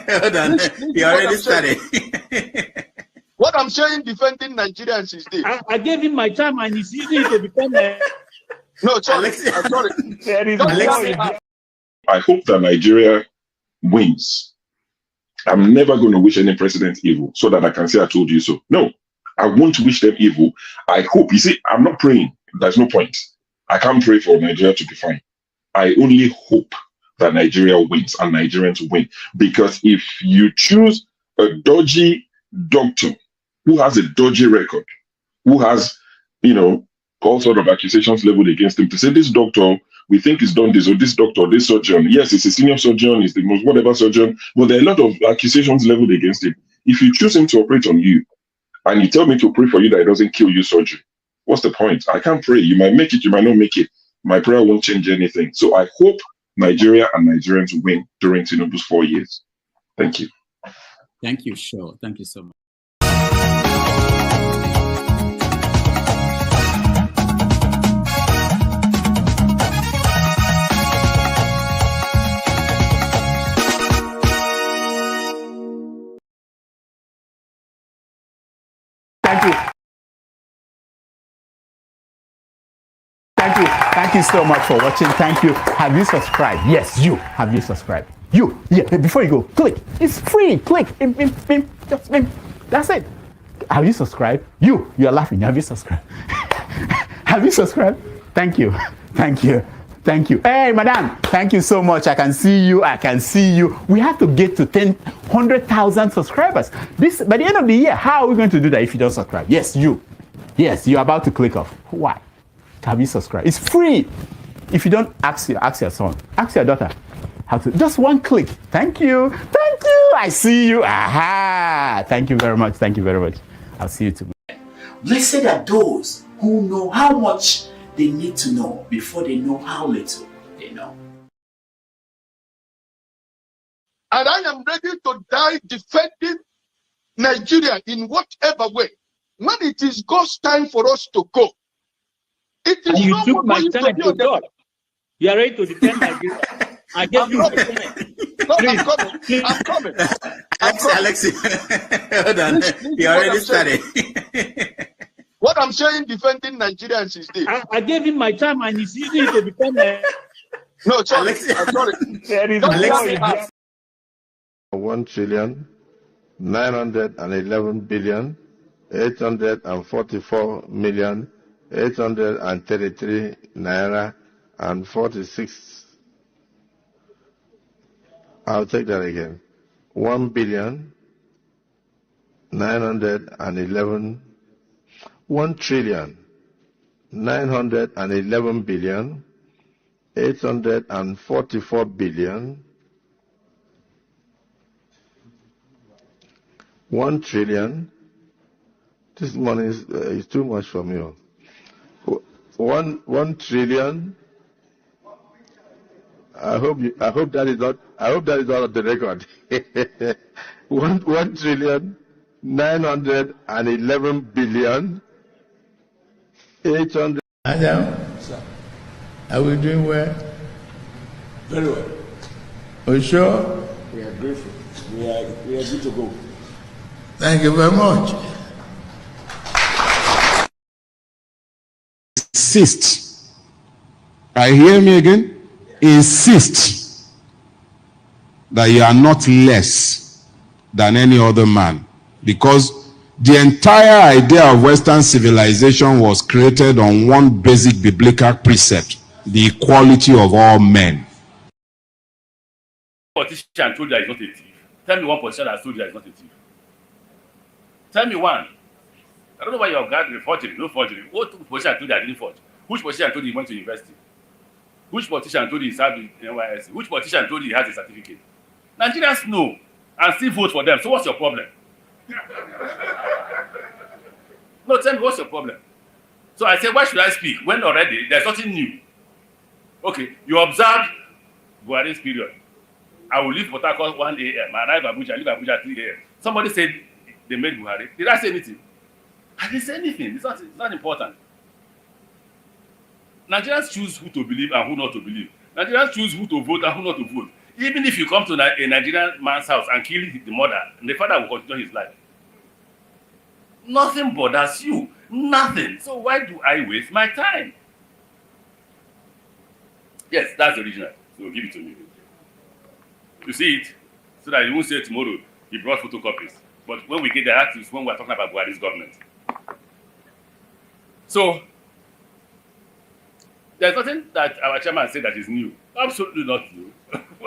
Hold on. He already started. What I'm saying, defending Nigerians is this. I gave him my time and he's using it to become a... No, sorry. I'm sorry. I hope that Nigeria wins. I'm never going to wish any president evil so that I can say I told you so. No, I won't wish them evil. I hope. You see, I'm not praying. There's no point. I can't pray for Nigeria to be fine. I only hope that Nigeria wins and Nigerians win. Because if you choose a dodgy doctor who has a dodgy record, who has, all sort of accusations leveled against him, to say this doctor, we think he's done this, or this doctor, this surgeon, yes, he's a senior surgeon, he's the most whatever surgeon, but there are a lot of accusations leveled against him. If you choose him to operate on you, and you tell me to pray for you that it doesn't kill you surgery, what's the point? I can't pray. You might make it, you might not make it. My prayer won't change anything. So I hope Nigeria and Nigerians win during Tinubu's 4 years. Thank you. Thank you, sure. Thank you so much. Thank you. Thank you so much for watching. Thank you. Have you subscribed? Yes, you. Have you subscribed? You. Yeah, before you go, click. It's free. Click. Just that's it. Have you subscribed? You are laughing. Have you subscribed? Have you subscribed? Thank you. Thank you. Thank you. Hey, madam. Thank you so much. I can see you. We have to get to 100,000 subscribers. By the end of the year, how are we going to do that if you don't subscribe? Yes, you. Yes, you're about to click off. Why? Have you subscribed? It's free. If you don't, ask your son. Ask your daughter. How to? Just one click. Thank you. Thank you. I see you. Aha. Thank you very much. Thank you very much. I'll see you tomorrow. Blessed are those who know how much they need to know before they know how little they know. And I am ready to die defending Nigeria in whatever way. When it is God's time for us to go, it is and you no took my time to God. You are ready to defend Nigeria. I gave you my time. No, I'm coming. Alex, hold on. He already started. What I'm saying, defending Nigerians is this. I gave him my time and he's using it to become a... No, sorry. I'm sorry. 1,911,844,833 naira and 46. I'll take that again. 1,911,000,000 1,911,844,000,000 1 trillion. This money is too much for me. 1 trillion. I hope that is not on the record. 1 trillion 911 billion 800. Adam, are we doing well? Very well. Are you sure? We are grateful. We are good to go. Thank you very much. Insist. I hear me again? Insist that you are not less than any other man, because the entire idea of Western civilization was created on one basic biblical precept: the equality of all men. Politician told you that he's not a thief. Tell me one politician that told you that he's not a thief. Tell me one. I don't know why you're gathering forgery, no forgery. What politician told you that didn't forge? Which politician told you he went to university? Which politician told you he served in NYSC? Which politician told you he has a certificate? Nigerians know and still vote for them. So what's your problem? No, tell me what's your problem. So I say, why should I speak when already there's nothing new? Okay, you observed Buhari's period. I will leave Port Harcourt 1 a.m. I arrive Abuja, I leave Abuja 3 a.m. Somebody said they made Buhari. Did I say anything? I didn't say anything. It's not important. Nigerians choose who to believe and who not to believe. Nigerians choose who to vote and who not to vote. Even if you come to a Nigerian man's house and kill the mother, the father will continue his life. Nothing bothers you. Nothing. So why do I waste my time? Yes, that's the original. So give it to me. You see it? So that you won't say tomorrow he brought photocopies. But when we get there, that is when we're talking about Buhari's government. So there's nothing that our chairman said that is new. Absolutely not new.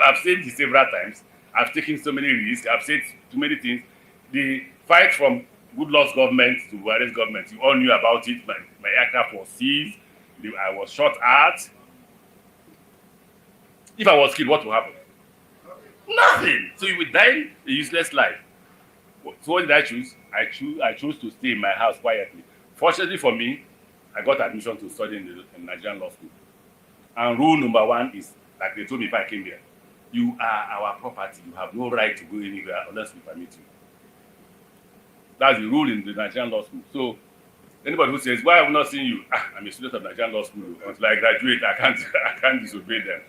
I've said this several times. I've taken so many risks. I've said too many things. The fight from Goodluck's government to Buhari's government, you all knew about it. My aircraft was seized. I was shot at. If I was killed, what would happen? Nothing. So you would die a useless life. So what did I choose? I chose to stay in my house quietly. Fortunately for me, I got admission to study in Nigerian law school. And rule number one is, like they told me if I came here, you are our property. You have no right to go anywhere unless we permit you. That's the rule in the Nigerian law school. So anybody who says, why have I not seen you? I'm a student of Nigerian law school. Until I graduate, I can't disobey them.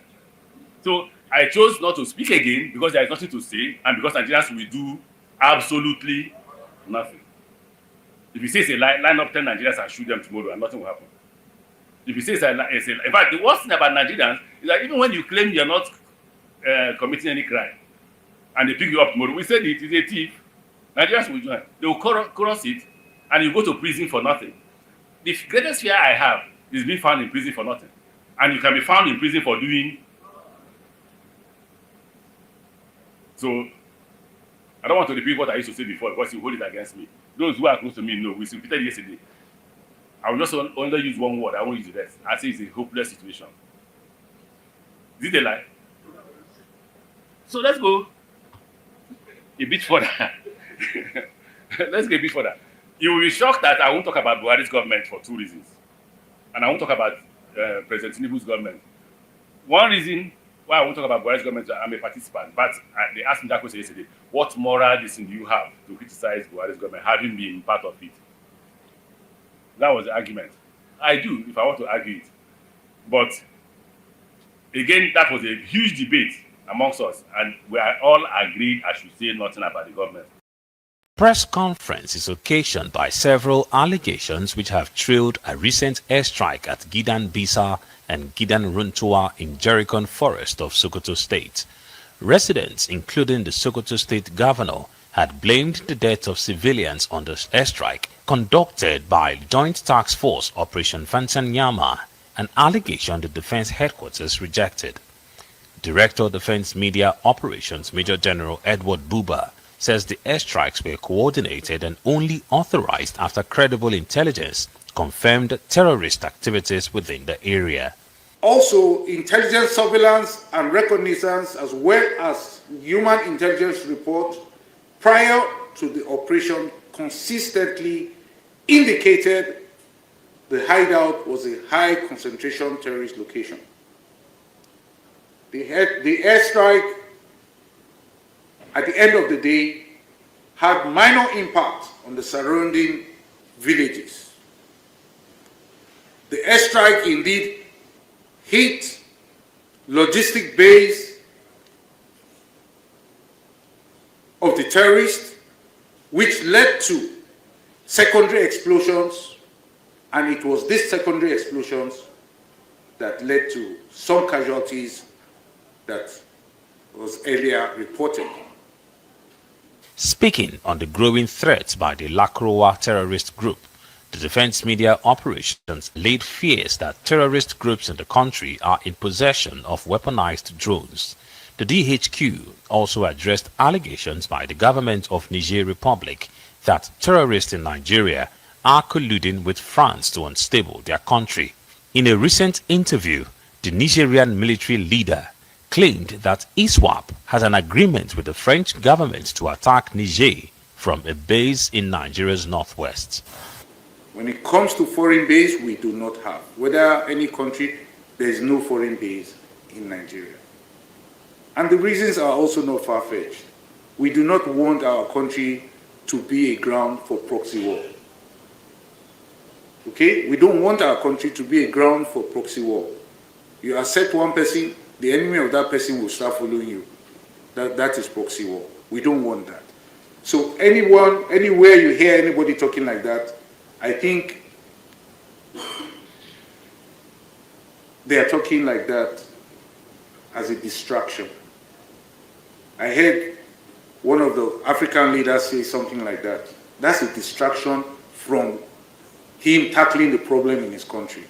So I chose not to speak again because there is nothing to say, and because Nigerians will do absolutely nothing. If you say it's a line up 10 Nigerians and shoot them tomorrow, and nothing will happen. If you say it's a in fact, the worst thing about Nigerians is that even when you claim you're not committing any crime, and they pick you up tomorrow, we said it is a thief, Nigerians will join. They will cross it, and you go to prison for nothing. The greatest fear I have is being found in prison for nothing. And you can be found in prison for doing. So, I don't want to repeat what I used to say before because you hold it against me. Those who are close to me know. We repeated yesterday. I will just only use one word. I won't use the rest. I say it's a hopeless situation. Is it a lie? So let's go a bit further. Let's go a bit further. You will be shocked that I won't talk about Buhari's government for two reasons. And I won't talk about President Tinubu's government. One reason why I won't talk about Buhari's government, I'm a participant, but they asked me that question yesterday. What moral reason do you have to criticize Buhari's government, having been part of it? That was the argument. I do, if I want to argue it. But again, that was a huge debate amongst us, and we are all agreed I should say nothing about the government. Press conference is occasioned by several allegations which have trailed a recent airstrike at Gidan Bisa and Gidan Runtua in Jericon Forest of Sokoto State. Residents, including the Sokoto State governor, had blamed the death of civilians on the airstrike conducted by Joint Task Force Operation Fansanyama, an allegation the Defense Headquarters rejected. Director of Defense Media Operations Major General Edward Buba says the airstrikes were coordinated and only authorized after credible intelligence confirmed terrorist activities within the area. Also, intelligence surveillance and reconnaissance, as well as human intelligence reports prior to the operation, consistently indicated the hideout was a high concentration terrorist location. The airstrike, at the end of the day, had minor impact on the surrounding villages. The airstrike indeed hit logistic base of the terrorists, which led to secondary explosions, and it was these secondary explosions that led to some casualties that was earlier reported. Speaking on the growing threats by the Lakrowa terrorist group, the Defense Media Operations laid fears that terrorist groups in the country are in possession of weaponized drones. The DHQ also addressed allegations by the government of Niger Republic that terrorists in Nigeria are colluding with France to unstable their country. In a recent interview, the Nigerian military leader claimed that ISWAP has an agreement with the French government to attack Niger from a base in Nigeria's northwest. When it comes to foreign base, we do not have. Whether any country, there is no foreign base in Nigeria. And the reasons are also not far-fetched. We do not want our country to be a ground for proxy war. Okay? We don't want our country to be a ground for proxy war. You accept one person, the enemy of that person will start following you. That is proxy war. We don't want that. So anywhere you hear anybody talking like that, I think they are talking like that as a distraction. I heard one of the African leaders say something like that. That's a distraction from him tackling the problem in his country.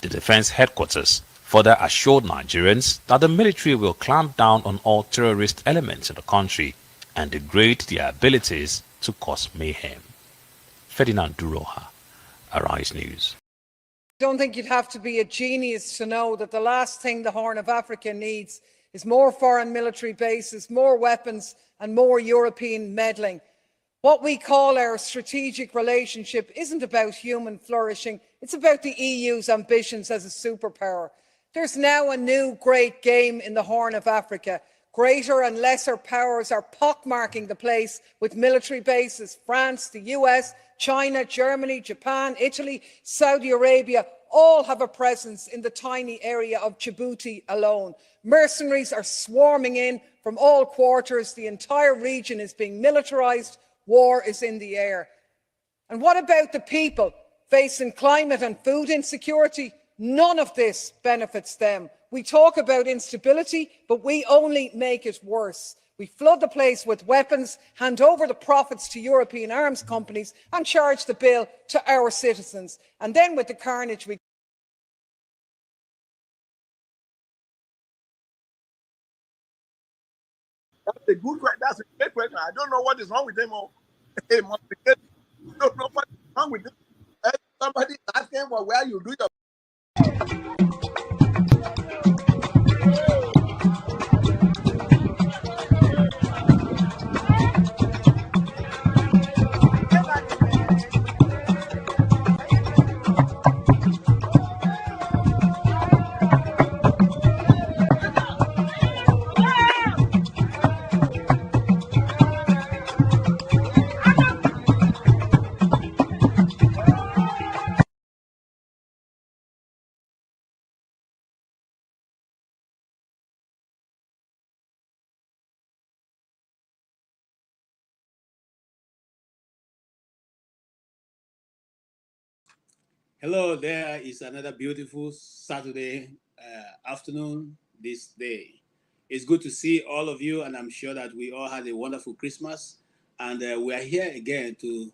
The defense headquarters further assured Nigerians that the military will clamp down on all terrorist elements in the country and degrade their abilities to cause mayhem. Ferdinand Duroha, Arise News. I don't think you'd have to be a genius to know that the last thing the Horn of Africa needs is more foreign military bases, more weapons and more European meddling. What we call our strategic relationship isn't about human flourishing, it's about the EU's ambitions as a superpower. There's now a new great game in the Horn of Africa. Greater and lesser powers are pockmarking the place with military bases. France, the US, China, Germany, Japan, Italy, Saudi Arabia all have a presence in the tiny area of Djibouti alone. Mercenaries are swarming in from all quarters. The entire region is being militarized. War is in the air. And what about the people facing climate and food insecurity? None of this benefits them. We talk about instability, but we only make it worse. We flood the place with weapons, hand over the profits to European arms companies and charge the bill to our citizens. And then with the carnage we That's a good question. That's a great question. I don't know what is wrong with them all. I don't know what is wrong with them. Somebody asking for where you do your Hello, there is another beautiful Saturday afternoon this day. It's good to see all of you, and I'm sure that we all had a wonderful Christmas. And we are here again to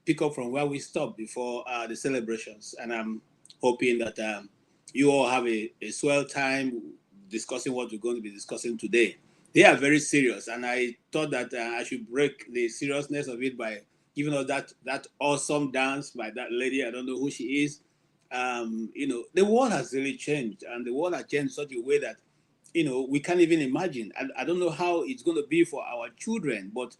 pick up from where we stopped before the celebrations. And I'm hoping that you all have a swell time discussing what we're going to be discussing today. They are very serious, and I thought that I should break the seriousness of it by giving us that awesome dance by that lady. I don't know who she is. The world has really changed, and the world has changed in such a way that, we can't even imagine. I don't know how it's going to be for our children, but,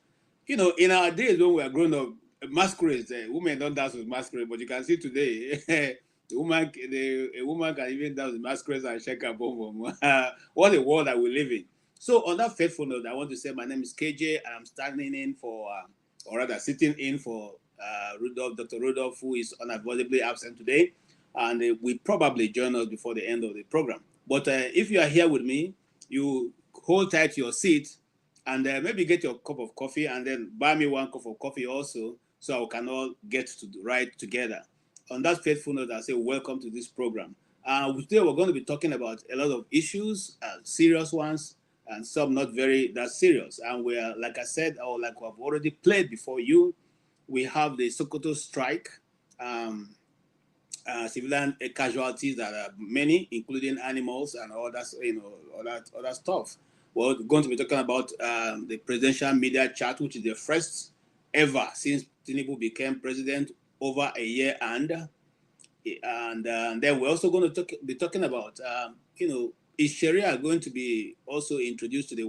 in our days when we are growing up, masquerades, women don't dance with masquerade, but you can see today, a woman can even dance with masquerades and shake her bum bum. What a world that we live in. So on that faithful note, I want to say my name is KJ, and I'm standing in for, or rather sitting in for Dr. Rudolph, who is unavoidably absent today, and will probably join us before the end of the program. But if you are here with me, you hold tight to your seat and maybe get your cup of coffee and then buy me one cup of coffee also, so we can all get to ride together. On that faithful note, I say welcome to this program. Today we're going to be talking about a lot of issues, serious ones, and some not very that serious. And we are, like I said, or like we've already played before you, we have the Sokoto strike, civilian casualties that are many, including animals and all that, other stuff. We're going to be talking about the presidential media chat, which is the first ever since Tinubu became president over a year, and then we're also going to be talking about, is Sharia going to be also introduced to the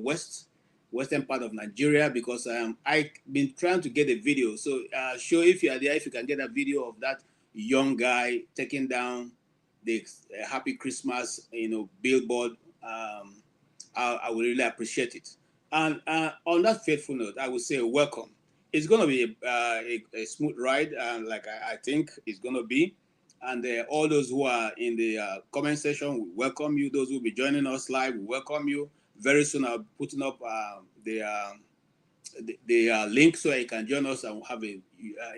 western part of Nigeria? Because I've been trying to get a video. So show if you are there, if you can get a video of that young guy taking down the Happy Christmas, billboard. I would really appreciate it. And on that faithful note, I would say welcome. It's going to be a smooth ride, like I think it's going to be. And all those who are in the comment section, we welcome you. Those who will be joining us live, we welcome you. very soon I'll be putting up the link so you can join us and have a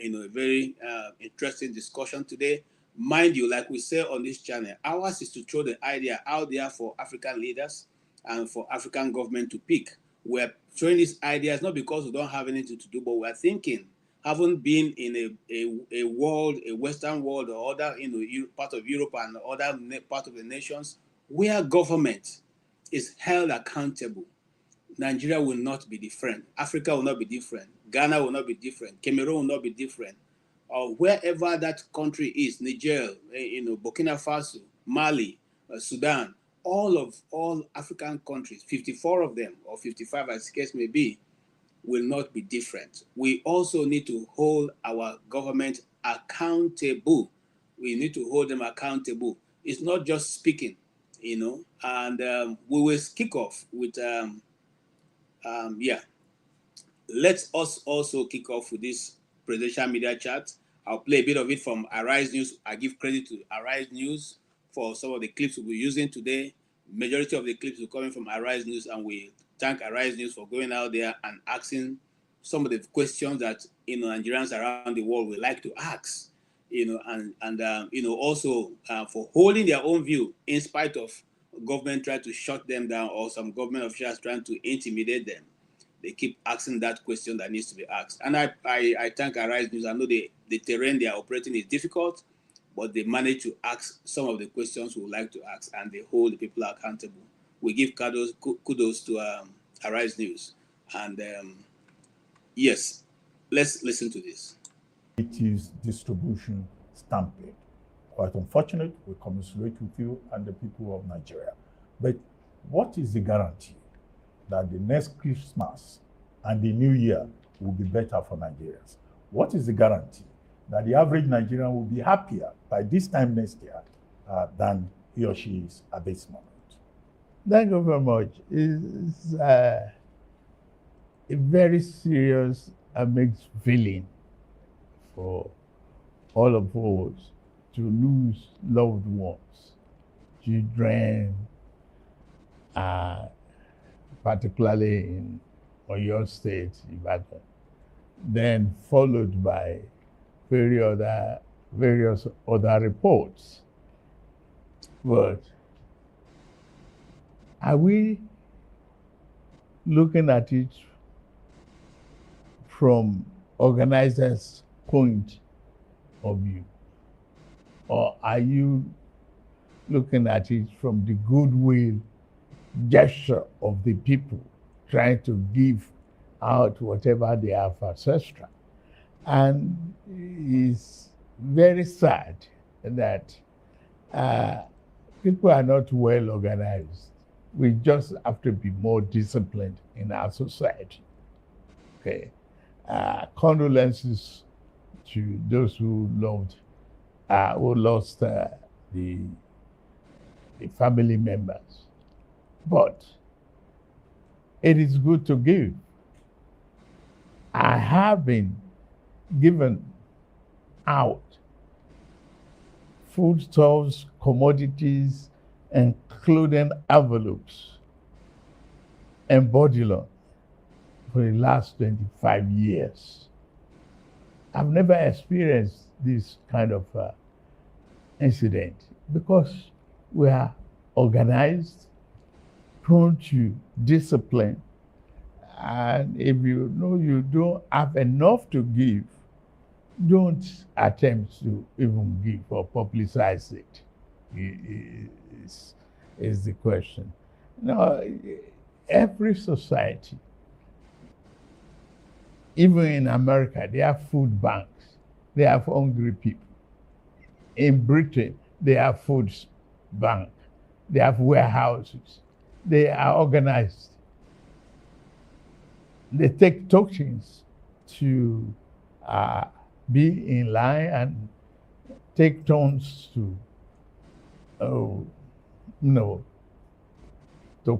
a very interesting discussion today. Mind you, like we say on this channel, ours is to throw the idea out there for African leaders and for African government to pick. We're throwing these ideas not because we don't have anything to do, but we're thinking, having been in a world, a Western world or other, part of Europe and other part of the nations, where government is held accountable. Nigeria will not be different. Africa will not be different. Ghana will not be different. Cameroon will not be different. Or wherever that country is, Niger, Burkina Faso, Mali, Sudan, all African countries, 54 of them, or 55 as the case may be, will not be different. We also need to hold our government accountable. We need to hold them accountable. It's not just speaking, and we will kick off with let us also kick off with this presidential media chat. I'll play a bit of it from Arise News. I give credit to Arise News for some of the clips we'll be using today. Majority of the clips are coming from Arise News, and we thank Arise News for going out there and asking some of the questions that Nigerians around the world would like to ask. Also for holding their own view in spite of government trying to shut them down or some government officials trying to intimidate them. They keep asking that question that needs to be asked. And I thank Arise News. I know the terrain they are operating is difficult, but they manage to ask some of the questions we would like to ask, and they hold the people accountable. We give kudos to Arise News. And yes, let's listen to this. It is distribution stampede. Quite unfortunate, we commiserate with you and the people of Nigeria. But what is the guarantee that the next Christmas and the New Year will be better for Nigerians? What is the guarantee that the average Nigerian will be happier by this time next year than he or she is at this moment? Thank you very much. It's a very serious and mixed feeling for all of us to lose loved ones, children, particularly in Oyo State, Ibadan, then followed by various other reports. But are we looking at it from organizers' point of view? Or are you looking at it from the goodwill gesture of the people trying to give out whatever they have ancestral? And it's very sad that people are not well organized. We just have to be more disciplined in our society. Okay. Condolences to those who lost the family members. But it is good to give. I have been given out foodstuffs, commodities, including envelopes and body loan for the last 25 years. I've never experienced this kind of incident because we are organized, prone to discipline, and if you know you don't have enough to give, don't attempt to even give or publicize it. Is the question. Now, every society, even in America, they have food banks. They have hungry people. In Britain, they have food bank. They have warehouses. They are organized. They take tokens to be in line and take turns to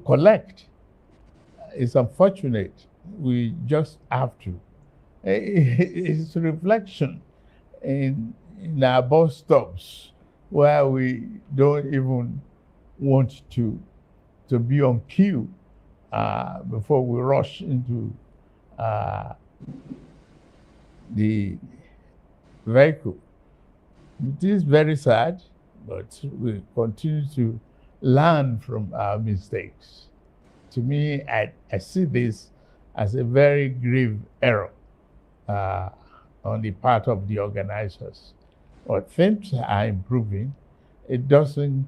collect. It's unfortunate. We just have to. It's a reflection in our bus stops where we don't even want to be on queue before we rush into the vehicle. It is very sad, but we continue to learn from our mistakes. To me, I see this as a very grave error on the part of the organizers. But things are improving. It doesn't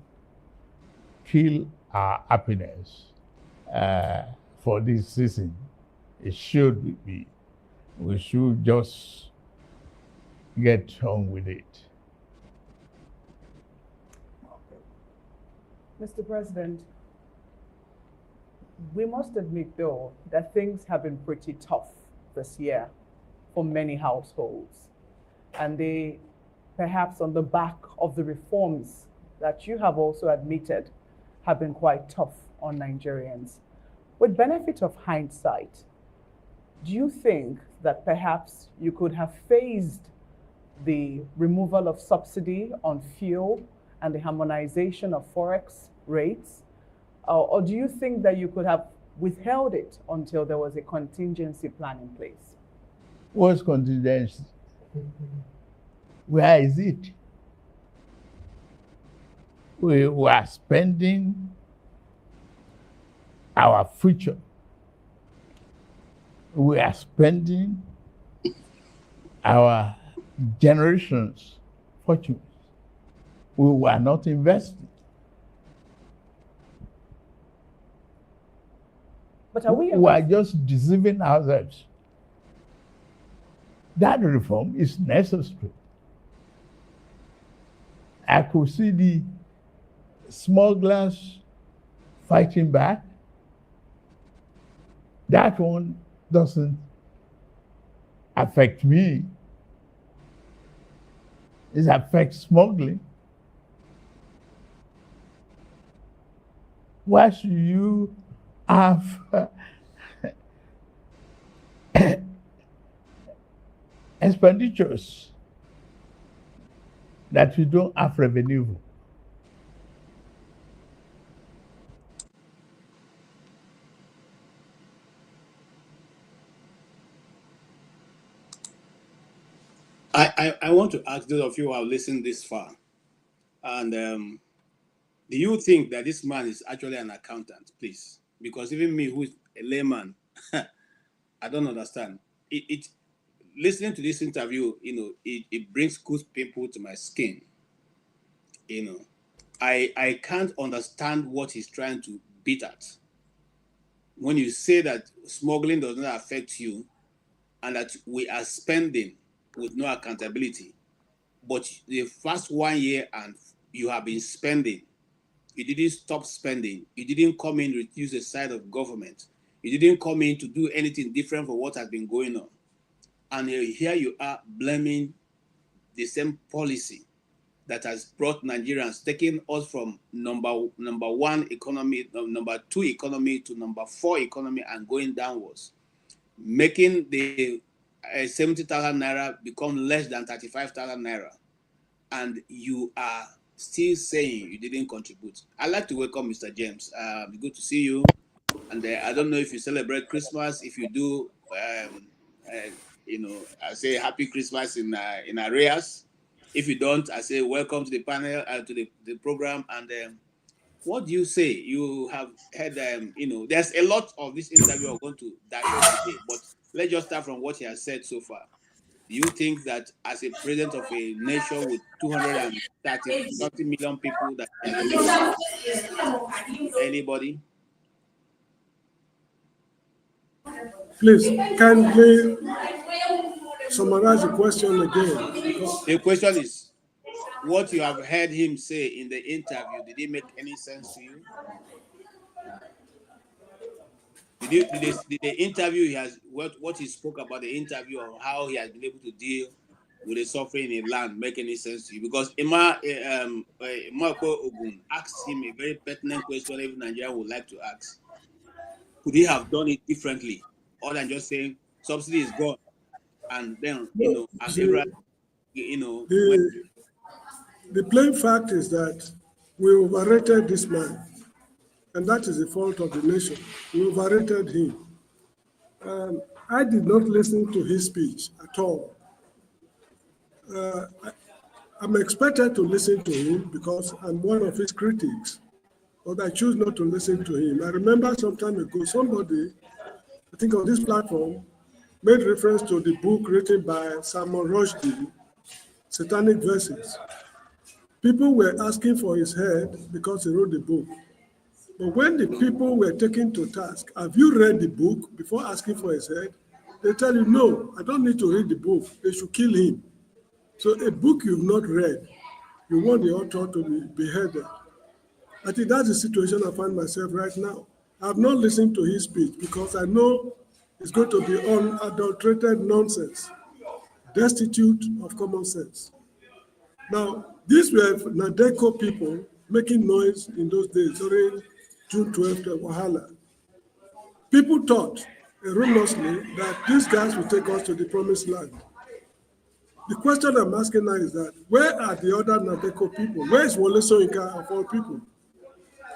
kill our happiness for this season. It should be. We should just get on with it. Mr. President, we must admit, though, that things have been pretty tough this year for many households. And they, perhaps on the back of the reforms that you have also admitted, have been quite tough on Nigerians. With benefit of hindsight, do you think that perhaps you could have phased the removal of subsidy on fuel and the harmonization of forex rates? Or do you think that you could have withheld it until there was a contingency plan in place? What's contingency? Where is it? We were spending our future. We are spending our generations' fortunes. We were not investing. But are we are just deceiving ourselves. That reform is necessary. I could see the smugglers fighting back. That one doesn't affect me. It affects smuggling. Why should you have expenditures that you don't have revenue for? I want to ask those of you who have listened this far, and do you think that this man is actually an accountant, please? Because even me, who is a layman, I don't understand. Listening to this interview, it brings good people to my skin. I can't understand what he's trying to beat at. When you say that smuggling does not affect you and that we are spending with no accountability, but the first 1 year and you have been spending, you didn't stop spending, you didn't come in to reduce the side of government, you didn't come in to do anything different for what has been going on. And here you are blaming the same policy that has brought Nigerians, taking us from number 1 economy, number 2 economy to number 4 economy and going downwards, making the 70,000 naira become less than 35,000 naira. And you are still saying you didn't contribute. I'd like to welcome Mr. James. Good to see you. And I don't know if you celebrate Christmas. If you do, I say happy Christmas in arrears. If you don't, I say welcome to the panel, to the program. And what do you say? You have had, there's a lot of this interview we're going to dissect today, but let's just start from what he has said so far. Do you think that as a president of a nation with 230 million people that anybody? Please, can we summarize the question again? The question is, what you have heard him say in the interview, did it make any sense to you? Did the interview he has, what he spoke about the interview or how he has been able to deal with the suffering in land make any sense to you? Because Marco Ogun asked him a very pertinent question every Nigerian would like to ask. Could he have done it differently, other than just saying subsidy is gone, and then as everyone, the plain fact is that we overrated this man. and that is the fault of the nation. We overrated him. I did not listen to his speech at all. I'm expected to listen to him because I'm one of his critics, but I choose not to listen to him. I remember some time ago, somebody, I think on this platform, made reference to the book written by Salman Rushdie, Satanic Verses. People were asking for his head because he wrote the book. But when the people were taken to task, have you read the book before asking for his head? They tell you, no, I don't need to read the book. They should kill him. So a book you've not read, you want the author to be beheaded. I think that's the situation I find myself right now. I've not listened to his speech because I know it's going to be unadulterated nonsense, destitute of common sense. Now, these were Nadeco people making noise in those days during June 12th Wahala. People thought erroneously that these guys would take us to the promised land. The question I'm asking now is that where are the other Nadeco people? Where is Wole Soyinka of all people?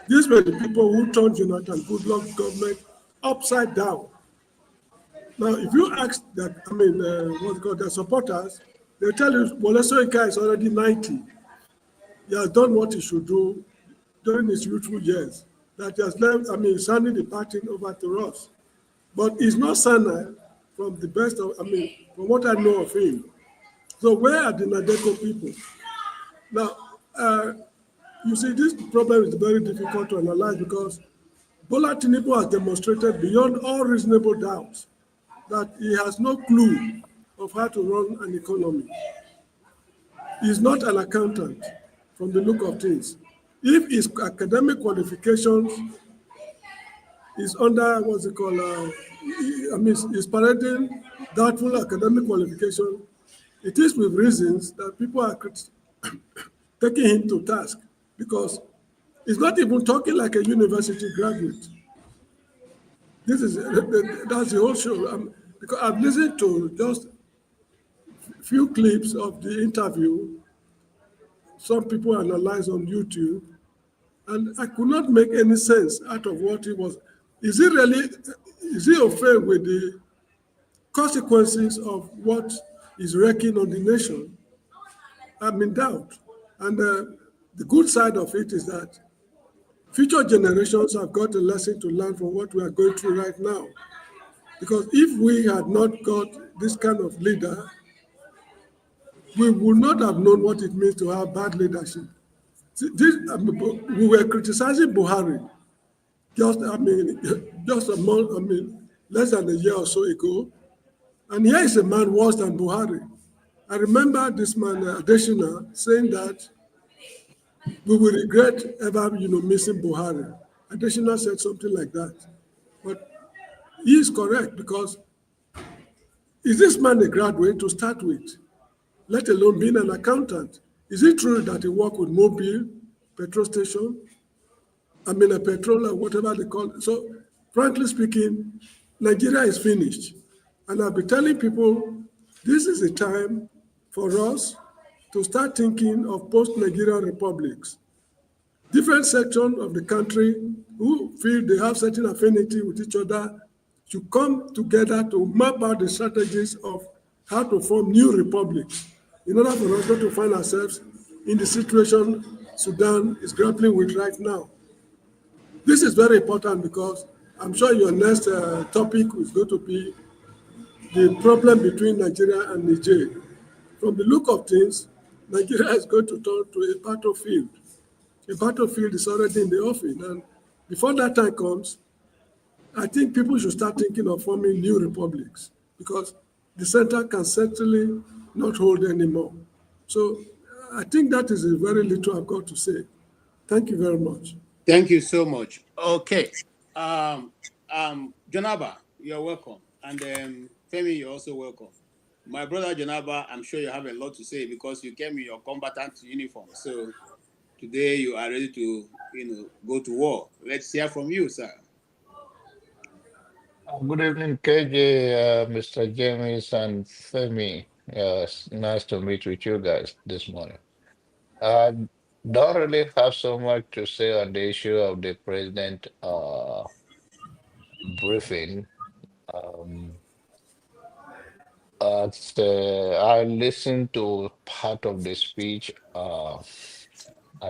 These were the people who turned Jonathan Goodluck's government upside down. Now, if you ask that, their supporters, they tell you Wole Soyinka is already 90. He has done what he should do during his youthful years. That he has left, handing the party over to us. But he's not senile from the best of, from what I know of him. So where are the Nadeco people? Now, you see, this problem is very difficult to analyze because Bola Tinubu has demonstrated beyond all reasonable doubts that he has no clue of how to run an economy. He's not an accountant from the look of things. If his academic qualifications is under, he's parading doubtful academic qualification, it is with reasons that people are taking him to task because he's not even talking like a university graduate. That's the whole show. Because I've listened to just a few clips of the interview. Some people analyze on YouTube, and I could not make any sense out of what he was. Is he afraid with the consequences of what is wrecking on the nation? I'm in doubt. And the good side of it is that future generations have got a lesson to learn from what we are going through right now. Because if we had not got this kind of leader, we would not have known what it means to have bad leadership. We were criticizing Buhari just a month, less than a year or so ago. And here is a man worse than Buhari. I remember this man, Adeshina, saying that we will regret ever, missing Buhari. Adeshina said something like that. But he is correct because is this man a graduate to start with, let alone being an accountant? Is it true that he worked with Mobile, petrol station, a petrol or whatever they call it? So, frankly speaking, Nigeria is finished. And I'll be telling people, this is a time for us to start thinking of post-Nigerian republics. Different sections of the country who feel they have certain affinity with each other should come together to map out the strategies of how to form new republics in order for us not to find ourselves in the situation Sudan is grappling with right now. This is very important because I'm sure your next topic is going to be the problem between Nigeria and Niger. From the look of things, Nigeria is going to turn to a battlefield. A battlefield is already in the offing. And before that time comes, I think people should start thinking of forming new republics because the center can certainly not hold anymore. So I think that is a very little I've got to say. Thank you very much. Thank you so much. Okay. Jonaba, you're welcome. And Femi, you're also welcome. My brother Jonaba, I'm sure you have a lot to say because you came in your combatant uniform. So today you are ready to, go to war. Let's hear from you, sir. Good evening, KJ, Mr. James, and Femi. Nice to meet with you guys this morning. don't really have so much to say on the issue of the president briefing. Um, I listened to part of the speech. I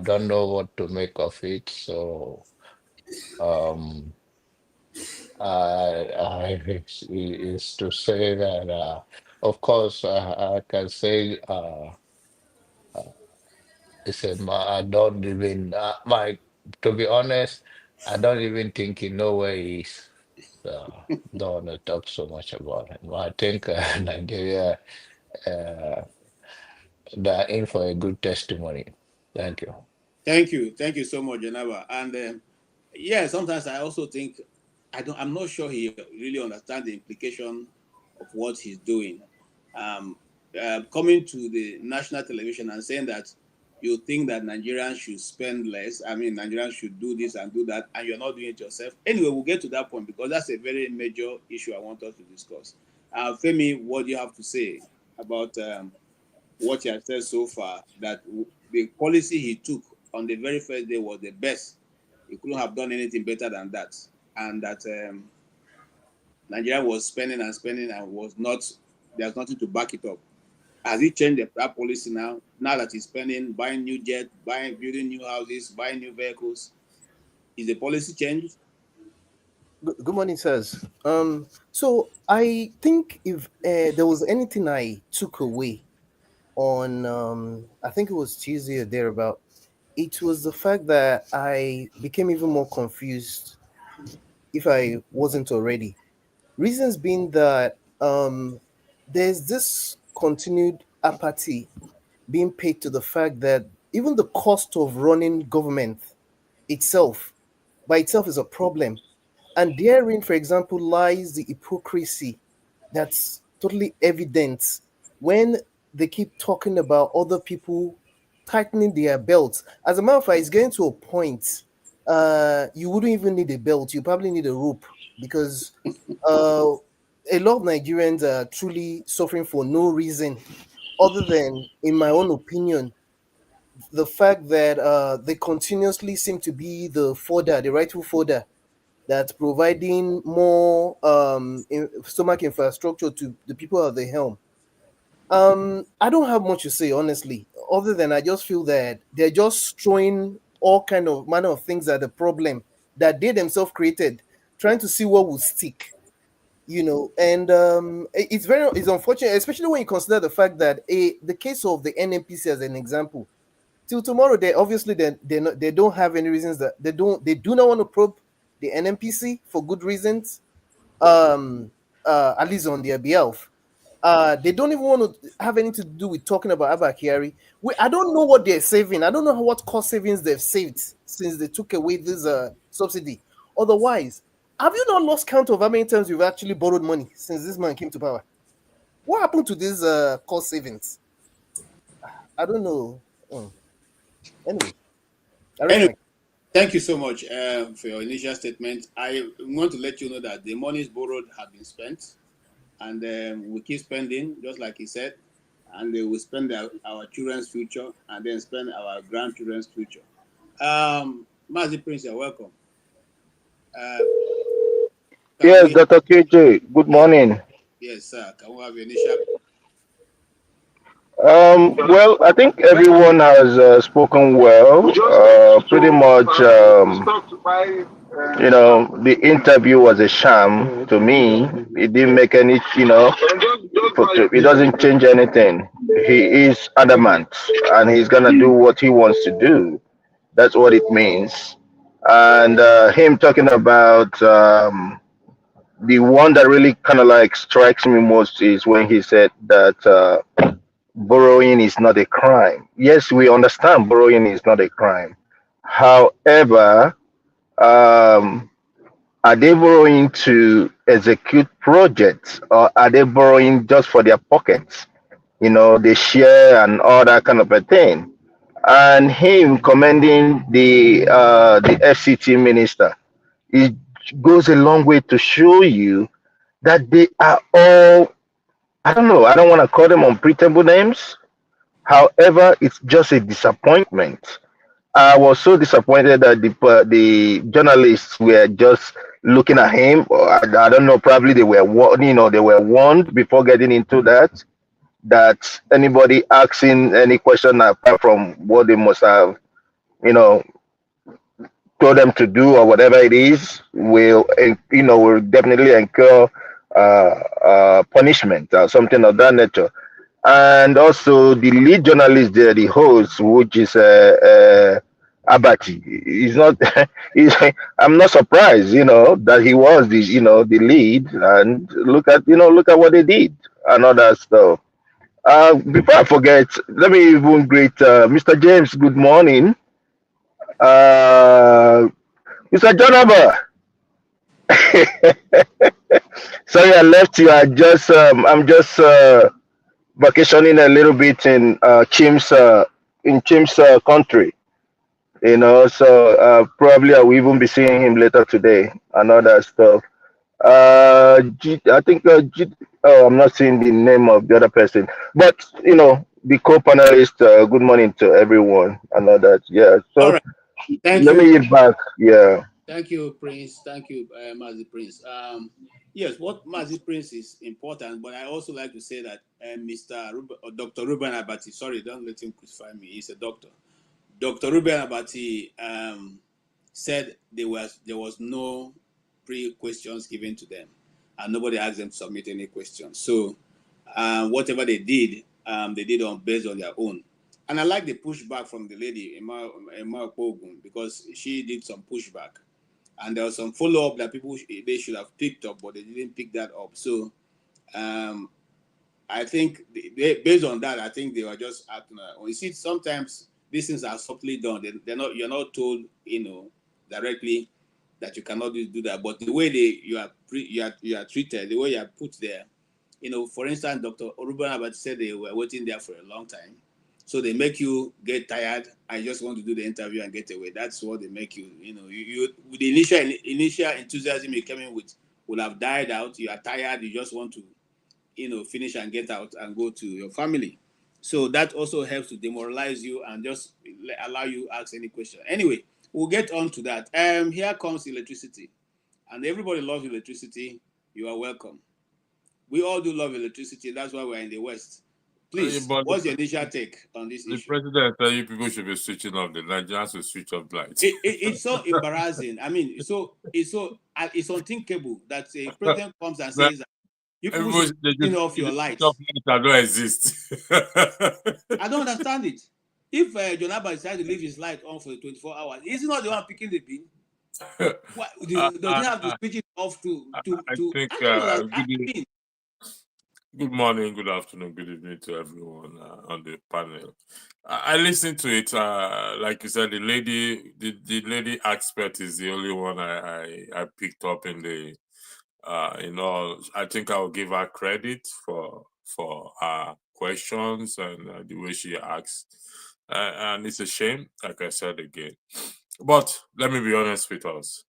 don't know what to make of it. So um, is to say that, of course, I can say. He said, I don't even, to be honest, I don't even think he know where he is. So don't want to talk so much about him. I think Nigeria, uh, they're in for a good testimony. Thank you. Thank you so much, Janaba. And yeah, sometimes I also think I'm not sure he really understands the implication of what he's doing. Coming to the national television and saying that you think that Nigerians should spend less. I mean, Nigerians should do this and do that, and you're not doing it yourself. Anyway, we'll get to that point because that's a very major issue I want us to discuss. Femi, what do you have to say about what he has said so far? That the policy he took on the very first day was the best. He couldn't have done anything better than that, and that Nigeria was spending and spending and was not. There's nothing to back it up. Has he changed that policy now? Now that he's spending, buying new jets, building new houses, buying new vehicles, is the policy changed? Good morning, sirs. So I think if there was anything I took away on, I think it was Tuesday or thereabout, it was the fact that I became even more confused if I wasn't already. Reasons being that there's this continued apathy being paid to the fact that even the cost of running government itself, by itself, is a problem. And therein, for example, lies the hypocrisy that's totally evident when they keep talking about other people tightening their belts. As a matter of fact, it's getting to a point you wouldn't even need a belt, you probably need a rope because a lot of Nigerians are truly suffering for no reason other than, in my own opinion, the fact that they continuously seem to be the fodder, the rightful fodder, that's providing more stomach infrastructure to the people at the helm. I don't have much to say, honestly, other than I just feel that they're just throwing all kind of manner of things at the problem that they themselves created, trying to see what will stick. And it's unfortunate, especially when you consider the fact that the case of the NNPC as an example, till tomorrow they don't have any reasons that they do not want to probe the NNPC for good reasons, at least on their behalf. They don't even want to have anything to do with talking about Abba Kyari. I don't know what they're saving. I don't know what cost savings they've saved since they took away this subsidy. Otherwise, have you not lost count of how many times you've actually borrowed money since this man came to power? What happened to these cost savings? I don't know. Anyway, Thank you so much for your initial statement. I want to let you know that the monies borrowed have been spent, and we keep spending, just like he said, and we will spend our children's future and then spend our grandchildren's future. Mazi Prince, you're welcome. Yes, Dr. KJ, good morning. Yes, sir. Can we have your initial? Well, I think everyone has spoken well. Pretty much, the interview was a sham to me. It didn't make any, it doesn't change anything. He is adamant and he's going to do what he wants to do. That's what it means. And him talking about the one that really kind of like strikes me most is when he said that borrowing is not a crime. Yes, we understand borrowing is not a crime. However, are they borrowing to execute projects or are they borrowing just for their pockets? They share and all that kind of a thing. And him commending the FCT minister, it goes a long way to show you that they are all, I don't know, I don't want to call them unpretendable names. However, it's just a disappointment I was so disappointed that the journalists were just looking at him. I don't know. Probably they were they were warned before getting into that anybody asking any question apart from what they must have, you know, told them to do or whatever it is will definitely incur punishment or something of that nature. And also the lead journalist there, the host, which is Abati, is not. I'm not surprised, that he was the lead. And look at what they did and all that stuff. Before I forget, let me even greet Mr. James. Good morning, Mr. Jonaba. Sorry, I left you. I'm just vacationing a little bit in Chim's country. So probably I will even be seeing him later today and all that stuff. I think I'm not seeing the name of the other person, but the co-panelist. Good morning to everyone and all that. Yeah. So all right. Thank let you. me get back. Yeah. Thank you, Prince. Thank you, Mazi Prince. Yes, what Mazi Prince is important, but I also like to say that Dr. Ruben Abati, sorry, don't let him crucify me. He's a doctor. Dr. Ruben Abati said there was no pre-questions given to them, and nobody asked them to submit any questions. So whatever they did based on their own. And I like the pushback from the lady, Emma Pogun, because she did some pushback. And there was some follow-up that they should have picked up, but they didn't pick that up. So I think based on that, I think they were just acting. You see, sometimes these things are subtly done. You're not told, directly that you cannot do that. But the way you are treated, the way you are put there, for instance, Dr. Oruban Abati said they were waiting there for a long time. So they make you get tired. I just want to do the interview and get away. That's what they make you. You with the initial enthusiasm you came in with will have died out. You are tired. You just want to, finish and get out and go to your family. So that also helps to demoralize you and just allow you ask any question. Anyway, we'll get on to that. Here comes electricity, and everybody loves electricity. You are welcome. We all do love electricity. That's why we're in the West. Please, what's your initial take on this issue? The president tell you people should be switching off. The Nigerians will switch off lights. It's so embarrassing. I mean, it's unthinkable that a president comes and says that you people should switch off your lights. That don't exist. I don't understand it. If John Abba decides to leave his light on for 24 hours, is he not the one picking the bin? Does he have to switch it off Good morning, good afternoon, good evening to everyone on the panel. I listened to it. Like you said, the lady expert is the only one I picked up in the. I think I will give her credit for her questions and the way she asks. And it's a shame, like I said again. But let me be honest with us.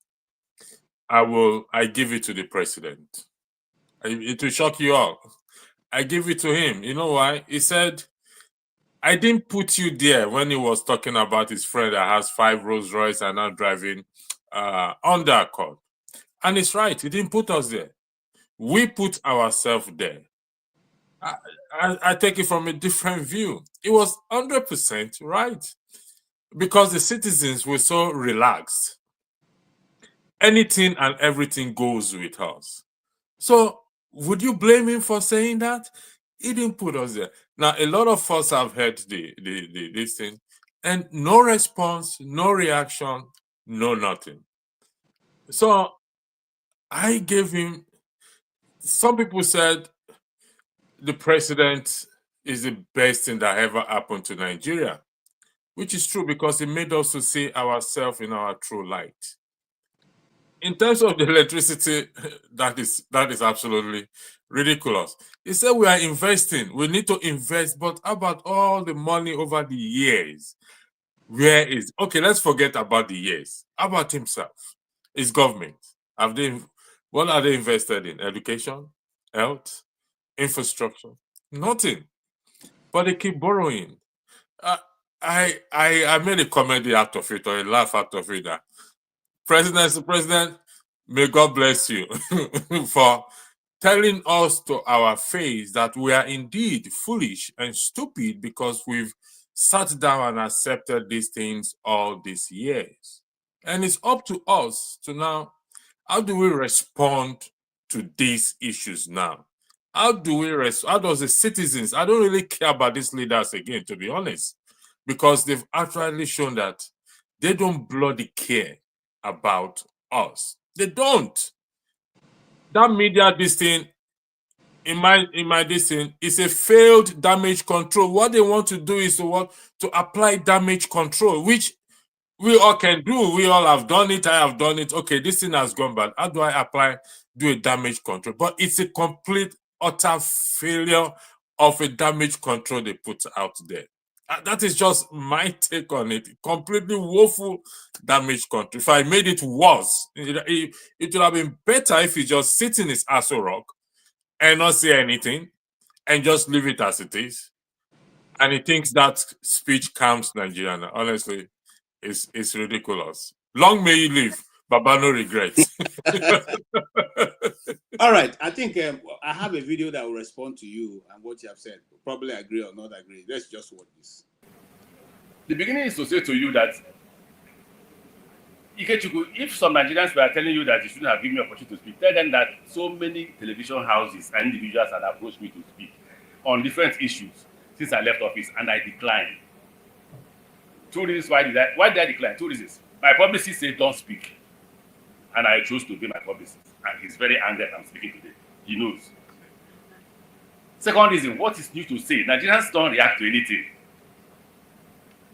I give it to the president. It will shock you all. I give it to him. You know why? He said, I didn't put you there when he was talking about his friend that has 5 Rolls Royce and now driving under Accord. And it's right. He didn't put us there. We put ourselves there. I take it from a different view. It was 100% right. Because the citizens were so relaxed. Anything and everything goes with us. So, would you blame him for saying that? He didn't put us there. Now, a lot of us have heard this thing, and no response, no reaction, no nothing. So, I gave him. Some people said the president is the best thing that ever happened to Nigeria, which is true because it made us to see ourselves in our true light. In terms of the electricity, that is absolutely ridiculous. He said we are investing. We need to invest, but how about all the money over the years? Where is okay? Let's forget about the years. How about himself? His government. What are they invested in? Education, health, infrastructure? Nothing. But they keep borrowing. I made a comedy out of it or a laugh out of it. That President, may God bless you for telling us to our face that we are indeed foolish and stupid because we've sat down and accepted these things all these years. And it's up to us to now, how do we respond to these issues now? How does the citizens, I don't really care about these leaders again, to be honest, because they've actually shown that they don't bloody care about us. They don't. That media, this thing, in my this thing, is a failed damage control. What they want to do is to apply damage control, which we all can do. We all have done it. I have done it. Okay, this thing has gone bad. How do I do a damage control? But it's a complete, utter failure of a damage control they put out there. That is just my take on it. Completely woeful damage control. If I made it worse, it would have been better if he just sit in his Aso Rock and not say anything and just leave it as it is. And he thinks that speech calms Nigerians. Honestly, it's ridiculous. Long may you live, Baba, no regrets. All right, I think I have a video that will respond to you and what you have said. Probably agree or not agree. Let's just watch this. The beginning is to say to you that if some Nigerians were telling you that you shouldn't have given me an opportunity to speak, tell them that so many television houses and individuals had approached me to speak on different issues since I left office, and I declined. Two reasons why did I decline? Two reasons. My publicist said don't speak, and I chose to be my publicist, and he's very angry that I'm speaking today. He knows. Second reason, what is new to say? Nigerians don't react to anything.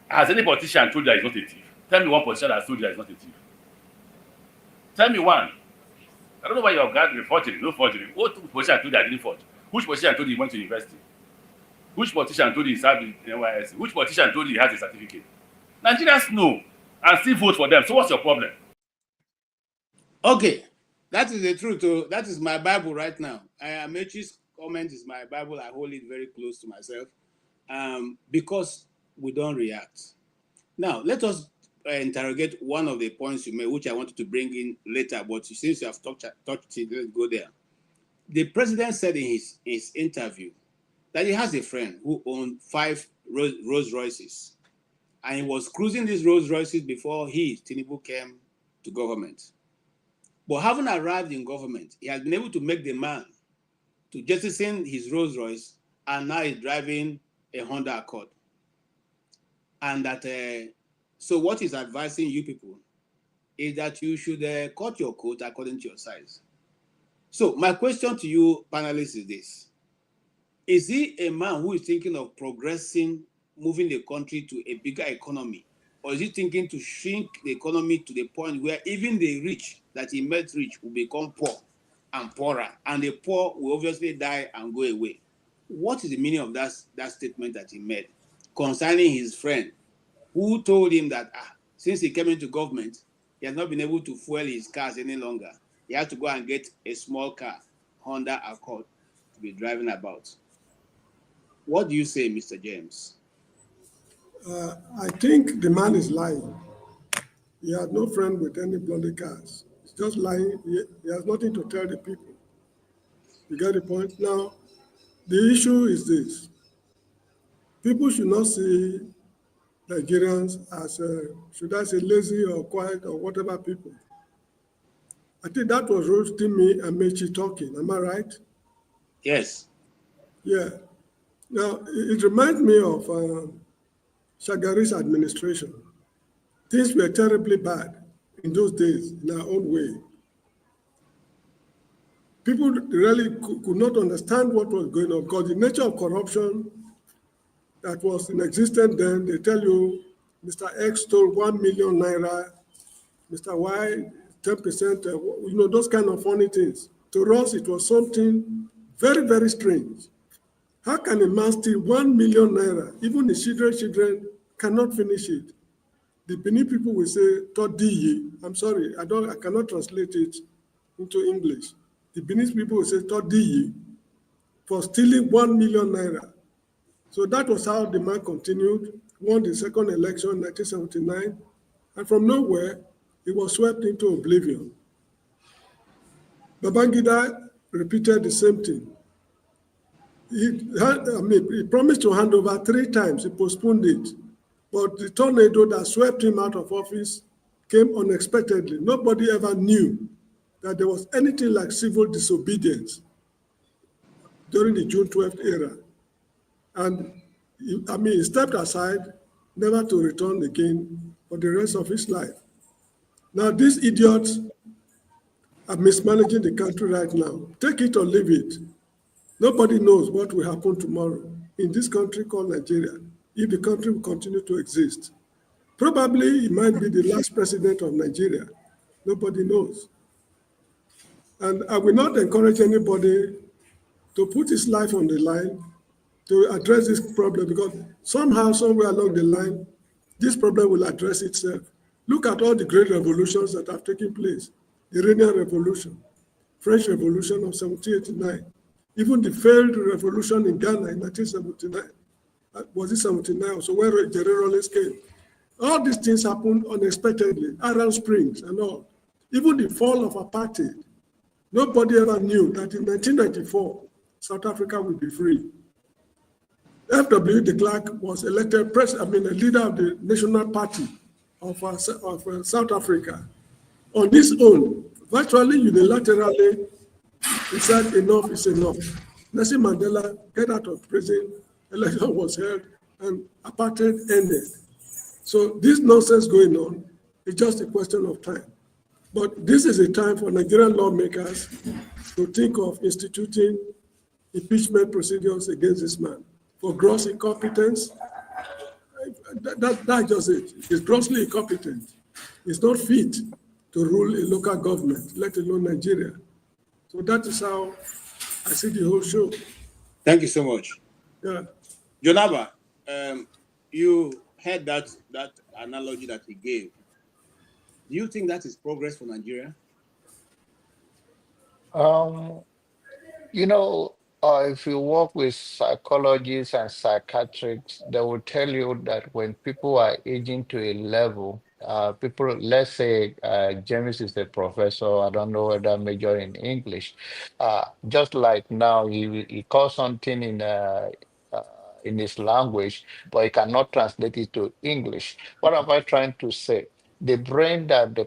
Has any politician told you that he's not a thief? Tell me one politician that told you that he's not a thief. Tell me one. I don't know why you're guarding forgery, no forgery. What politician told you that I didn't forge? Which politician told you he went to university? Which politician told you he served in NYSC? Which politician told you he has a certificate? Nigerians know and still vote for them. So what's your problem? Okay, that is the truth. That is my Bible right now. Amechi's comment is my Bible. I hold it very close to myself because we don't react. Now, let us interrogate one of the points you made, which I wanted to bring in later, but since you have touched it, let's go there. The president said in his interview that he has a friend who owned 5 Rolls Royces, and he was cruising these Rolls Royces before Tinubu came to government. But having arrived in government, he has been able to make the man to jettison his Rolls Royce, and now he's driving a Honda Accord. And that, so what he's advising you people is that you should cut your coat according to your size. So my question to you panelists is this. Is he a man who is thinking of progressing, moving the country to a bigger economy? Or is he thinking to shrink the economy to the point where even the rich that he made rich will become poor and poorer, and the poor will obviously die and go away? What is the meaning of that statement that he made concerning his friend who told him that since he came into government, he has not been able to fuel his cars any longer. He has to go and get a small car, Honda Accord, to be driving about. What do you say, Mr. James? I think the man is lying. He has no friend with any bloody cars. He's just lying. He has nothing to tell the people. You get the point? Now, the issue is this. People should not see Nigerians as, should I say, lazy or quiet or whatever people. I think that was Rotimi and Mechi talking. Am I right? Yes. Yeah. Now, it reminds me of Shagari's administration. Things were terribly bad in those days in our own way. People really could not understand what was going on because the nature of corruption that was in existence then, they tell you, Mr. X stole 1 million naira, Mr. Y, 10%, those kind of funny things. To us, it was something very, very strange. How can a man steal 1 million naira? Even the children cannot finish it. The Benin people will say, Todiye. I'm sorry, I cannot translate it into English. The Benin people will say, Todiye, for stealing 1 million naira. So that was how the man continued, won the second election in 1979, and from nowhere, he was swept into oblivion. Babangida repeated the same thing. He promised to hand over 3 times, he postponed it. But the tornado that swept him out of office came unexpectedly. Nobody ever knew that there was anything like civil disobedience during the June 12th era. And he stepped aside, never to return again for the rest of his life. Now, these idiots are mismanaging the country right now. Take it or leave it. Nobody knows what will happen tomorrow in this country called Nigeria, if the country will continue to exist. Probably he might be the last president of Nigeria. Nobody knows. And I will not encourage anybody to put his life on the line to address this problem, because somehow, somewhere along the line, this problem will address itself. Look at all the great revolutions that have taken place. The Iranian Revolution, French Revolution of 1789, even the failed revolution in Ghana in 1979. Was it 79? So where Jerry Rawlings came. All these things happened unexpectedly, Arab Springs and all. Even the fall of apartheid. Nobody ever knew that in 1994, South Africa would be free. F.W. de Klerk was elected a leader of the National Party of South Africa. On his own, virtually unilaterally, he said enough is enough. Nelson Mandela got out of prison, election was held, and apartheid ended. So this nonsense going on is just a question of time. But this is a time for Nigerian lawmakers to think of instituting impeachment procedures against this man for gross incompetence. That's just it. He's grossly incompetent. He's not fit to rule a local government, let alone Nigeria. So that is how I see the whole show. Thank you so much. Yeah. Jonaba, you heard that analogy that he gave. Do you think that is progress for Nigeria? You know, if you work with psychologists and psychiatrists, they will tell you that when people are aging to a level, people, let's say James is a professor, I don't know whether major in English, just like now he calls something in his language, but he cannot translate it to English. What am I trying to say? The brain that the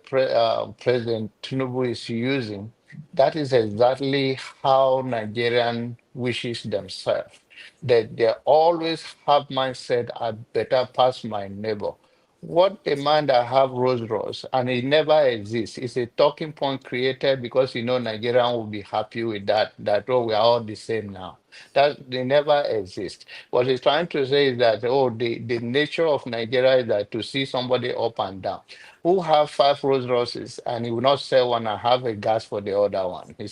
President Tinubu is using, that is exactly how Nigerian wishes themselves. That they always have mindset, I better pass my neighbor. What a man that have Rolls Royce and it never exists. It's a talking point created because Nigerian will be happy with that. That oh, we are all the same now. That they never exist. What he's trying to say is that the nature of Nigeria is that to see somebody up and down. Who have 5 Rolls Royces and he will not sell one and have a gas for the other one. In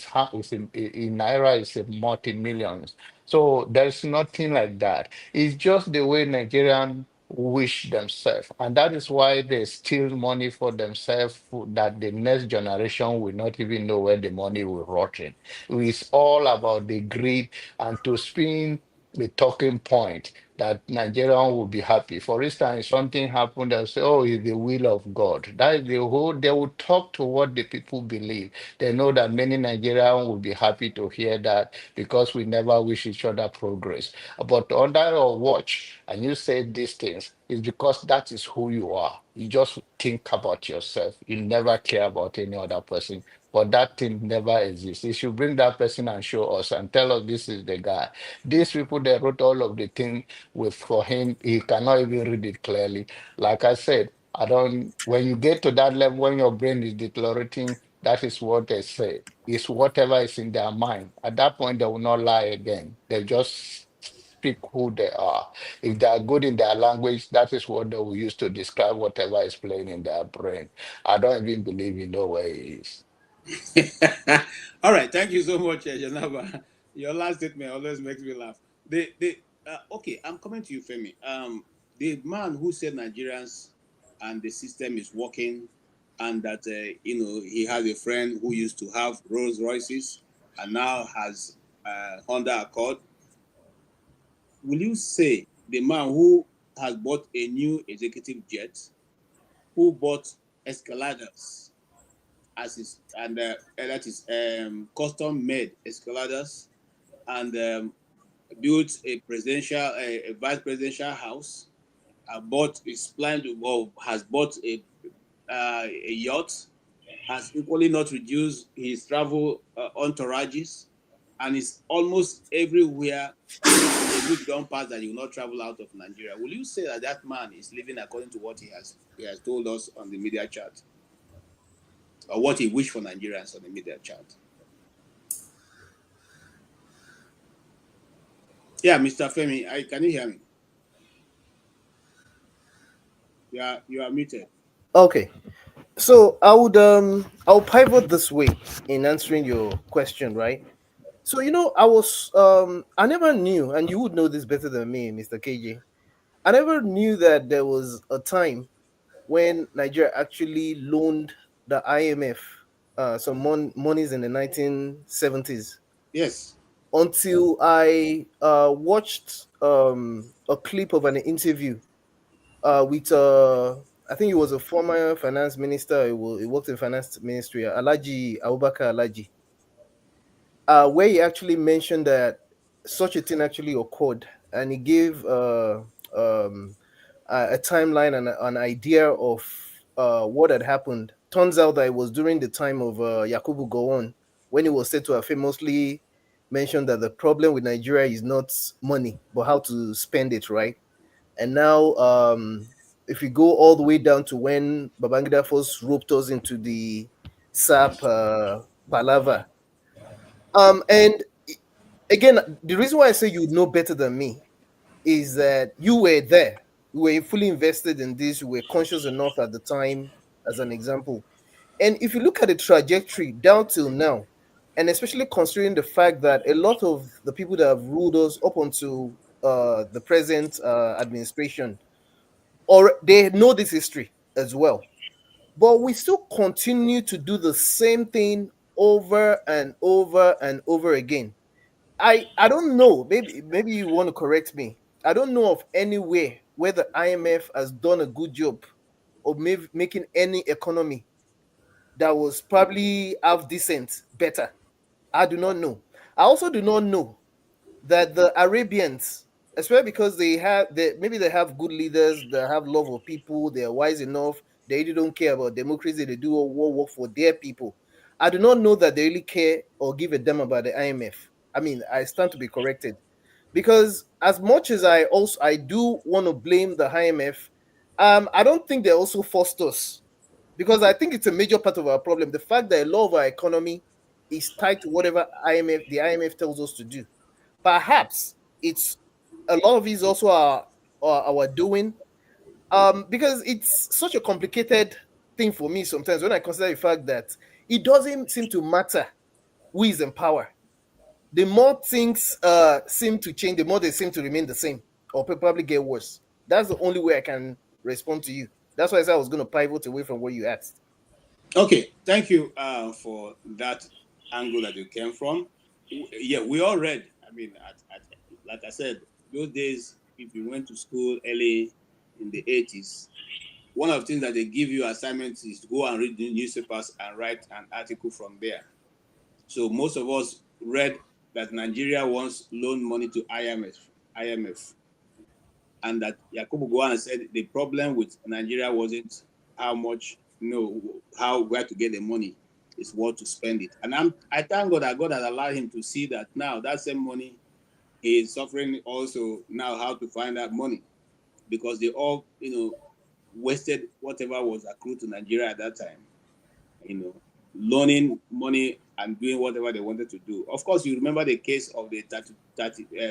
Naira is a multi-millions. So there's nothing like that. It's just the way Nigerian wish themselves. And that is why they steal money for themselves that the next generation will not even know where the money will rot in. It's all about the greed and to spin the talking point that Nigerian will be happy. For instance, something happened, they'll say, oh, it's the will of God. That is the whole, they will talk to what the people believe. They know that many Nigerians will be happy to hear that because we never wish each other progress. But under your watch, and you say these things, is because that is who you are. You just think about yourself. You never care about any other person. But that thing never exists. You should bring that person and show us and tell us this is the guy. These people, they wrote all of the things for him. He cannot even read it clearly. Like I said, when you get to that level, when your brain is deteriorating, that is what they say. It's whatever is in their mind. At that point, they will not lie again. They just speak who they are. If they are good in their language, that is what they will use to describe whatever is playing in their brain. I don't even believe you know where he is. All right, thank you so much, Janaba. Your last statement always makes me laugh. Okay, I'm coming to you, Femi. The man who said Nigerians and the system is working, and that he has a friend who used to have Rolls Royces and now has Honda Accord. will you say the man who has bought a new executive jet, who bought escalators as his, and that is custom-made escalators, and built a presidential, a vice presidential house, has bought a yacht, has equally not reduced his travel entourages, and is almost everywhere a week don't pass that you will not travel out of Nigeria. Will you say that that man is living according to what he has told us on the media chat, or what he wished for Nigerians on the media chat? Yeah, Mr. Femi, can you hear me? Yeah, you are muted. Okay. So I'll pivot this way in answering your question, right? So I never knew, and you would know this better than me, Mr. KJ. I never knew that there was a time when Nigeria actually loaned the IMF some monies in the 1970s. Yes. Until I watched a clip of an interview with I think he was a former finance minister. He worked in finance ministry, Alhaji Abubakar Alhaji, where he actually mentioned that such a thing actually occurred, and he gave a timeline and an idea of what had happened. Turns out that it was during the time of Yakubu Gowon, when he was said to have famously mentioned that the problem with Nigeria is not money, but how to spend it, right? And now, if we go all the way down to when Babangida first roped us into the SAP palaver, and again, the reason why I say you know better than me is that you were there, you were fully invested in this, you were conscious enough at the time, as an example. And if you look at the trajectory down till now, and especially considering the fact that a lot of the people that have ruled us up until the present administration, or they know this history as well, but we still continue to do the same thing over and over and over again. I don't know. Maybe you want to correct me. I don't know of anywhere where the IMF has done a good job of making any economy that was probably half decent better. I do not know. I also do not know that the Arabians, especially because maybe they have good leaders, they have love of people, they are wise enough, they really don't care about democracy, they do what work for their people. I do not know that they really care or give a damn about the IMF. I mean, I stand to be corrected. Because as much as I do want to blame the IMF, I don't think they also forced us. Because I think it's a major part of our problem. The fact that a lot of our economy is tied to whatever the IMF tells us to do. Perhaps it's a lot of these also are our doing, because it's such a complicated thing for me sometimes when I consider the fact that it doesn't seem to matter who is in power. The more things seem to change, the more they seem to remain the same or probably get worse. That's the only way I can respond to you. That's why I said I was going to pivot away from what you asked. Okay, thank you for that angle that you came from. Yeah, we all read. I mean, like I said, those days, if you went to school early in the 80s, one of the things that they give you assignments is to go and read the newspapers and write an article from there. So most of us read that Nigeria once loaned money to IMF, and that Yakubu Gowon said the problem with Nigeria wasn't how much, where to get the money, is what to spend it. And I thank God that God has allowed him to see that now that same money he is suffering also now how to find that money, because they all wasted whatever was accrued to Nigeria at that time, loaning money and doing whatever they wanted to do. Of course, you remember the case of the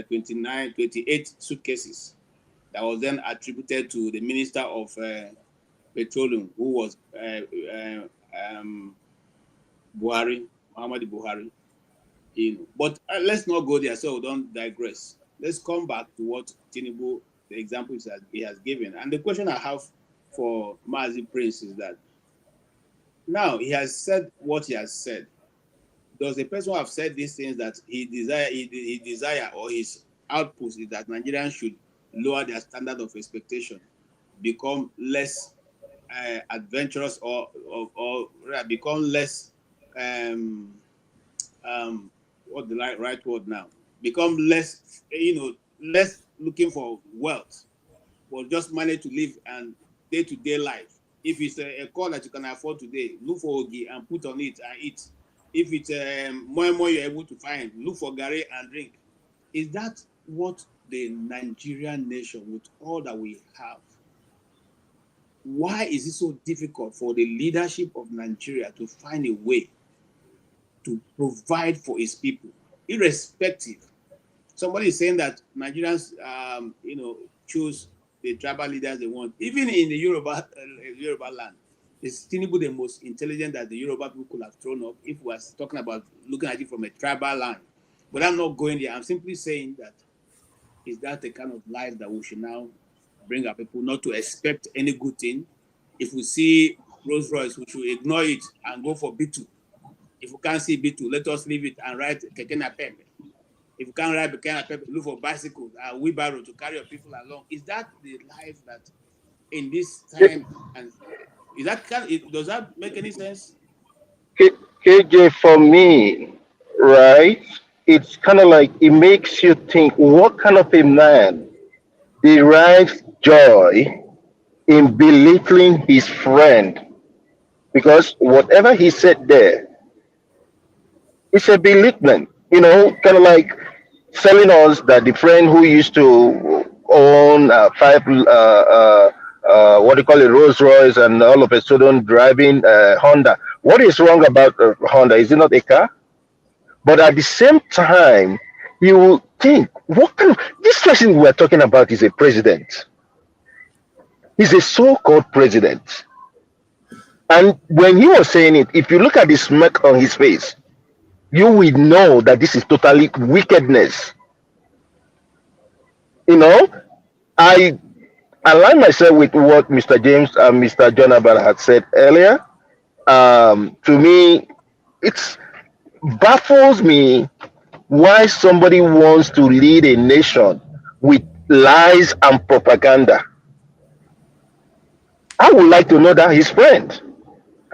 28 suitcases that was then attributed to the Minister of Petroleum, who was Muhammadu Buhari. But let's not go there, so we don't digress. Let's come back to what Tinubu, the examples that he has given. And the question I have for Mazi Prince is that now he has said what he has said. Does the person who have said these things that he desire or his outpost is that Nigerians should lower their standard of expectation, become less adventurous, or become less what the right word now? Become less, less looking for wealth, but just manage to live and day-to-day life. If it's a call that you can afford today, look for ogi and put on it and eat. If it's more and more you're able to find, look for gari and drink. Is that what the Nigerian nation, with all that we have, why is it so difficult for the leadership of Nigeria to find a way to provide for its people, irrespective? Somebody is saying that Nigerians, choose the tribal leaders they want. Even in the Yoruba land, is Tinubu the most intelligent that the Yoruba people could have thrown up if we are talking about looking at it from a tribal land? But I'm not going there. I'm simply saying that, is that the kind of life that we should now bring our people, not to expect any good thing? If we see Rolls Royce, we should ignore it and go for B2. If we can't see B2, let us leave it and ride Keke Napep. If you can't ride Keke Napep, look for bicycles and wheelbarrow to carry your people along. Is that the life that in this time? And is that does that make any sense? KJ, for me, right? It's kind of like it makes you think, what kind of a man derives joy in belittling his friend? Because whatever he said there, it's a belittling, kind of like telling us that the friend who used to own what do you call it, Rolls Royce, and all of a sudden driving Honda. What is wrong about Honda? Is it not a car? But at the same time, you will think, what kind of, this person we're talking about is a president. He's a so-called president. And when he was saying it, if you look at the smirk on his face, you will know that this is totally wickedness. I align myself with what Mr. James and Mr. John Abara had said earlier. To me, it baffles me why somebody wants to lead a nation with lies and propaganda. I would like to know that his friend.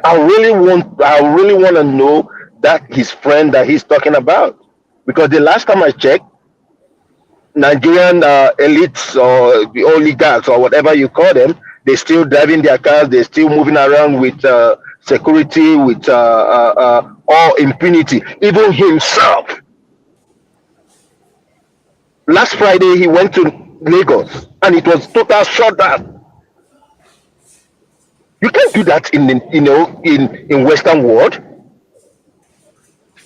I really want to know that his friend that he's talking about. Because the last time I checked, Nigerian elites or the oligarchs or whatever you call them, they're still driving their cars, they're still moving around with security, with all impunity. Even himself. Last Friday, he went to Lagos and it was total shutdown. You can't do that in Western world.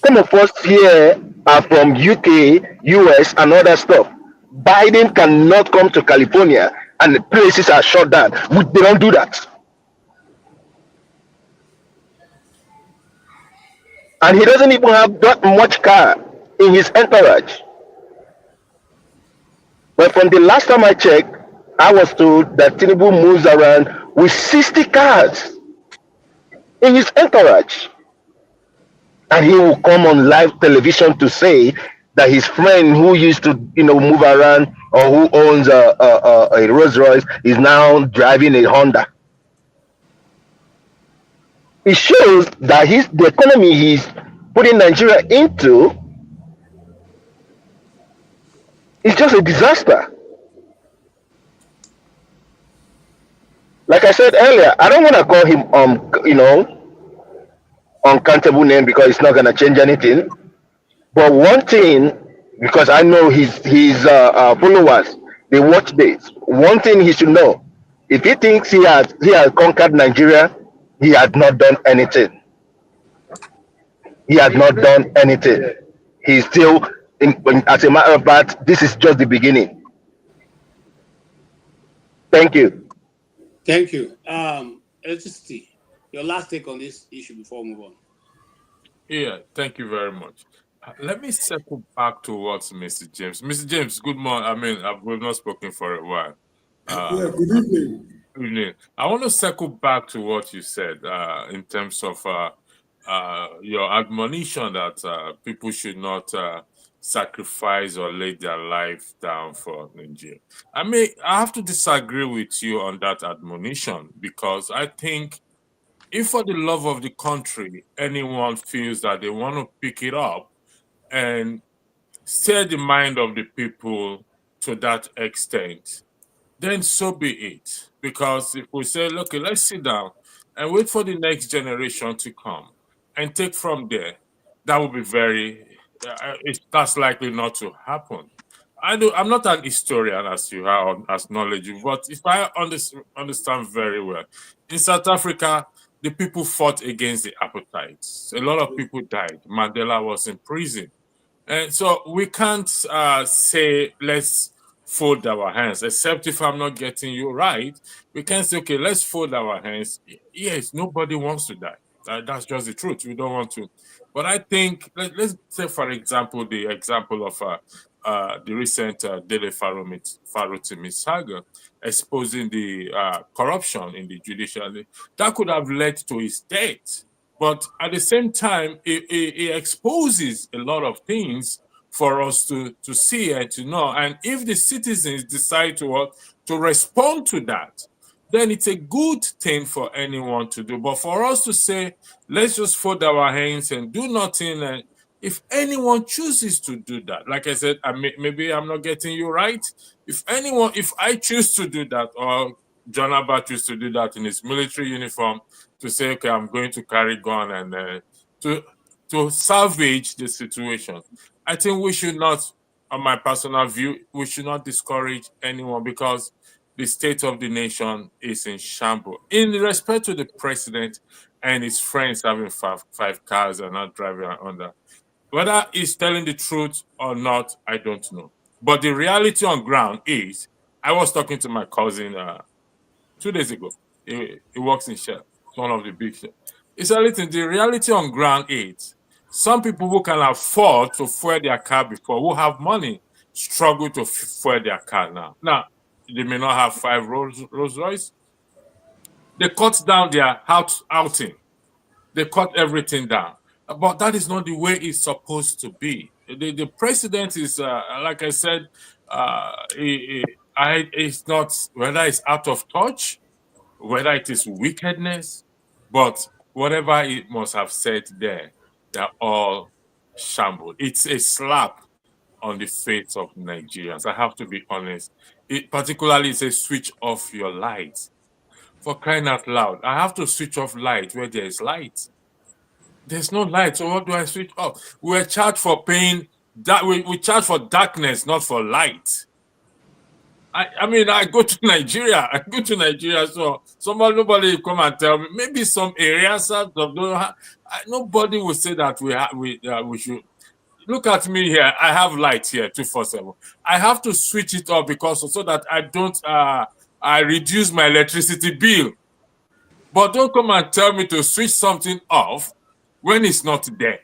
Some of us here are from UK, US, and other stuff. Biden cannot come to California and the places are shut down. They don't do that. And he doesn't even have that much car in his entourage. But from the last time I checked, I was told that Tinubu moves around with 60 cars in his entourage. And he will come on live television to say that his friend who used to, move around or who owns a Rolls Royce is now driving a Honda. It shows that the economy he's putting Nigeria into is just a disaster. Like I said earlier, I don't want to call him, uncountable name because it's not going to change anything. But one thing, because I know his followers, they watch this. One thing he should know: if he thinks he has conquered Nigeria, he has not done anything. He has not done anything. He's still, as a matter of fact, this is just the beginning. Thank you. Thank you. Electricity, your last take on this issue before we move on. Yeah, thank you very much. Let me circle back towards Mr. James. Mr. James, good morning. I mean, we've not spoken for a while. Good evening. Good evening. I want to circle back to what you said in terms of your admonition that people should not sacrifice or lay their life down for Nigeria. I mean, I have to disagree with you on that admonition, because I think if for the love of the country, anyone feels that they want to pick it up and steer the mind of the people to that extent, then so be it. Because if we say, okay, let's sit down and wait for the next generation to come and take from there, that would be that's likely not to happen. I'm not an historian as you are, as knowledgeable, but if I understand very well, in South Africa, the people fought against the apartheid. A lot of people died. Mandela was in prison. And so we can't say, let's fold our hands, except if I'm not getting you right. We can say, okay, let's fold our hands. Yes, nobody wants to die. That's just the truth. We don't want to. But I think, let's say, for example, the example of the recent Dele Farotimi saga, exposing the corruption in the judiciary. That could have led to his death. But at the same time, it exposes a lot of things for us to see and to know. And if the citizens decide to respond to that, then it's a good thing for anyone to do. But for us to say, let's just fold our hands and do nothing, and if anyone chooses to do that, like I said, maybe I'm not getting you right. If I choose to do that, or John Abbott chooses to do that in his military uniform, to say, okay, I'm going to carry gun and to salvage the situation, I think we should not, on my personal view, we should not discourage anyone, because the state of the nation is in shambles. In respect to the president and his friends having five cars and not driving under, whether he's telling the truth or not, I don't know. But the reality on ground is, I was talking to my cousin 2 days ago. He works in Shell. It's one of the big Shell. He said, listen, the reality on ground is, some people who can afford to fuel their car before, who have money, struggle to fuel their car now. Now, they may not have 5 Rolls Royce. They cut down their outing. They cut everything down. But that is not the way it's supposed to be. The president is, like I said, it's not, whether it's out of touch, whether it is wickedness, but whatever it must have said there, they're all shambled. It's a slap on the face of Nigerians. I have to be honest. Particularly, it's a switch off your lights. For crying out loud, I have to switch off light where there is light. There's no light, so what do I switch off? We're charged for paying that. We charge for darkness, not for light. I mean, I go to Nigeria. So nobody come and tell me. Maybe some areas nobody will say that we should. Look at me here. I have light here 24/7. I have to switch it off because so that I don't I reduce my electricity bill. But don't come and tell me to switch something off when it's not there.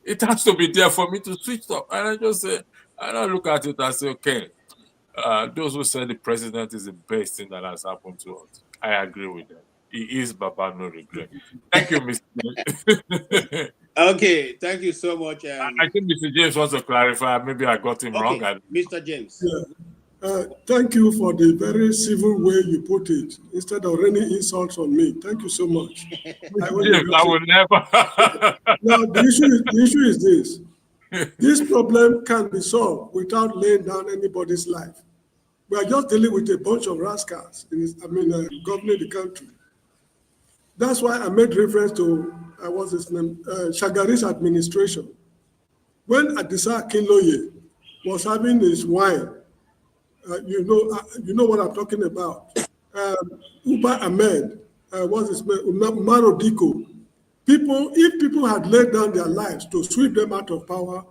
It has to be there for me to switch off. And I just say, I don't look at it and say, okay, those who say the president is the best thing that has happened to us, I agree with them. He is Baba no regret. Thank you, Mr. Okay, thank you so much. I think Mr. James wants to clarify. Maybe I got him wrong. Mr. James. Yeah. Thank you for the very civil way you put it, instead of raining insults on me. Thank you so much. I will never. Now, the issue is this. This problem can be solved without laying down anybody's life. We are just dealing with a bunch of rascals, governing the country. That's why I made reference to, what's his name, Shagari's administration. When Adisa Akinloye was having his wine, you know what I'm talking about. Uba Ahmed, what's his name, Umaro Diko. If people had laid down their lives to sweep them out of power,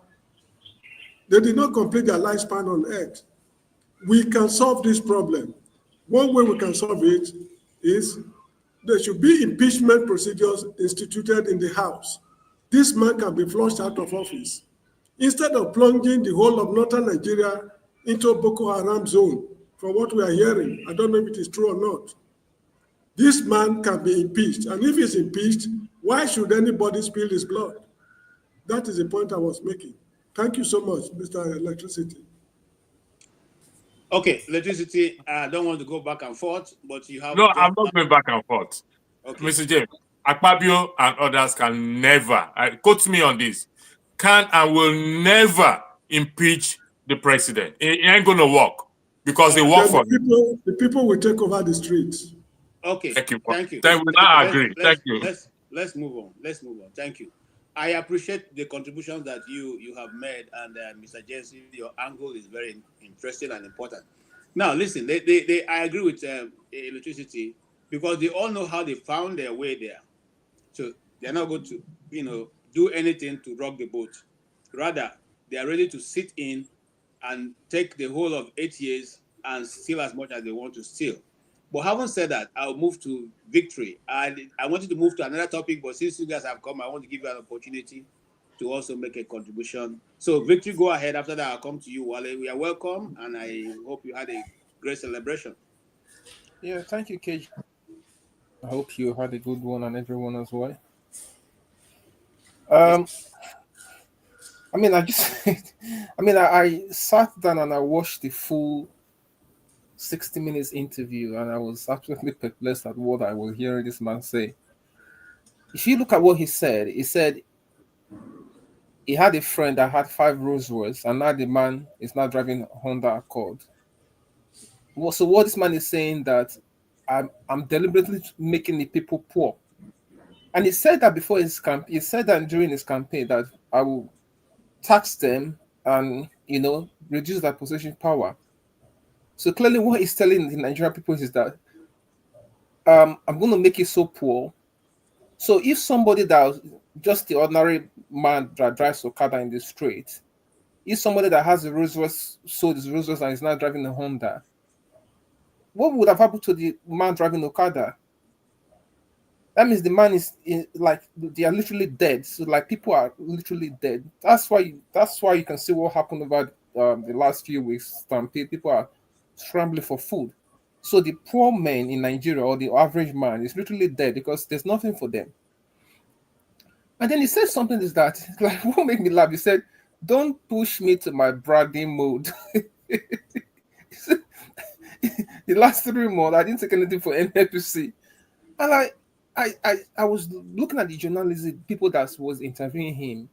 they did not complete their lifespan on earth. We can solve this problem. One way we can solve it is there should be impeachment procedures instituted in the House. This man can be flushed out of office. Instead of plunging the whole of northern Nigeria into a Boko Haram zone, from what we are hearing, I don't know if it is true or not. This man can be impeached. And if he's impeached, why should anybody spill his blood? That is the point I was making. Thank you so much, Mr. Electricity. Okay, Electricity, I don't want to go back and forth, but you have No, just... I'm not going back and forth. Okay. Mr. James, Akpabio and others can never, quote me on this, can and will never impeach the president. It ain't going to work because they work for him. The people will take over the streets. Okay, thank you. Thank you. Then we now agree. Thank you. Let's move on. Let's move on. Thank you. I appreciate the contributions that you have made, and Mr. Jensen, your angle is very interesting and important. Now, listen, I agree with Electricity because they all know how they found their way there. So they're not going to, do anything to rock the boat. Rather, they are ready to sit in and take the whole of 8 years and steal as much as they want to steal. But having said that, I'll move to Victory. I wanted to move to another topic, but since you guys have come, I want to give you an opportunity to also make a contribution. So Victory, go ahead. After that, I'll come to you, Wale. We are welcome, and I hope you had a great celebration. Yeah, thank you, KJ. I hope you had a good one and everyone as well. I sat down and I watched the full 60 minutes interview, and I was absolutely perplexed at what I was hearing this man say. If you look at what he said he had a friend that had 5 Rolls Royce, and now the man is now driving a Honda Accord. So what this man is saying that I'm deliberately making the people poor. And he said that before his campaign. He said that during his campaign that I will tax them and reduce their possession power. So clearly, what he's telling the Nigerian people is that I'm going to make it so poor. So if somebody that just the ordinary man that drives Okada in the street, if somebody that has a Rolls Royce sold his Rolls Royce and is now driving a Honda, what would have happened to the man driving Okada? That means the man is they are literally dead. So people are literally dead. That's why you can see what happened over the last few weeks. Stampede. People are scrambling for food. So the poor man in Nigeria or the average man is literally dead because there's nothing for them. And then he said something is that what made me laugh. He said, "Don't push me to my bragging mode." The last 3 months, I didn't take anything for NPC. And I was looking at the journalism, people that was interviewing him.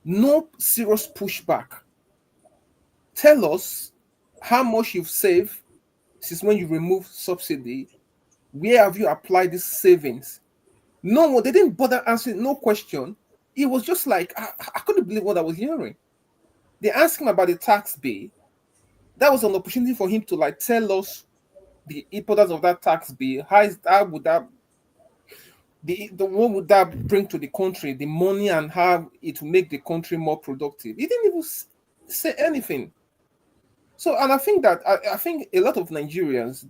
No serious pushback. Tell us how much you've saved since when you removed subsidy. Where have you applied these savings? No, they didn't bother answering, no question. It was just like, I couldn't believe what I was hearing. They asked him about the tax bill. That was an opportunity for him to tell us the importance of that tax bill. What would that bring to the country, the money, and how it will make the country more productive? He didn't even say anything. So, and I think that I think a lot of Nigerians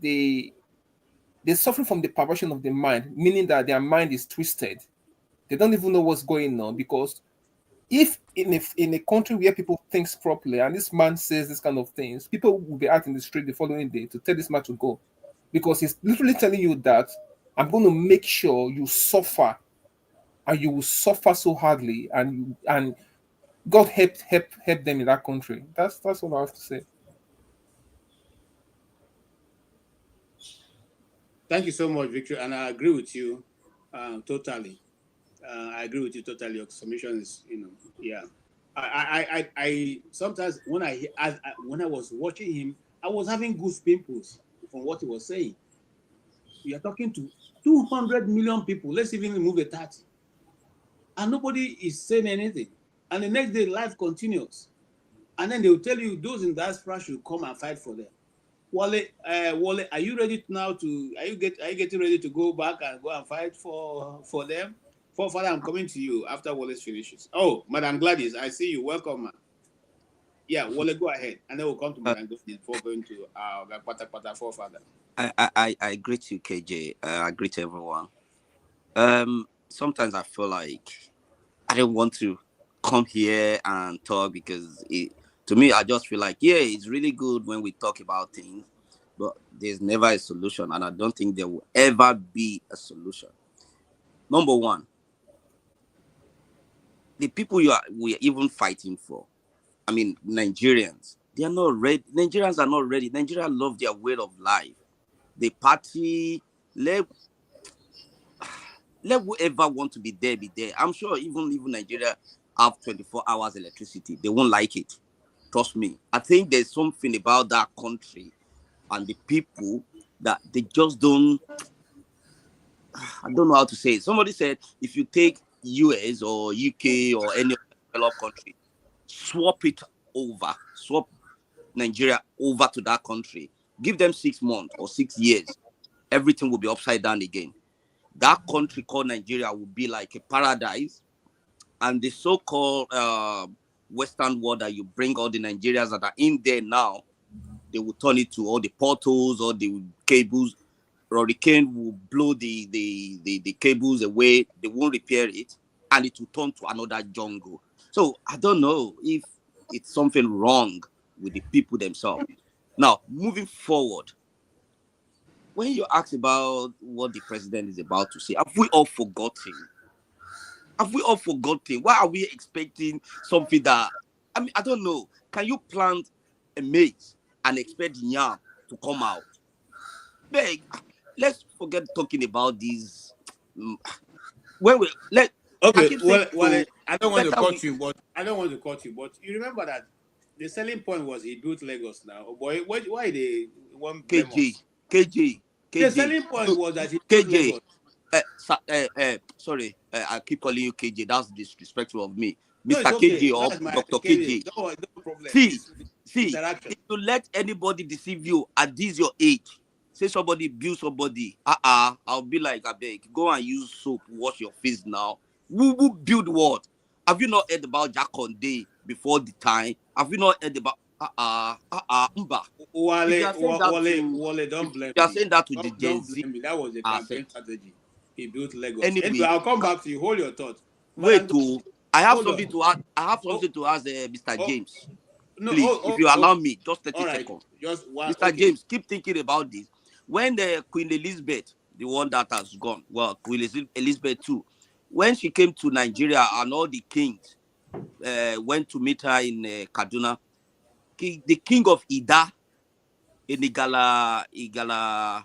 they're suffering from the perversion of the mind, meaning that their mind is twisted. They don't even know what's going on, because if in a country where people think properly and this man says this kind of things, people will be out in the street the following day to tell this man to go, because he's literally telling you that I'm going to make sure you suffer, and you will suffer so hardly, and God help them in that country. That's what I have to say. Thank you so much, Victor, and I agree with you totally. I agree with you totally. Your submission is, yeah. I sometimes when I was watching him, I was having goose pimples from what he was saying. We are talking to 200 million people. Let's even remove the 30, and nobody is saying anything. And the next day, life continues, and then they will tell you those in diaspora should come and fight for them. Wale, are you ready now to? Are you getting ready to go back and fight for them? Father, I'm coming to you after Wallace finishes. Oh, Madam Gladys, I see you. Welcome, man. Yeah, Wale, go ahead, and then we'll come to Madam Gladys before going to our Pata forefather. I greet you, KJ. I greet everyone. Sometimes I feel like I don't want to come here and talk, because to me, I just feel like, yeah, it's really good when we talk about things, but there's never a solution, and I don't think there will ever be a solution. Number one, the people we are even fighting for, Nigerians, they are not ready. Nigerians are not ready. Nigerians love their way of life. They party. Let whoever want to be there, be there. I'm sure even Nigeria have 24 hours electricity, they won't like it. Trust me. I think there's something about that country and the people that they just don't. I don't know how to say it. Somebody said if you take US or UK or any developed country, swap Nigeria over to that country, give them 6 months or 6 years, everything will be upside down again. That country called Nigeria will be like a paradise, and the so-called Western world that you bring all the Nigerians that are in there now, they will turn it to all the portals or the cables. Hurricane will blow the cables away. They won't repair it, and it will turn to another jungle. So I don't know if it's something wrong with the people themselves. Now, moving forward, when you ask about what the president is about to say, have we all forgotten? Have we all forgotten? Why are we expecting something that, I don't know. Can you plant a maize and expect yam to come out? Let's forget talking about these. Okay, I don't want to cut you, but you remember that the selling point was he built Lagos now. Oh boy, why they want KJ? The selling point was that he built Lagos. Sorry, I keep calling you KJ. That's disrespectful of me. No, Mr. okay. KJ or Dr. KJ. No problem. See, if you let anybody deceive you at this your age, say somebody abuse somebody, I'll be like, I beg, go and use soap, wash your face now. Who build what? Have you not heard about Jack Day before the time? Have you not heard about Mba? Wale, don't blame me. You are saying that to the Gen Z. That was a campaign strategy. He built Lagos. Anyway, I'll come back to you. Hold your thought. I have something to ask. Mr. James. Please, if you allow me, just 30 seconds. Mr. James, keep thinking about this. When the Queen Elizabeth, the one that has gone, Queen Elizabeth too, when she came to Nigeria and all the kings went to meet her in Kaduna, the king of Ida, in Igala,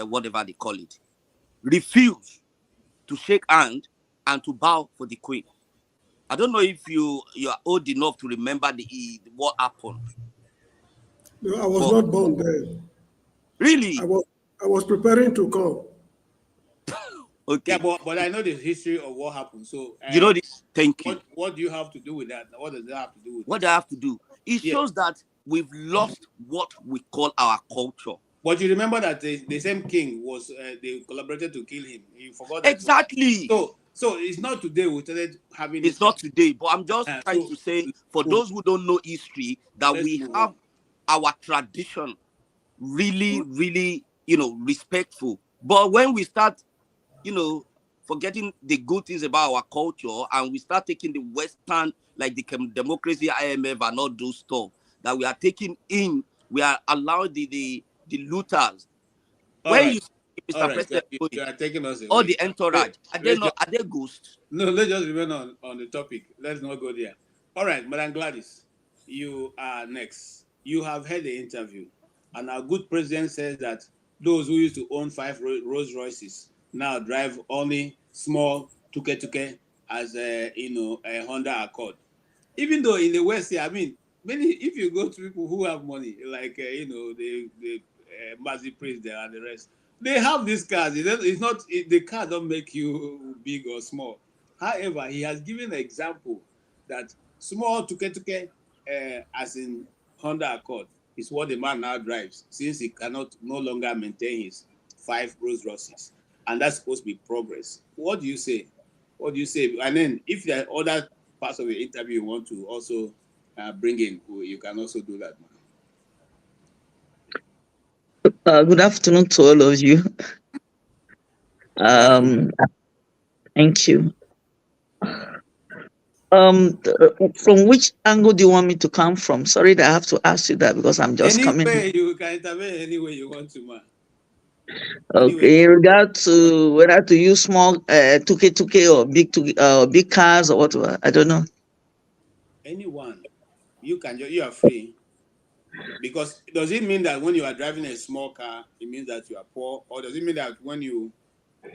whatever they call it, refused to shake hand and to bow for the queen. I don't know if you are old enough to remember what happened. No, I was not born then. Really? I was preparing to come. Okay. Yeah, but I know the history of what happened. So you know this. Thank you. What do you have to do with that? What does that have to do with? What do I have to do? It shows that we've lost what we call our culture. But you remember that the same king was they collaborated to kill him. You forgot that. Exactly. So it's not today we started having. It's not today, but I'm just trying to say for those who don't know history that we have our tradition really, really, respectful. But when we start, forgetting the good things about our culture and we start taking the Western, like the democracy, IMF, and all those stuff that we are taking in, we are allowing the looters. When you Mr. President, you are taking us away. All the entourage, are they ghosts? No, let's just remain on the topic. Let's not go there. All right, Madam Gladys, you are next. You have heard the interview, and our good president says that those who used to own 5 Rolls Royces now drive only small tuke as a Honda Accord. Even though in the West here, if you go to people who have money, like the Mazi Priest there and the rest, they have these cars. The car don't make you big or small. However, he has given an example that small tuke as in Honda Accord is what the man now drives, since he cannot no longer maintain his 5 Rolls Royces, and that's supposed to be progress. What do you say? And then if there are other parts of the interview you want to also bring in, you can also do that. Good afternoon to all of you. Thank you. From which angle do you want me to come from? Sorry that I have to ask you that because I'm just coming. You can intervene any way you want to, man. Okay, in regard to whether to use small tuke or big cars or whatever, I don't know. Anyone. you are free. Because does it mean that when you are driving a small car, it means that you are poor, or does it mean that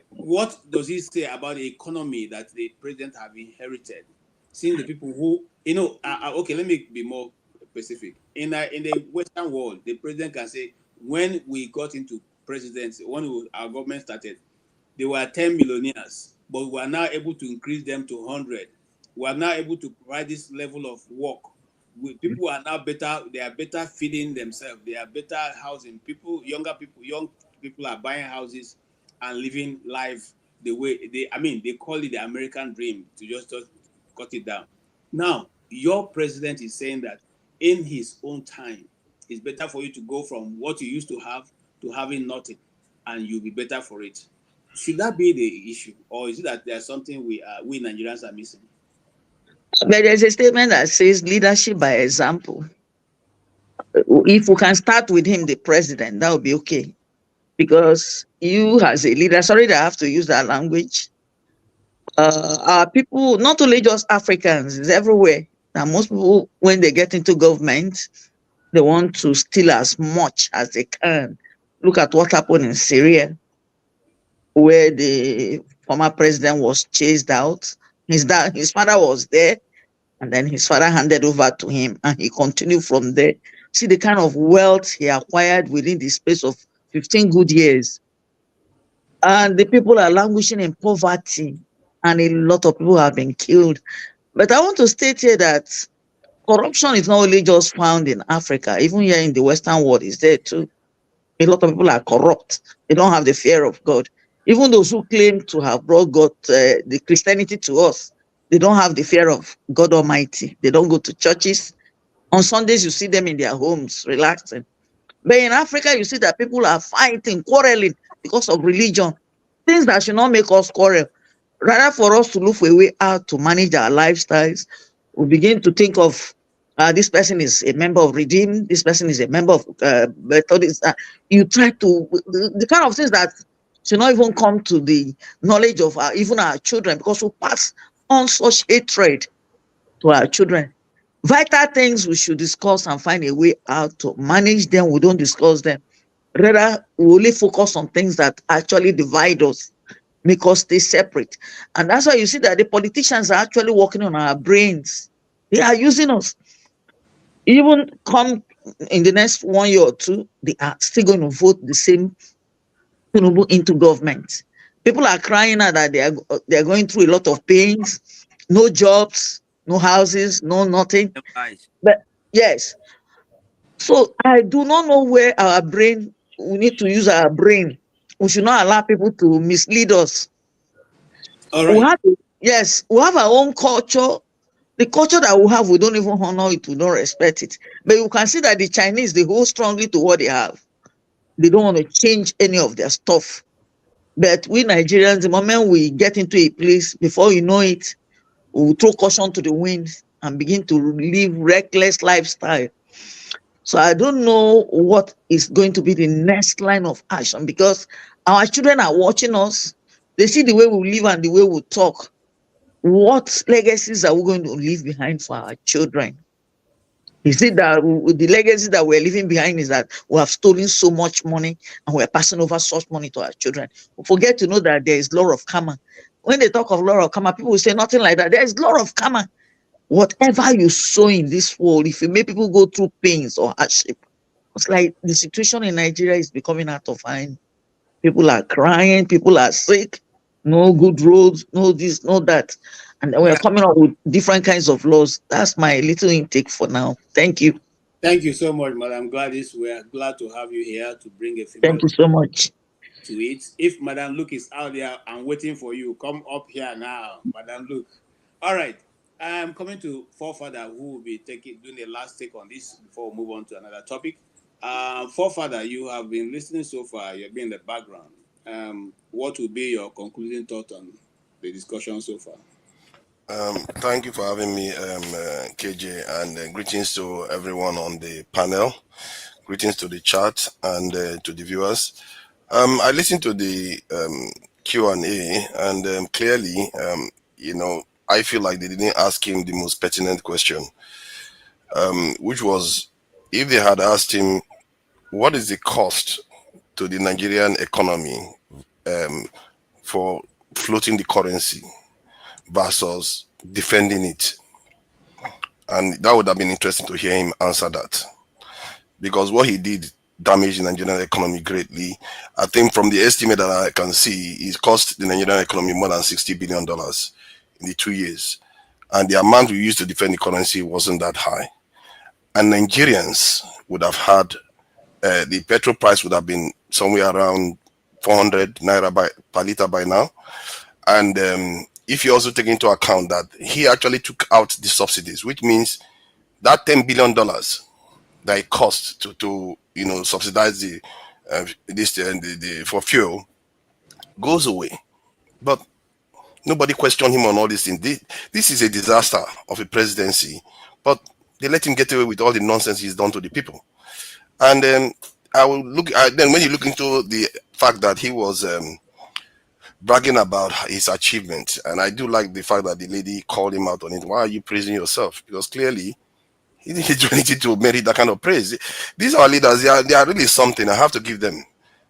what does it say about the economy that the president have inherited? Seeing the people who, okay, let me be more specific. In the Western world, the president can say, when we got into presidency, our government started, they were 10 millionaires, but we are now able to increase them to 100. We are now able to provide this level of work. People are now better, they are better feeding themselves, they are better housing. Young people are buying houses and living life the way they call it the American dream, to just cut it down. Now, your president is saying that in his own time, it's better for you to go from what you used to have to having nothing, and you'll be better for it. Should that be the issue, or is it that there's something we Nigerians are missing? But there's a statement that says leadership by example. If we can start with him, the president, that would be okay. Because you as a leader, sorry that I have to use that language, our people, not only just Africans, it's everywhere. Now, most people, when they get into government, they want to steal as much as they can. Look at what happened in Syria, where the former president was chased out. His father was there, and then his father handed over to him, and he continued from there. See the kind of wealth he acquired within the space of 15 good years. And the people are languishing in poverty, and a lot of people have been killed. But I want to state here that corruption is not only just found in Africa, even here in the Western world is there too. A lot of people are corrupt. They don't have the fear of God. Even those who claim to have brought God, the Christianity to us, they don't have the fear of God Almighty. They don't go to churches. On Sundays, you see them in their homes, relaxing. But in Africa, you see that people are fighting, quarreling because of religion. Things that should not make us quarrel. Rather for us to look for a way out to manage our lifestyles, we begin to think of this person is a member of Redeem, this person is a member of Methodist. You try to, the kind of things that should not even come to the knowledge of even our children, because we pass on such hatred to our children. Vital things we should discuss and find a way out to manage them. We don't discuss them. Rather, we only focus on things that actually divide us, make us stay separate. And that's why you see that the politicians are actually working on our brains. They are using us. Even come in the next 1 year or two, they are still going to vote the same Tinubu into government. People are crying out that they are going through a lot of pains, no jobs, no houses, no nothing. But yes, so I do not know where our brain. We need to use our brain. We should not allow people to mislead us. All right. We have our own culture. The culture that we have, we don't even honor it, we don't respect it. But you can see that the Chinese, they hold strongly to what they have. They don't want to change any of their stuff. But we Nigerians, the moment we get into a place, before you know it, we throw caution to the wind and begin to live reckless lifestyle. So I don't know what is going to be the next line of action, because our children are watching us. They see the way we live and the way we talk. What legacies are we going to leave behind for our children? Is it that the legacy that we're leaving behind is that we have stolen so much money and we're passing over such money to our children? We forget to know that there is law of karma. When they talk of law of karma, people will say nothing like that. There is law of karma. Whatever you sow in this world, if you make people go through pains or hardship, it's like the situation in Nigeria is becoming out of hand. People are crying, people are sick, no good roads, no this, no that. And we're coming up with different kinds of laws. That's my little intake for now. Thank you. Thank you so much, Madam Gladys. We are glad to have you here to bring a female. Thank you so much. To it. If Madam Luke is out there and waiting for you, come up here now, Madam Luke. All right. I'm coming to Forefather, who will be doing the last take on this before we move on to another topic. Forefather, you have been listening so far. You've been in the background. What will be your concluding thought on the discussion so far? Thank you for having me, KJ, and greetings to everyone on the panel. Greetings to the chat and to the viewers. I listened to the Q&A, and clearly, I feel like they didn't ask him the most pertinent question. which was if they had asked him what is the cost to the Nigerian economy for floating the currency versus defending it, and that would have been interesting to hear him answer that, because what he did damaged the Nigerian economy greatly. I think from the estimate that I can see, it cost the Nigerian economy more than $60 billion in the 2 years, and the amount we used to defend the currency wasn't that high, and Nigerians would have had the petrol price would have been somewhere around 400 naira per liter by now. And if you also take into account that he actually took out the subsidies, which means that $10 billion that it cost to subsidize the for fuel goes away. But nobody questioned him on all these things. This is a disaster of a presidency, but they let him get away with all the nonsense he's done to the people. And then then when you look into the fact that he was bragging about his achievement, and I do like the fact that the lady called him out on it. Why are you praising yourself? Because clearly he didn't do anything to merit that kind of praise. These are leaders. They are really something. I have to give them.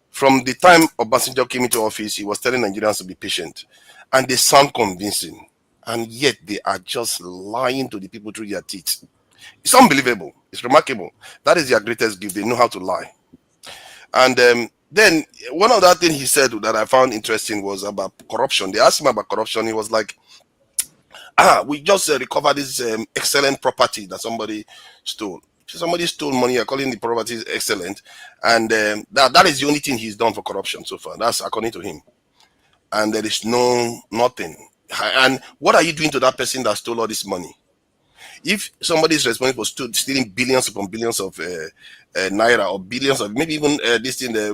From the time Obasanjo came into office, he was telling Nigerians to be patient, and they sound convincing, and yet they are just lying to the people through their teeth. It's unbelievable. It's remarkable. That is their greatest gift. They know how to lie. And then one other thing he said that I found interesting was about corruption. They asked him about corruption. He was like, we just recovered this excellent property that somebody stole. Somebody stole money. You're calling the property excellent. And that is the only thing he's done for corruption so far. That's according to him. And there is nothing. And what are you doing to that person that stole all this money? If somebody is responsible for stealing billions upon billions of naira, or billions of, maybe even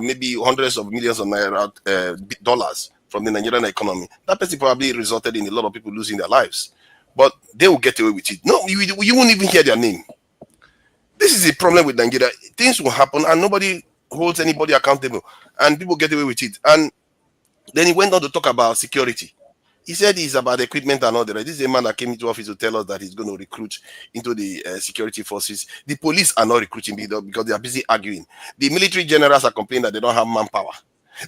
maybe hundreds of millions of naira dollars from the Nigerian economy, that person probably resulted in a lot of people losing their lives. But they will get away with it. No, you won't even hear their name. This is a problem with Nigeria. Things will happen and nobody holds anybody accountable, and people get away with it. And then he went on to talk about security. He said it's about equipment and all the rest. This is a man that came into office to tell us that he's going to recruit into the security forces. The police are not recruiting because they are busy arguing. The military generals are complaining that they don't have manpower.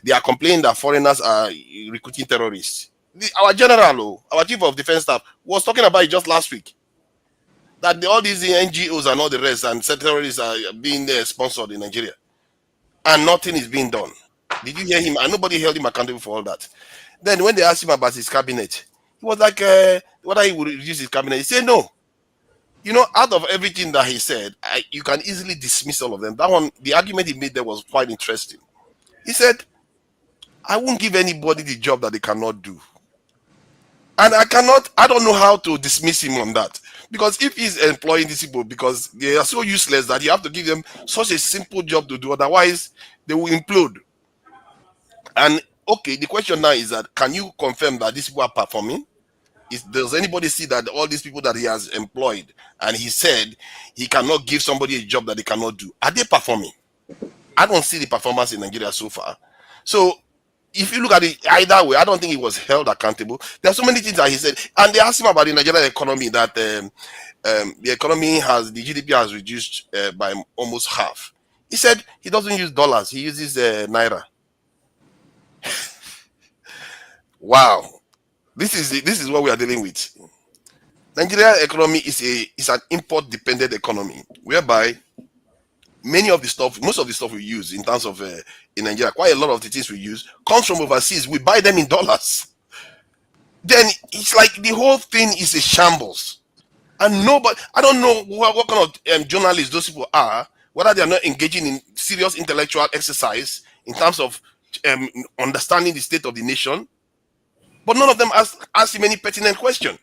They are complaining that foreigners are recruiting terrorists. Our general, our chief of defense staff, was talking about it just last week. That all these NGOs and all the rest and terrorists are being sponsored in Nigeria. And nothing is being done. Did you hear him? And nobody held him accountable for all that. Then when they asked him about his cabinet, he was like, whether he would reduce his cabinet. He said no. Out of everything that he said, you can easily dismiss all of them. That one, the argument he made there was quite interesting. He said, I won't give anybody the job that they cannot do. And I don't know how to dismiss him on that. Because if he's employing these people because they are so useless that you have to give them such a simple job to do, otherwise they will implode. And okay, the question now is that, can you confirm that these people are performing? Does anybody see that all these people that he has employed, and he said he cannot give somebody a job that they cannot do, are they performing? I don't see the performance in Nigeria so far. So if you look at it either way, I don't think he was held accountable. There are so many things that he said, and they asked him about the Nigerian economy, that the GDP has reduced by almost half. He said he doesn't use dollars, he uses naira. Wow, this is what we are dealing with. Nigerian economy is an import dependent economy, whereby most of the stuff we use in terms of in Nigeria, quite a lot of the things we use comes from overseas. We buy them in dollars. Then it's like the whole thing is a shambles, and nobody. I don't know what kind of journalists those people are. Whether they are not engaging in serious intellectual exercise in terms of understanding the state of the nation, but none of them ask him any pertinent question.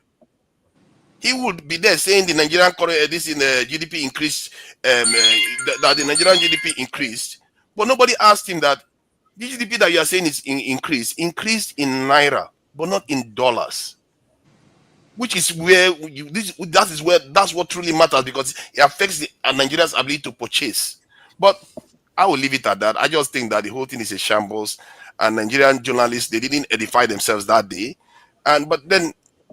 He would be there saying the Nigerian GDP increased, that the Nigerian GDP increased, but nobody asked him that the GDP that you are saying is increased in naira, but not in dollars, which is where that's what truly matters, because it affects the Nigeria's ability to purchase. But I will leave it at that. I just think that the whole thing is a shambles, and Nigerian journalists, they didn't edify themselves that day, but then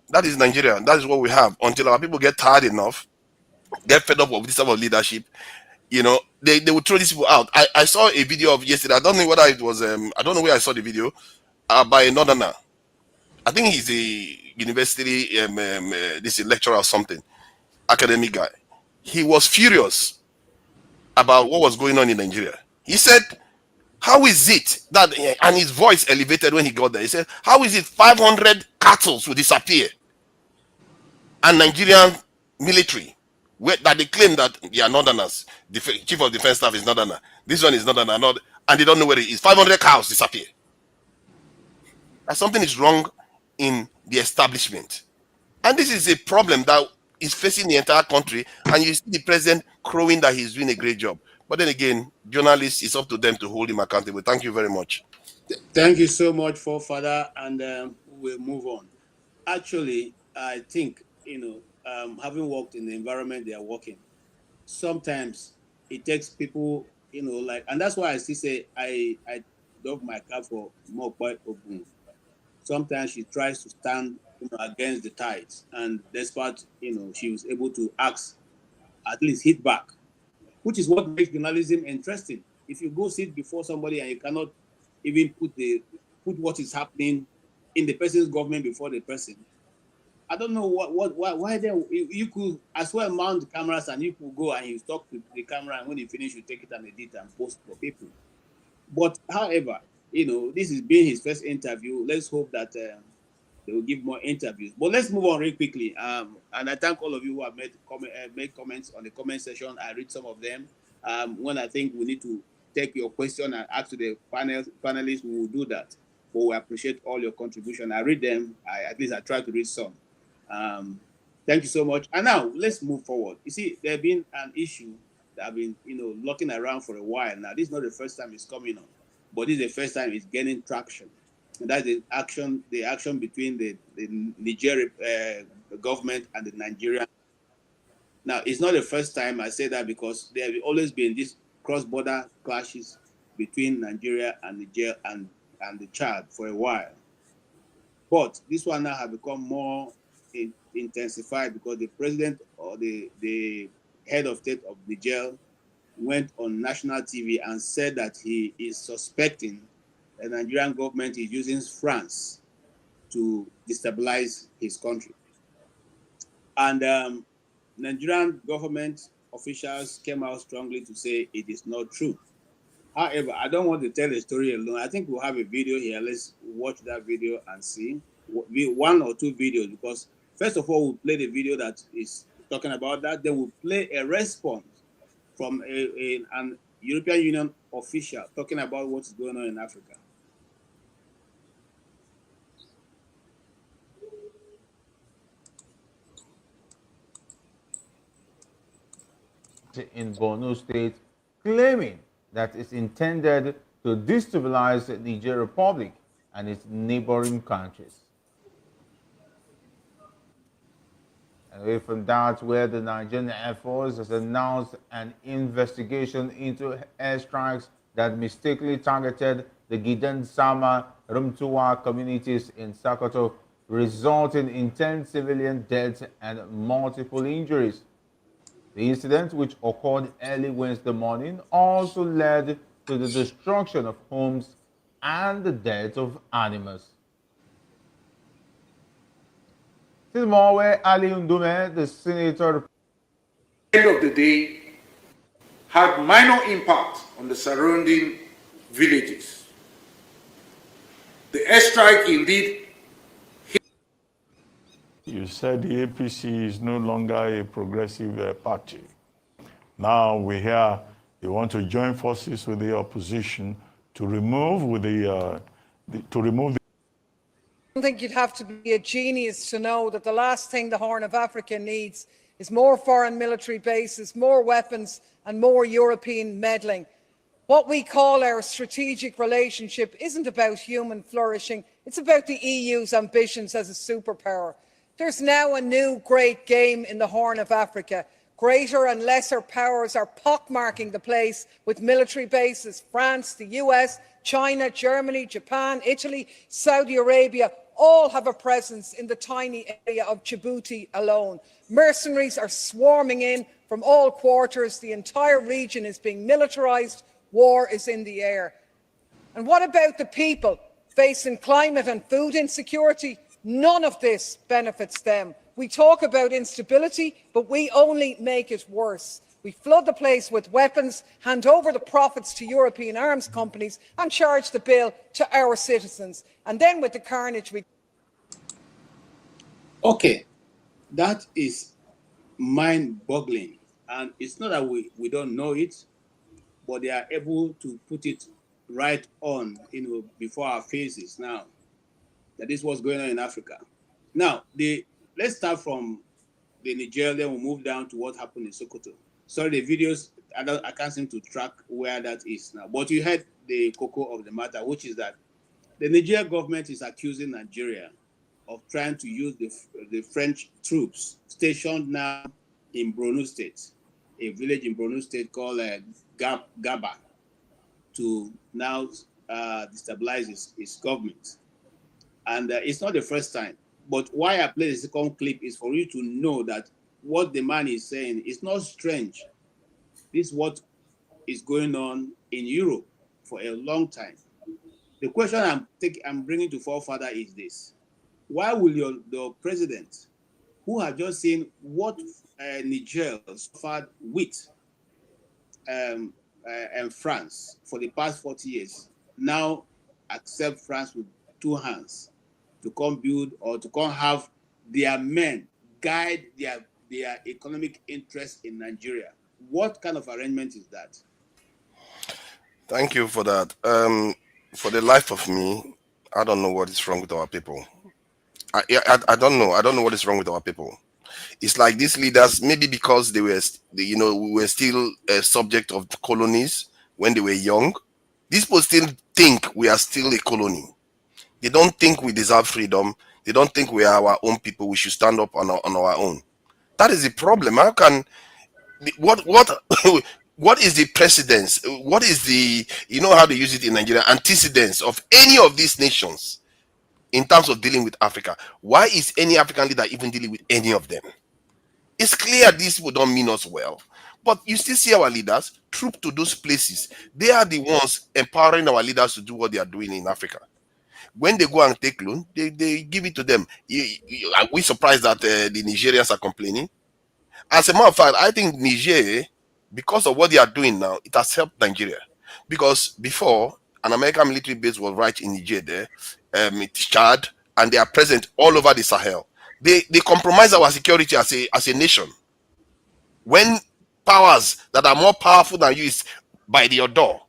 that is Nigeria. That is what we have until our people get tired enough get fed up with this type of leadership, they will throw these people out. I saw a video of yesterday. I don't know whether it was I don't know where I saw the video, by a northerner. I think he's a university this is lecturer or something, academic guy. He was furious about what was going on in Nigeria. He said, how is it that, and his voice elevated when he got there. He said, how is it 500 cattle will disappear and Nigerian military, that they claim that they are northerners, the chief of defense staff is northerner, this one is northerner, and they don't know where it is. 500 cows disappear. That something is wrong in the establishment. And this is a problem that is facing the entire country, and you see the president crowing that he's doing a great job. But then again, journalists, it's up to them to hold him accountable. Thank you very much. Thank you so much, Father, and we'll move on. Actually, I think, having worked in the environment they are working, sometimes it takes people, and that's why I still say I love my cap for more quite open. Sometimes she tries to stand against the tides, and despite she was able to ask, at least hit back, which is what makes journalism interesting. If you go sit before somebody and you cannot even put what is happening in the person's government before the person, I don't know why then you could as well mount the cameras and you could go and you talk to the camera, and when you finish you take it and edit and post for people. But however, this is being his first interview. Let's hope that they will give more interviews. But let's move on really quickly. And I thank all of you who have made comments on the comment section. I read some of them. When I think we need to take your question and ask to the panelists, we will do that. But we appreciate all your contribution. I read them. At least I try to read some. Thank you so much. And now let's move forward. You see, there have been an issue that I've been, looking around for a while now. This is not the first time it's coming on, but this is the first time it's gaining traction. And that's the action between the Nigerian government and the Nigerian. Now, it's not the first time I say that, because there have always been these cross-border clashes between Nigeria and Niger and the Chad for a while. But this one now has become more intensified because the president or the head of state of Niger went on national TV and said that he is suspecting the Nigerian government is using France to destabilize his country. And Nigerian government officials came out strongly to say it is not true. However, I don't want to tell the story alone. I think we'll have a video here. Let's watch that video and see. One or two videos, because first of all, we'll play the video that is talking about that. Then we'll play a response from an European Union official talking about what's going on in Africa. In Borno State, claiming that it's intended to destabilize the Niger Republic and its neighboring countries. Away from that, where the Nigerian Air Force has announced an investigation into airstrikes that mistakenly targeted the Gidan Sama Rumtuwa communities in Sokoto, resulting in 10 civilian deaths and multiple injuries. The incident, which occurred early Wednesday morning, also led to the destruction of homes and the death of animals. Still more, where Ali Undume, the senator, End of the day, had minor impact on the surrounding villages. The airstrike indeed. You said the APC is no longer a progressive party. Now we hear they want to join forces with the opposition to remove the. I don't think you'd have to be a genius to know that the last thing the Horn of Africa needs is more foreign military bases, more weapons, and more European meddling. What we call our strategic relationship isn't about human flourishing, it's about the EU's ambitions as a superpower. There's now a new great game in the Horn of Africa. Greater and lesser powers are pockmarking the place with military bases. France, the US, China, Germany, Japan, Italy, Saudi Arabia, all have a presence in the tiny area of Djibouti alone. Mercenaries are swarming in from all quarters. The entire region is being militarised. War is in the air. And what about the people facing climate and food insecurity? None of this benefits them. We talk about instability, but we only make it worse. We flood the place with weapons, hand over the profits to European arms companies and charge the bill to our citizens. And then with the carnage we... Okay, that is mind-boggling. And it's not that we don't know it, but they are able to put it right on, before our faces now. That is what's going on in Africa. Now, let's start from the Niger, then we'll move down to what happened in Sokoto. Sorry, the videos, I can't seem to track where that is now. But you heard the cocoa of the matter, which is that the Niger government is accusing Nigeria of trying to use the French troops stationed now in Borno State, a village in Borno State called Gaba, to now destabilize his government. And it's not the first time. But why I play the second clip is for you to know that what the man is saying is not strange. This is what is going on in Europe for a long time. The question I'm bringing to forefather is this: why will your president, who had just seen what Niger suffered with and France for the past 40 years, now accept France with two hands to come build or to come have their men guide their economic interests in Nigeria? What kind of arrangement is that? Thank you for that. For the life of me, I don't know what is wrong with our people. I don't know. I don't know what is wrong with our people. It's like these leaders, maybe because we were still a subject of the colonies when they were young. These people still think we are still a colony. They don't think we deserve freedom. They don't think we are our own people. We should stand up on our own. That is the problem. How can what is the precedence? What is the, how they use it in Nigeria, antecedents of any of these nations in terms of dealing with Africa? Why is any African leader even dealing with any of them? It's clear these people don't mean us well. But you still see our leaders troop to those places. They are the ones empowering our leaders to do what they are doing in Africa. When they go and take loan, they give it to them. Are we surprised that the Nigerians are complaining? As a matter of fact, I think Niger, because of what they are doing now, it has helped Nigeria. Because before, an American military base was right in Niger there, it's Chad, and they are present all over the Sahel. They compromise our security as a nation. When powers that are more powerful than you is by your door,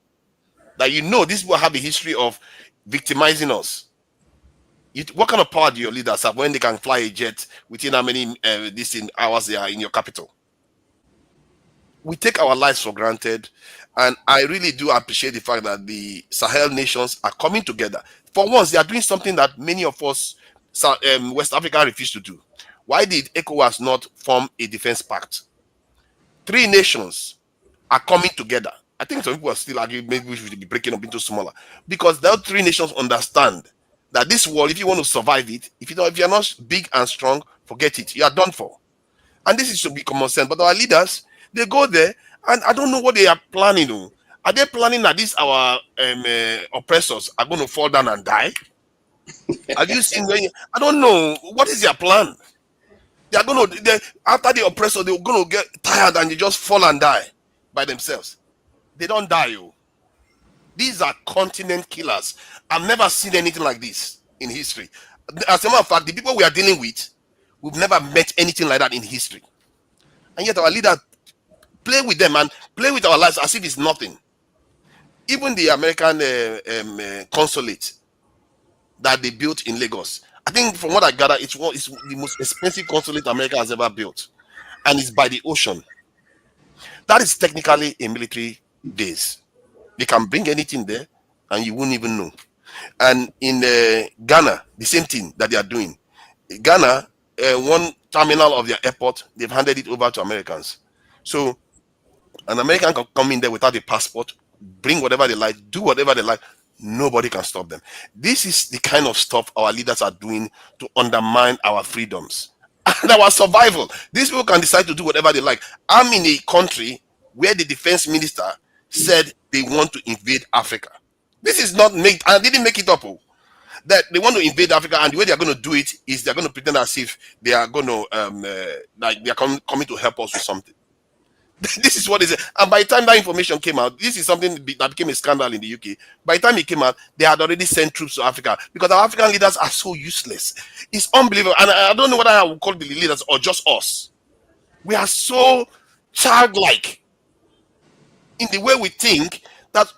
that these people have a history of victimizing us. What kind of power do your leaders have when they can fly a jet within how many hours they are in your capital? We take our lives for granted, and I really do appreciate the fact that the Sahel nations are coming together. For once, they are doing something that many of us, West Africa, refuse to do. Why did ECOWAS not form a defense pact? 3 nations are coming together. I think some people are still arguing maybe we should be breaking up into smaller, because those 3 nations understand that this war, if you want to survive it, if you're not big and strong, forget it. You are done for. And this should be common sense. But our leaders, they go there, and I don't know what they are planning. Are they planning that our oppressors are going to fall down and die? Have you seen? I don't know. What is their plan? They are going to, after the oppressor, they're going to get tired and they just fall and die by themselves. They don't die. These are continent killers. I've never seen anything like this in history. As a matter of fact, the people we are dealing with, we've never met anything like that in history. And yet our leaders play with them and play with our lives as if it's nothing. Even the American consulate that they built in Lagos, I think from what I gather, it's the most expensive consulate America has ever built. And it's by the ocean. That is technically a military base. They can bring anything there and you wouldn't even know. And in Ghana, the same thing that they are doing. Ghana, one terminal of their airport, they've handed it over to Americans. So an American can come in there without a passport, bring whatever they like, do whatever they like, Nobody can stop them. This is the kind of stuff our leaders are doing to undermine our freedoms and our survival. These people can decide to do whatever they like. I'm in a country where the defense minister said they want to invade Africa. This is not made, I didn't make it up. That they want to invade Africa, and the way they are going to do it is they're going to pretend as if they are going to like they are coming to help us with something. This is what is it. And by the time that information came out, this is something that became a scandal in the UK. By the time it came out, they had already sent troops to Africa because our African leaders are so useless. It's unbelievable. And I don't know whether I would call the leaders or just us. We are so childlike in the way we think that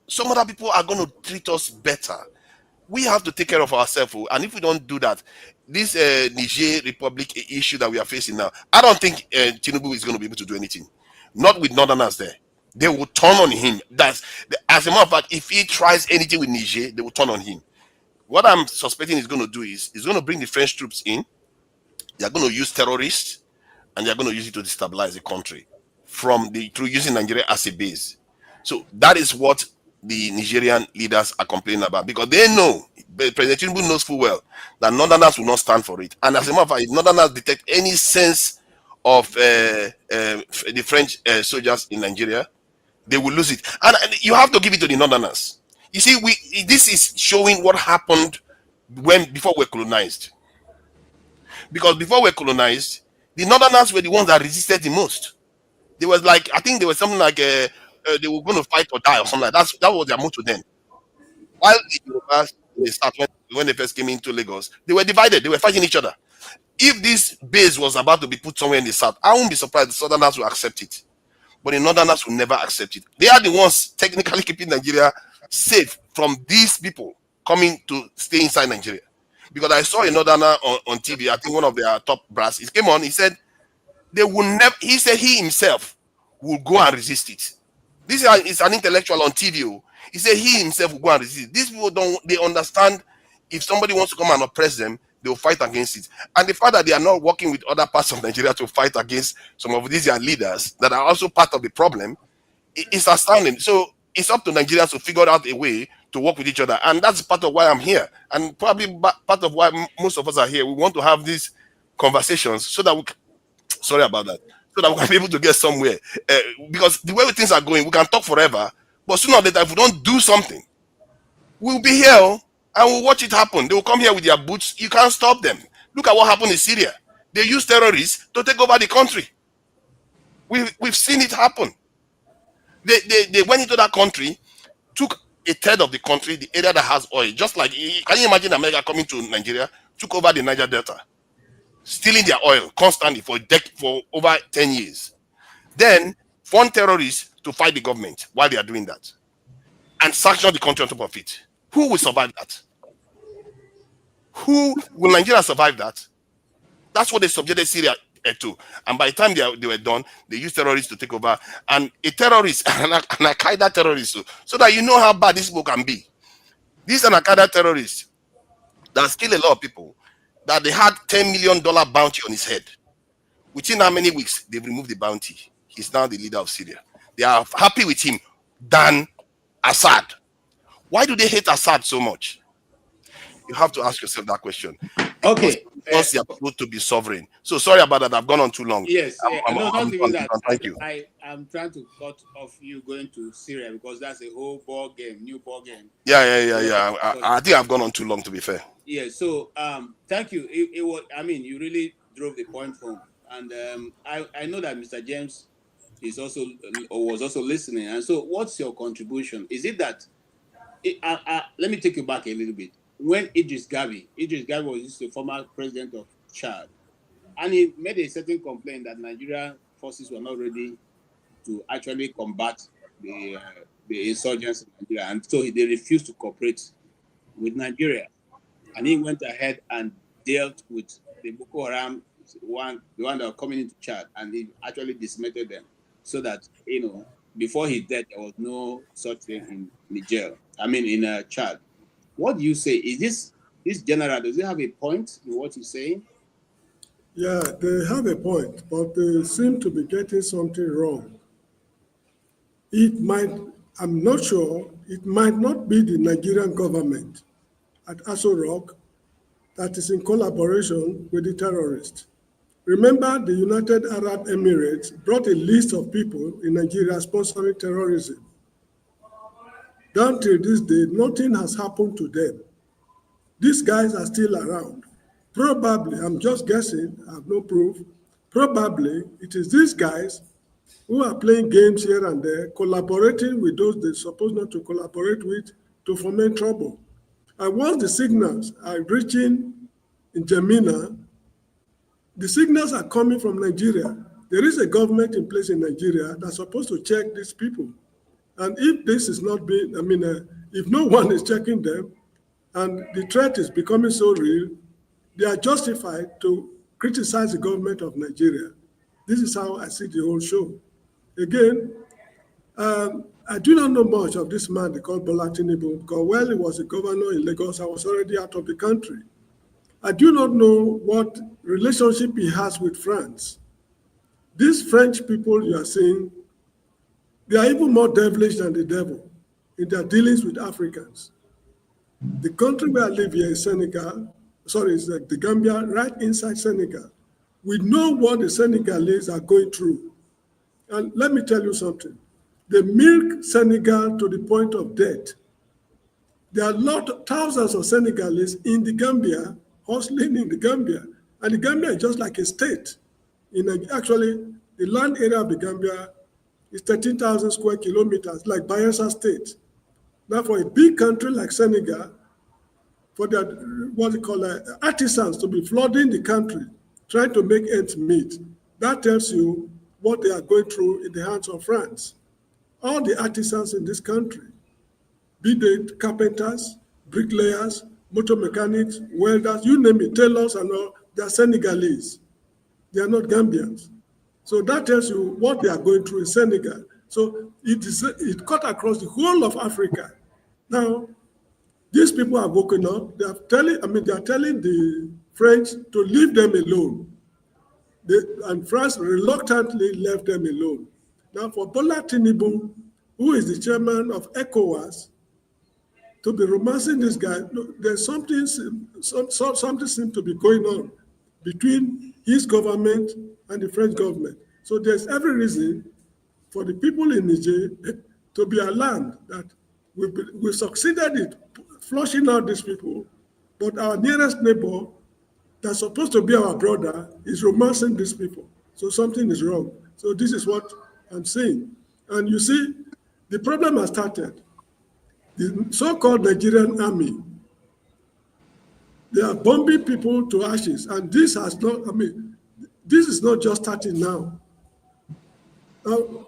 some other people are going to treat us better. We have to take care of ourselves, and if we don't do that, this Niger Republic issue that we are facing now, I don't think Tinubu is going to be able to do anything. Not with Northerners there. They will turn on him. As a matter of fact, if he tries anything with Niger, they will turn on him. What I'm suspecting he's going to do is he's going to bring the French troops in. They're going to use terrorists, and they're going to use it to destabilize the country through using Nigeria as a base. So that is what the Nigerian leaders are complaining about, because they know, President Tinubu knows full well that Northerners will not stand for it. And as a matter of fact, if Northerners detect any sense of the French soldiers in Nigeria, they will lose it. And you have to give it to the Northerners. You see, this is showing what happened before we were colonized. Because before we were colonized, the Northerners were the ones that resisted the most. They was like, I think there was something like they were going to fight or die or something like that. That was their motto then. While the Yorubas in the south, when they first came into Lagos, they were divided. They were fighting each other. If this base was about to be put somewhere in the south, I won't be surprised the Southerners will accept it. But the Northerners will never accept it. They are the ones technically keeping Nigeria safe from these people coming to stay inside Nigeria. Because I saw a Northerner on TV, I think one of their top brass, he came on, he said, they will never, he said he himself will go and resist it. This is an intellectual on TV. He said he himself will go and resist it. These people they understand if somebody wants to come and oppress them, they will fight against it. And the fact that they are not working with other parts of Nigeria to fight against some of these leaders that are also part of the problem is astounding. So it's up to Nigerians to figure out a way to work with each other. And that's part of why I'm here. And probably part of why most of us are here. We want to have these conversations so that sorry about that. So that we can be able to get somewhere. Because the way things are going, we can talk forever. But sooner or later, if we don't do something, we'll be here and we'll watch it happen. They will come here with their boots. You can't stop them. Look at what happened in Syria. They used terrorists to take over the country. We've seen it happen. They went into that country, took a third of the country, the area that has oil. Just like, can you imagine America coming to Nigeria, took over the Niger Delta, stealing their oil constantly for over 10 years. Then fund terrorists to fight the government while they are doing that. And sanction the country on top of it. Who will survive that? Who will Nigeria survive that? That's what they subjected Syria to. And by the time they were done, they used terrorists to take over. And a terrorist, an Al-Qaeda terrorist, so that you know how bad this people can be. These are Al-Qaeda terrorists that kill a lot of people, that they had $10 million bounty on his head. Within how many weeks, they've removed the bounty. He's now the leader of Syria. They are happy with him than Assad. Why do they hate Assad so much? You have to ask yourself that question. Okay. Because they are supposed to be sovereign. So sorry about that. I've gone on too long. Yes. Not even that. Thank you. I'm trying to cut off you going to Syria because that's a whole ball game, new ball game. Yeah. I think I've gone on too long, to be fair. Yeah. So thank you. It was. I mean, you really drove the point home, and I know that Mr. James is also was also listening. And so, what's your contribution? Is it that? Let me take you back a little bit. When Idris Gabi was the former president of Chad, and he made a certain complaint that Nigerian forces were not ready to actually combat the insurgents in Nigeria, and so they refused to cooperate with Nigeria. And he went ahead and dealt with the Boko Haram, the one that was coming into Chad, and he actually dismantled them, so that before his death there was no such thing in Niger. I mean in Chad. What do you say? Is this general, does he have a point in what he's saying? Yeah, they have a point, but they seem to be getting something wrong. It might I'm not sure, it might not be the Nigerian government at Aso Rock that is in collaboration with the terrorists. Remember, the United Arab Emirates brought a list of people in Nigeria sponsoring terrorism. Down till this day, nothing has happened to them. These guys are still around. Probably, I'm just guessing, I have no proof, probably it is these guys who are playing games here and there, collaborating with those they're supposed not to collaborate with to foment trouble. And once the signals are reaching in Gemina, the signals are coming from Nigeria. There is a government in place in Nigeria that's supposed to check these people. And if this is not being, if no one is checking them, and the threat is becoming so real, they are justified to criticize the government of Nigeria. This is how I see the whole show. Again, I do not know much of this man they call Bola Tinubu, because while he was a governor in Lagos, I was already out of the country. I do not know what relationship he has with France. These French people you are seeing, they are even more devilish than the devil in their dealings with Africans. The country where I live here is Senegal, it's the Gambia, right inside Senegal. We know what the Senegalese are going through. And let me tell you something. They milk Senegal to the point of death. There are thousands of Senegalese in the Gambia, hustling in the Gambia. And the Gambia is just like a state. Actually, the land area of the Gambia is 13,000 square kilometers, like Bayelsa State. Now, for a big country like Senegal, for their artisans to be flooding the country, trying to make ends meet, that tells you what they are going through in the hands of France. All the artisans in this country, be they carpenters, bricklayers, motor mechanics, welders, you name it, tailors and all, they are Senegalese. They are not Gambians. So that tells you what they are going through in Senegal. So it cut across the whole of Africa. Now, these people have woken up. They are telling the French to leave them alone. And France reluctantly left them alone. Now, for Bola Tinubu, who is the chairman of ECOWAS, to be romancing this guy, there's something seems to be going on between his government and the French government. So there's every reason for the people in Niger to be alarmed that we succeeded in flushing out these people, but our nearest neighbor that's supposed to be our brother is romancing these people. So something is wrong. So this is what I'm saying. And you see, the problem has started. The so-called Nigerian army, they are bombing people to ashes. And this has not, this is not just starting now. Now,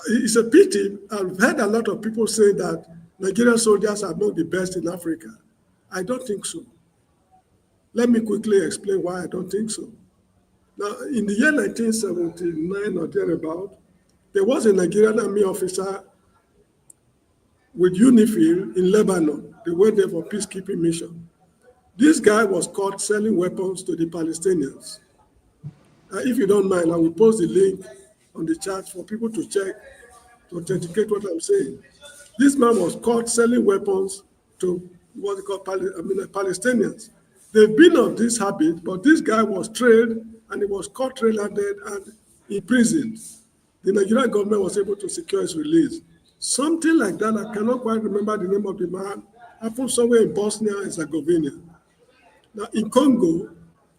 it's a pity. I've heard a lot of people say that Nigerian soldiers are among the best in Africa. I don't think so. Let me quickly explain why I don't think so. Now, in the year 1979 or thereabout, there was a Nigerian army officer with UNIFIL in Lebanon. They went there for peacekeeping mission. This guy was caught selling weapons to the Palestinians. If you don't mind, I will post the link on the chat for people to check, to authenticate what I'm saying. This man was caught selling weapons to what they call Palestinians. They've been of this habit, but this guy was trailed and he was caught red-handed and imprisoned. The Nigerian government was able to secure his release. Something like that, I cannot quite remember the name of the man, happened somewhere in Bosnia and Herzegovina. Now, in Congo,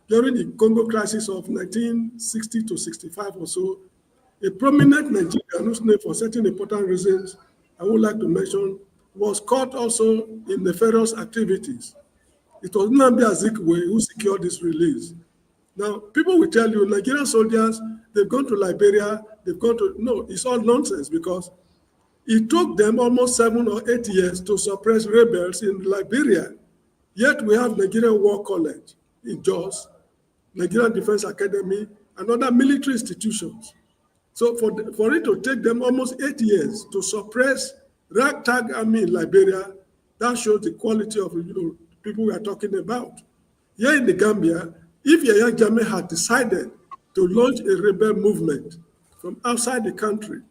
during the Congo crisis of 1960 to 65 or so, a prominent Nigerian whose name for certain important reasons I would like to mention was caught also in nefarious activities. It was Nnamdi Azikiwe who secured this release. Now, people will tell you, Nigerian soldiers, they've gone to Liberia, no, it's all nonsense because it took them almost 7 or 8 years to suppress rebels in Liberia. Yet we have Nigerian War College in Jos, Nigerian Defense Academy, and other military institutions. So for it to take them almost 8 years to suppress ragtag army in Liberia, that shows the quality of people we are talking about. Here in the Gambia, if Yahya Jammeh had decided to launch a rebel movement from outside the country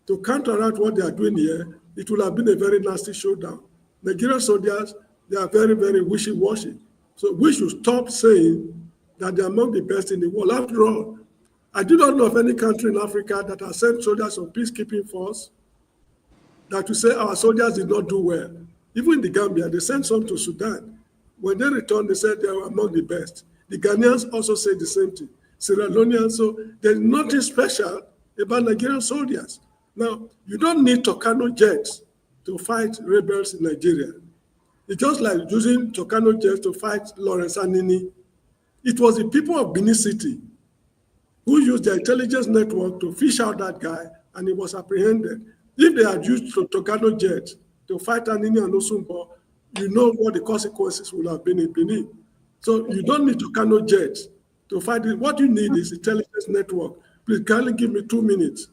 to counteract what they are doing here, it would have been a very nasty showdown. Nigerian soldiers, they are very, very wishy-washy. So we should stop saying that they are among the best in the world. After all, I do not know of any country in Africa that has sent soldiers on peacekeeping force that to say our soldiers did not do well. Even in the Gambia, they sent some to Sudan. When they returned, they said they were among the best. The Ghanaians also said the same thing. Sierra Leoneans, so there's nothing special about Nigerian soldiers. Now, you don't need Tucano jets to fight rebels in Nigeria. It's just like using Tucano jets to fight Lawrence Anini. It was the people of Benin City who used their intelligence network to fish out that guy, and he was apprehended. If they had used Tucano jets to fight Anini and Osumbo, you know what the consequences would have been in Benin. So you don't need Tucano jets to fight it. What you need is intelligence network. Please kindly give me 2 minutes.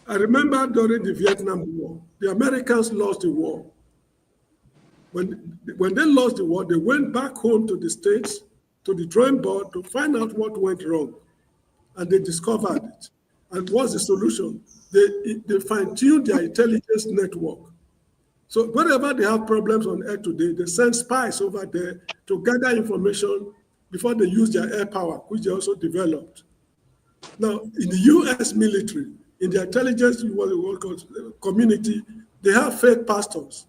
I remember during the Vietnam War, the Americans lost the war. When they lost the war, they went back home to the States, to the drawing board to find out what went wrong. And they discovered it. And what's the solution? They fine-tuned their intelligence network. So whenever they have problems on air today, they send spies over there to gather information before they use their air power, which they also developed. Now, in the US military, in the intelligence community, they have fake pastors,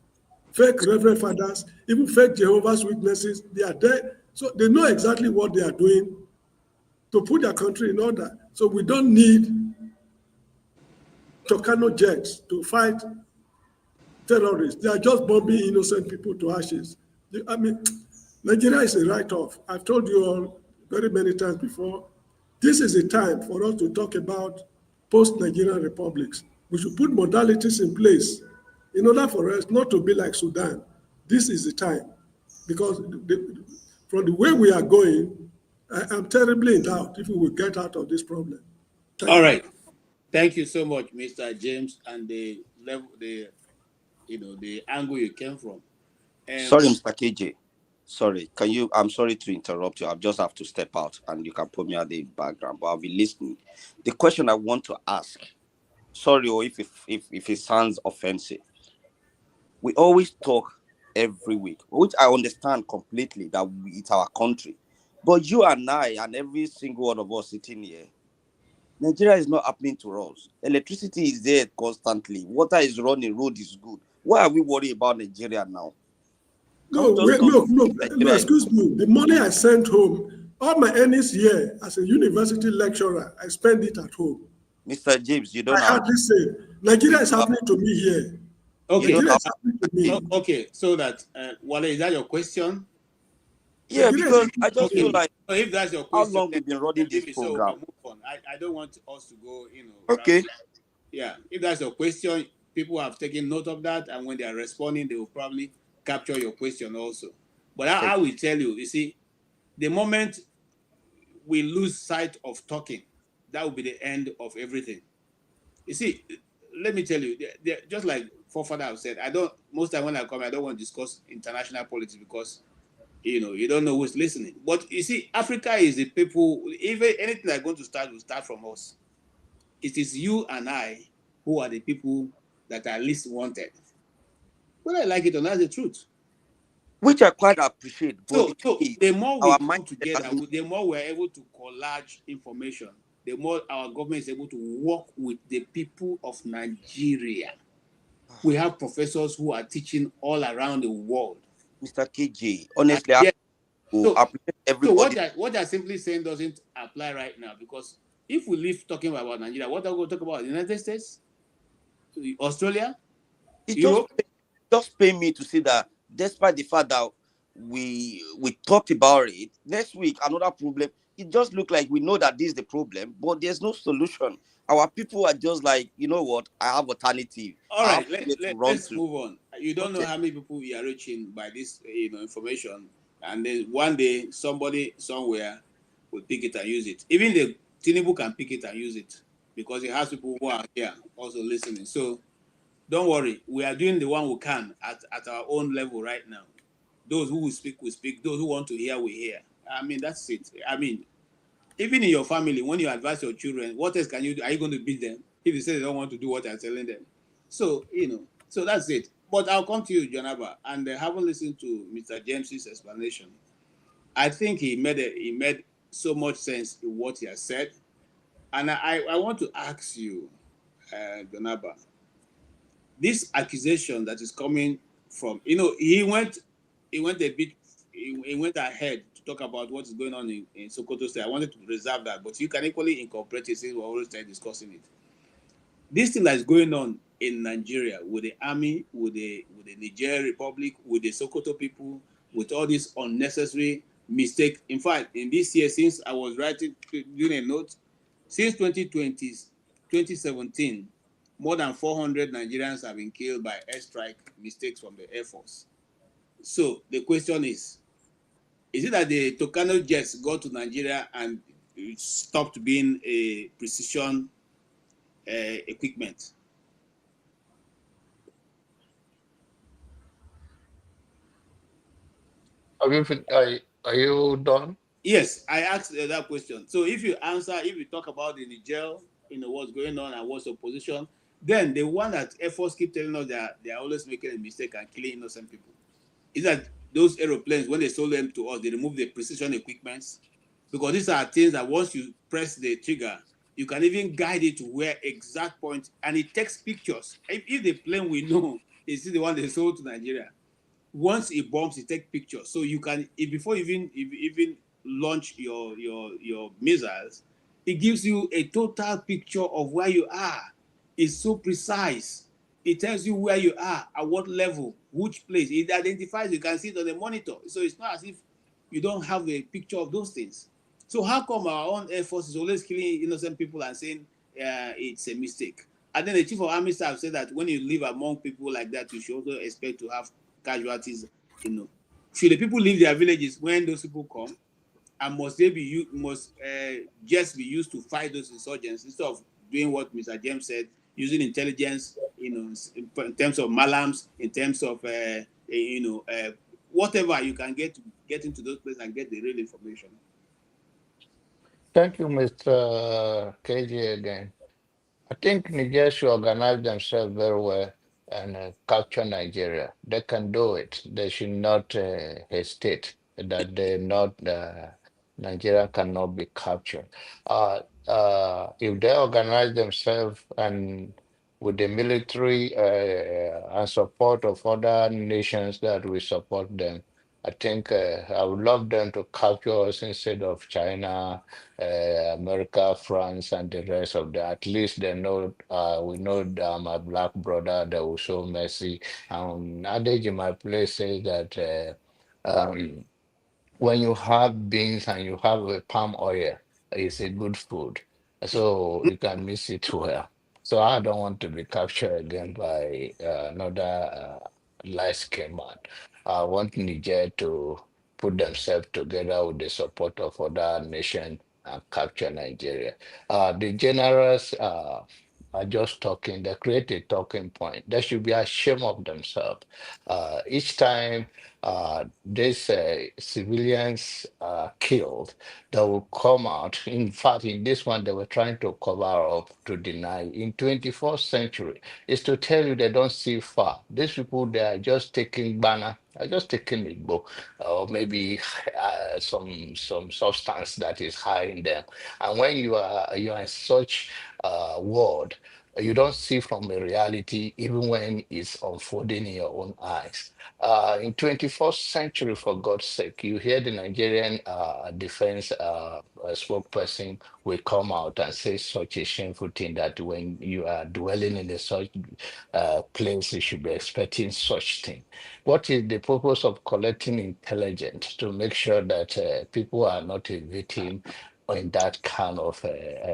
fake reverend fathers, even fake Jehovah's Witnesses. They are there. So they know exactly what they are doing to put their country in order. So we don't need Tucano jets to fight terrorists. They are just bombing innocent people to ashes. I mean, Nigeria is a write-off. I've told you all very many times before, this is a time for us to talk about post-Nigerian republics. We should put modalities in place in order for us not to be like Sudan. This is the time. Because from the way we are going, I'm terribly in doubt if we will get out of this problem. All right. Thank you so much, Mr. James, and the level, the angle you came from. Sorry, Mr. KJ. Sorry, I'm sorry to interrupt you. I just have to step out and you can put me at the background, but I'll be listening. The question I want to ask, sorry, or if it sounds offensive, we always talk every week, which I understand completely that it's our country. But you and I and every single one of us sitting here, Nigeria is not happening to us. Electricity is there constantly. Water is running, road is good. Why are we worried about Nigeria now? No, excuse me. The money I sent home, all my earnings here as a university lecturer, I spend it at home. Mr. James, you don't I hardly say. Nigeria is happening to me here. Okay. Okay, so that, Wale, is that your question? Yeah, because I just feel like, so if that's your question, how long we've been running this program? So move on. I don't want us to go, Okay. Yeah, if that's your question, people have taken note of that, and when they are responding, they will probably capture your question also. But I will tell you, you see, the moment we lose sight of talking, that will be the end of everything. You see, let me tell you, just like forefather have said, most time when I come, I don't want to discuss international politics because you don't know who's listening. But you see, Africa is the people, even anything that's going to start will start from us. It is you and I who are the people that are least wanted. Whether I like it or not, that's the truth. Which I quite appreciate. So the more we come together, the more we're able to collage information, the more our government is able to work with the people of Nigeria. We have professors who are teaching all around the world. Mr. KJ, honestly, so everybody. So what they're simply saying doesn't apply right now, because if we leave talking about Nigeria, what are we going to talk about? The United States? Australia? Europe? Just pay me to see that despite the fact that we talked about it, next week, another problem. It just looks like we know that this is the problem, but there's no solution. Our people are just like, you know what, I have alternative. All right, let's move on. You don't know how many people we are reaching by this information, and then one day somebody somewhere will pick it and use it. Even the Tinubu can pick it and use it because he has people who are here also listening. So don't worry, we are doing the one we can at our own level right now. Those who will speak, those who want to hear, will hear. I mean, that's it. I mean, even in your family, when you advise your children, what else can you do? Are you going to beat them if you say they don't want to do what you're telling them? So, So that's it. But I'll come to you, Jonaba, and having listened to Mr. James's explanation, I think he made so much sense in what he has said. And I want to ask you, Jonaba, this accusation that is coming from, he went a bit, he went ahead to talk about what is going on in Sokoto State. I wanted to reserve that, but you can equally incorporate it since we're always discussing it. This thing that is going on in Nigeria with the army, with the Niger Republic, with the Sokoto people, with all this unnecessary mistake. In fact, in this year, since I was doing a note, since 2017, more than 400 Nigerians have been killed by airstrike mistakes from the Air Force. So the question is it that the Tucano jets got to Nigeria and it stopped being a precision equipment? Are you done? Yes, I asked that question. So if you talk about the Niger, what's going on and what's opposition, then the one that Air Force keep telling us that they are always making a mistake and killing innocent people. Is that those aeroplanes, when they sold them to us, they remove the precision equipments? Because these are things that once you press the trigger, you can even guide it to where exact point, and it takes pictures. If the plane we know is the one they sold to Nigeria, once it bombs, it takes pictures. So you can, before you even launch your missiles, it gives you a total picture of where you are. It's so precise. It tells you where you are, at what level, which place. It identifies, you can see it on the monitor. So it's not as if you don't have a picture of those things. So how come our own Air Force is always killing innocent people and saying it's a mistake? And then the Chief of Army Staff said that when you live among people like that, you should also expect to have casualties. Should the people leave their villages when those people come? And must just be used to fight those insurgents instead of doing what Mr. James said, using intelligence, in terms of malams, in terms of whatever you can get into those places and get the real information. Thank you, Mr. KJ again. I think Nigeria should organize themselves very well and capture Nigeria. They can do it. They should not hesitate that Nigeria cannot be captured. If they organize themselves and with the military and support of other nations that will support them, I think I would love them to capture us instead of China, America, France, and the rest of them. At least they know we know my black brother that will show mercy. Adage in my place says that when you have beans and you have palm oil, it's a good food. So you can mix it well. So I don't want to be captured again by another light-skinned man. I want Niger to put themselves together with the support of other nations and capture Nigeria. The generals are just talking, they create a talking point. They should be ashamed of themselves. Each time these civilians are killed, they will come out. In fact, in this one, they were trying to cover up to deny. In 21st century, is to tell you they don't see far. These people, they are just taking banner, are just taking a book, or maybe some substance that is high in them. And when you are in such world, you don't see from a reality, even when it's unfolding in your own eyes. In 21st century, for God's sake, you hear the Nigerian defense spokesperson will come out and say such a shameful thing that when you are dwelling in a such place, you should be expecting such thing. What is the purpose of collecting intelligence to make sure that people are not a victim in that kind of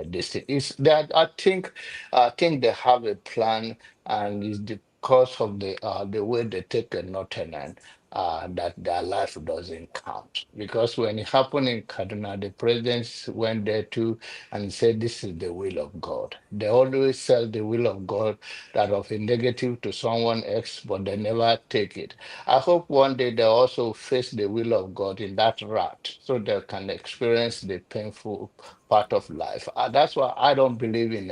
this thing? Is that I think they have a plan, and it's because of the way they take a northern that their life doesn't count. Because when it happened in Kaduna, the president went there too and said, "This is the will of God." They always sell the will of God that of a negative to someone else, but they never take it. I hope one day they also face the will of God in that route so they can experience the painful part of life. That's why I don't believe in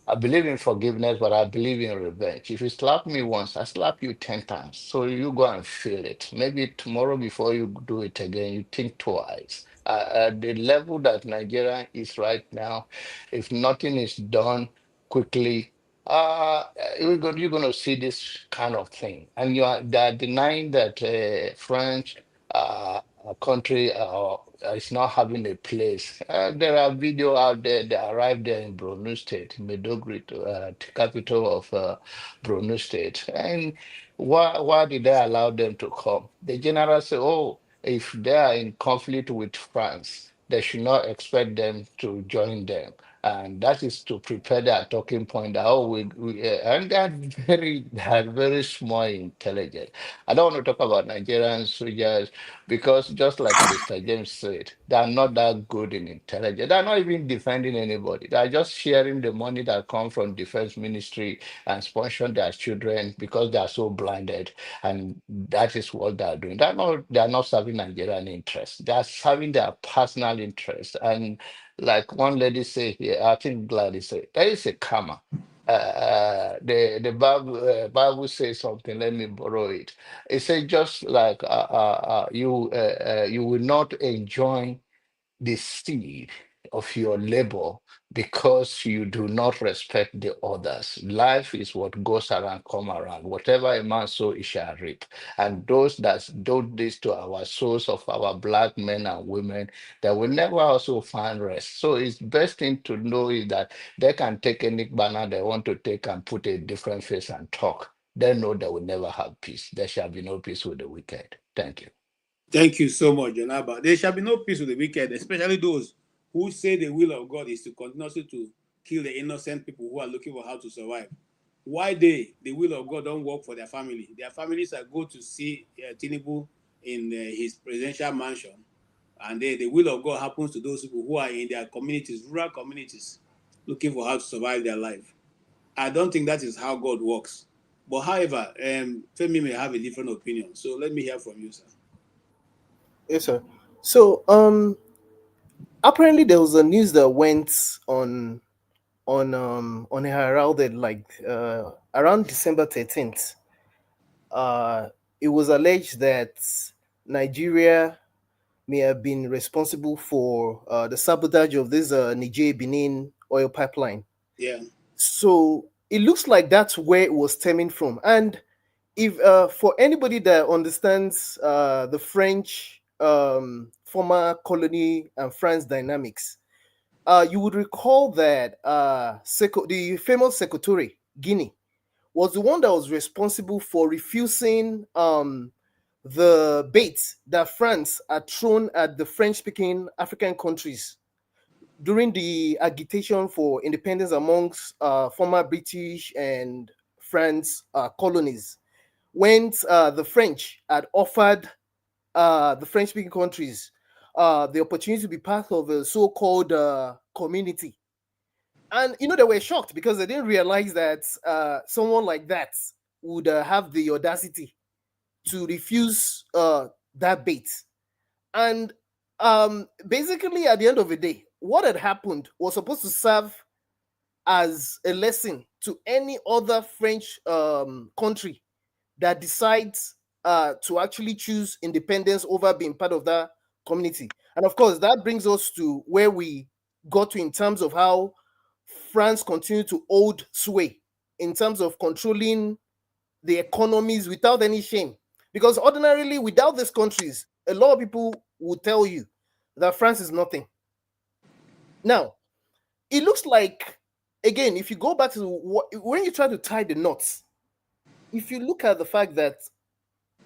I believe in forgiveness, but I believe in revenge. If you slap me once, I slap you 10 times. So you go and feel it. Maybe tomorrow before you do it again, you think twice. At the level that Nigeria is right now, if nothing is done quickly, you're going to see this kind of thing. And they're denying that French country is not having a place. There are video out there. They arrived there in Borno State, Maiduguri, the capital of Borno State. And why did they allow them to come? The general said, "Oh, if they are in conflict with France, they should not expect them to join them." And that is to prepare their talking point. That, oh, and they are very small intelligent. I don't want to talk about Nigerian soldiers because just like Mr. James said, they are not that good in intelligence. They're not even defending anybody. They're just sharing the money that comes from defense ministry and sponsoring their children because they are so blinded. And that is what they're doing. They're not serving Nigerian interests. They're serving their personal interests. And like one lady said here, I think Gladys said, there is a karma. The Bible says something. Let me borrow it. It says just like you will not enjoy the seed of your labor because you do not respect the others. Life is what goes around, come around. Whatever a man sow, he shall reap. And those that do this to our souls of our black men and women, they will never also find rest. So it's best thing to know is that they can take any banner they want to take and put a different face and talk. They know they will never have peace. There shall be no peace with the wicked. Thank you. Thank you so much, Jonaba. There shall be no peace with the wicked, especially those who say the will of God is to continuously to kill the innocent people who are looking for how to survive. Why the will of God don't work for their family? Their families are go to see Tinubu in his presidential mansion, and the will of God happens to those people who are in their communities, rural communities, looking for how to survive their life. I don't think that is how God works. But however, Femi may have a different opinion. So let me hear from you, sir. Yes, sir. So, apparently there was a news that went on Heralded like around December 13th. It was alleged that Nigeria may have been responsible for the sabotage of this Niger Benin oil pipeline. Yeah. So it looks like that's where it was stemming from. And if for anybody that understands the French former colony and France dynamics, you would recall that the famous Sokoto, Guinea, was the one that was responsible for refusing the bait that France had thrown at the French-speaking African countries during the agitation for independence amongst former British and France colonies. When the French had offered the French-speaking countries the opportunity to be part of a so-called community. And, they were shocked because they didn't realize that someone like that would have the audacity to refuse that bait. And basically, at the end of the day, what had happened was supposed to serve as a lesson to any other French country that decides to actually choose independence over being part of that community. And of course, that brings us to where we got to in terms of how France continued to hold sway in terms of controlling the economies without any shame. Because ordinarily, without these countries, a lot of people will tell you that France is nothing. Now, it looks like, again, if you go back to when you try to tie the knots, if you look at the fact that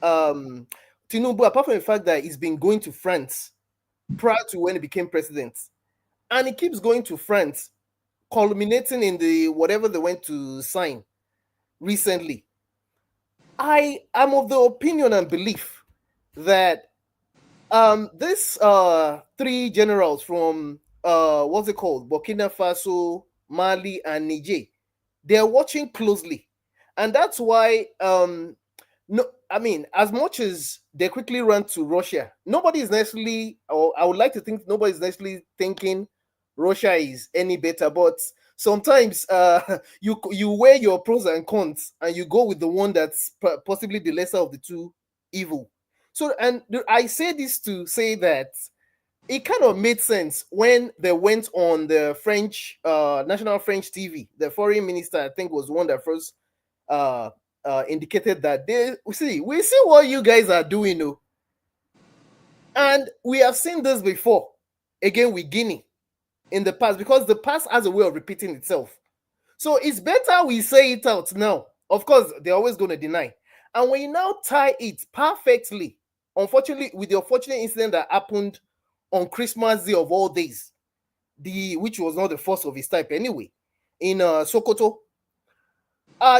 Tinubu, apart from the fact that he's been going to France prior to when he became president, and he keeps going to France, culminating in the whatever they went to sign recently, I am of the opinion and belief that this three generals from what's it called, Burkina Faso, Mali, and Niger, they're watching closely, and that's why no, I mean, as much as they quickly run to Russia, nobody is necessarily, or I would like to think nobody is necessarily thinking Russia is any better, but sometimes you weigh your pros and cons and you go with the one that's possibly the lesser of the two evil. So, and I say this to say that it kind of made sense when they went on the French national French TV. The foreign minister, I think, was one that first indicated that we see what you guys are doing, oh. And we have seen this before, again with Guinea in the past, because the past has a way of repeating itself. So it's better we say it out now. Of course, they're always going to deny. And when you now tie it perfectly, unfortunately, with the unfortunate incident that happened on Christmas Day of all days, which was not the first of its type anyway, in Sokoto,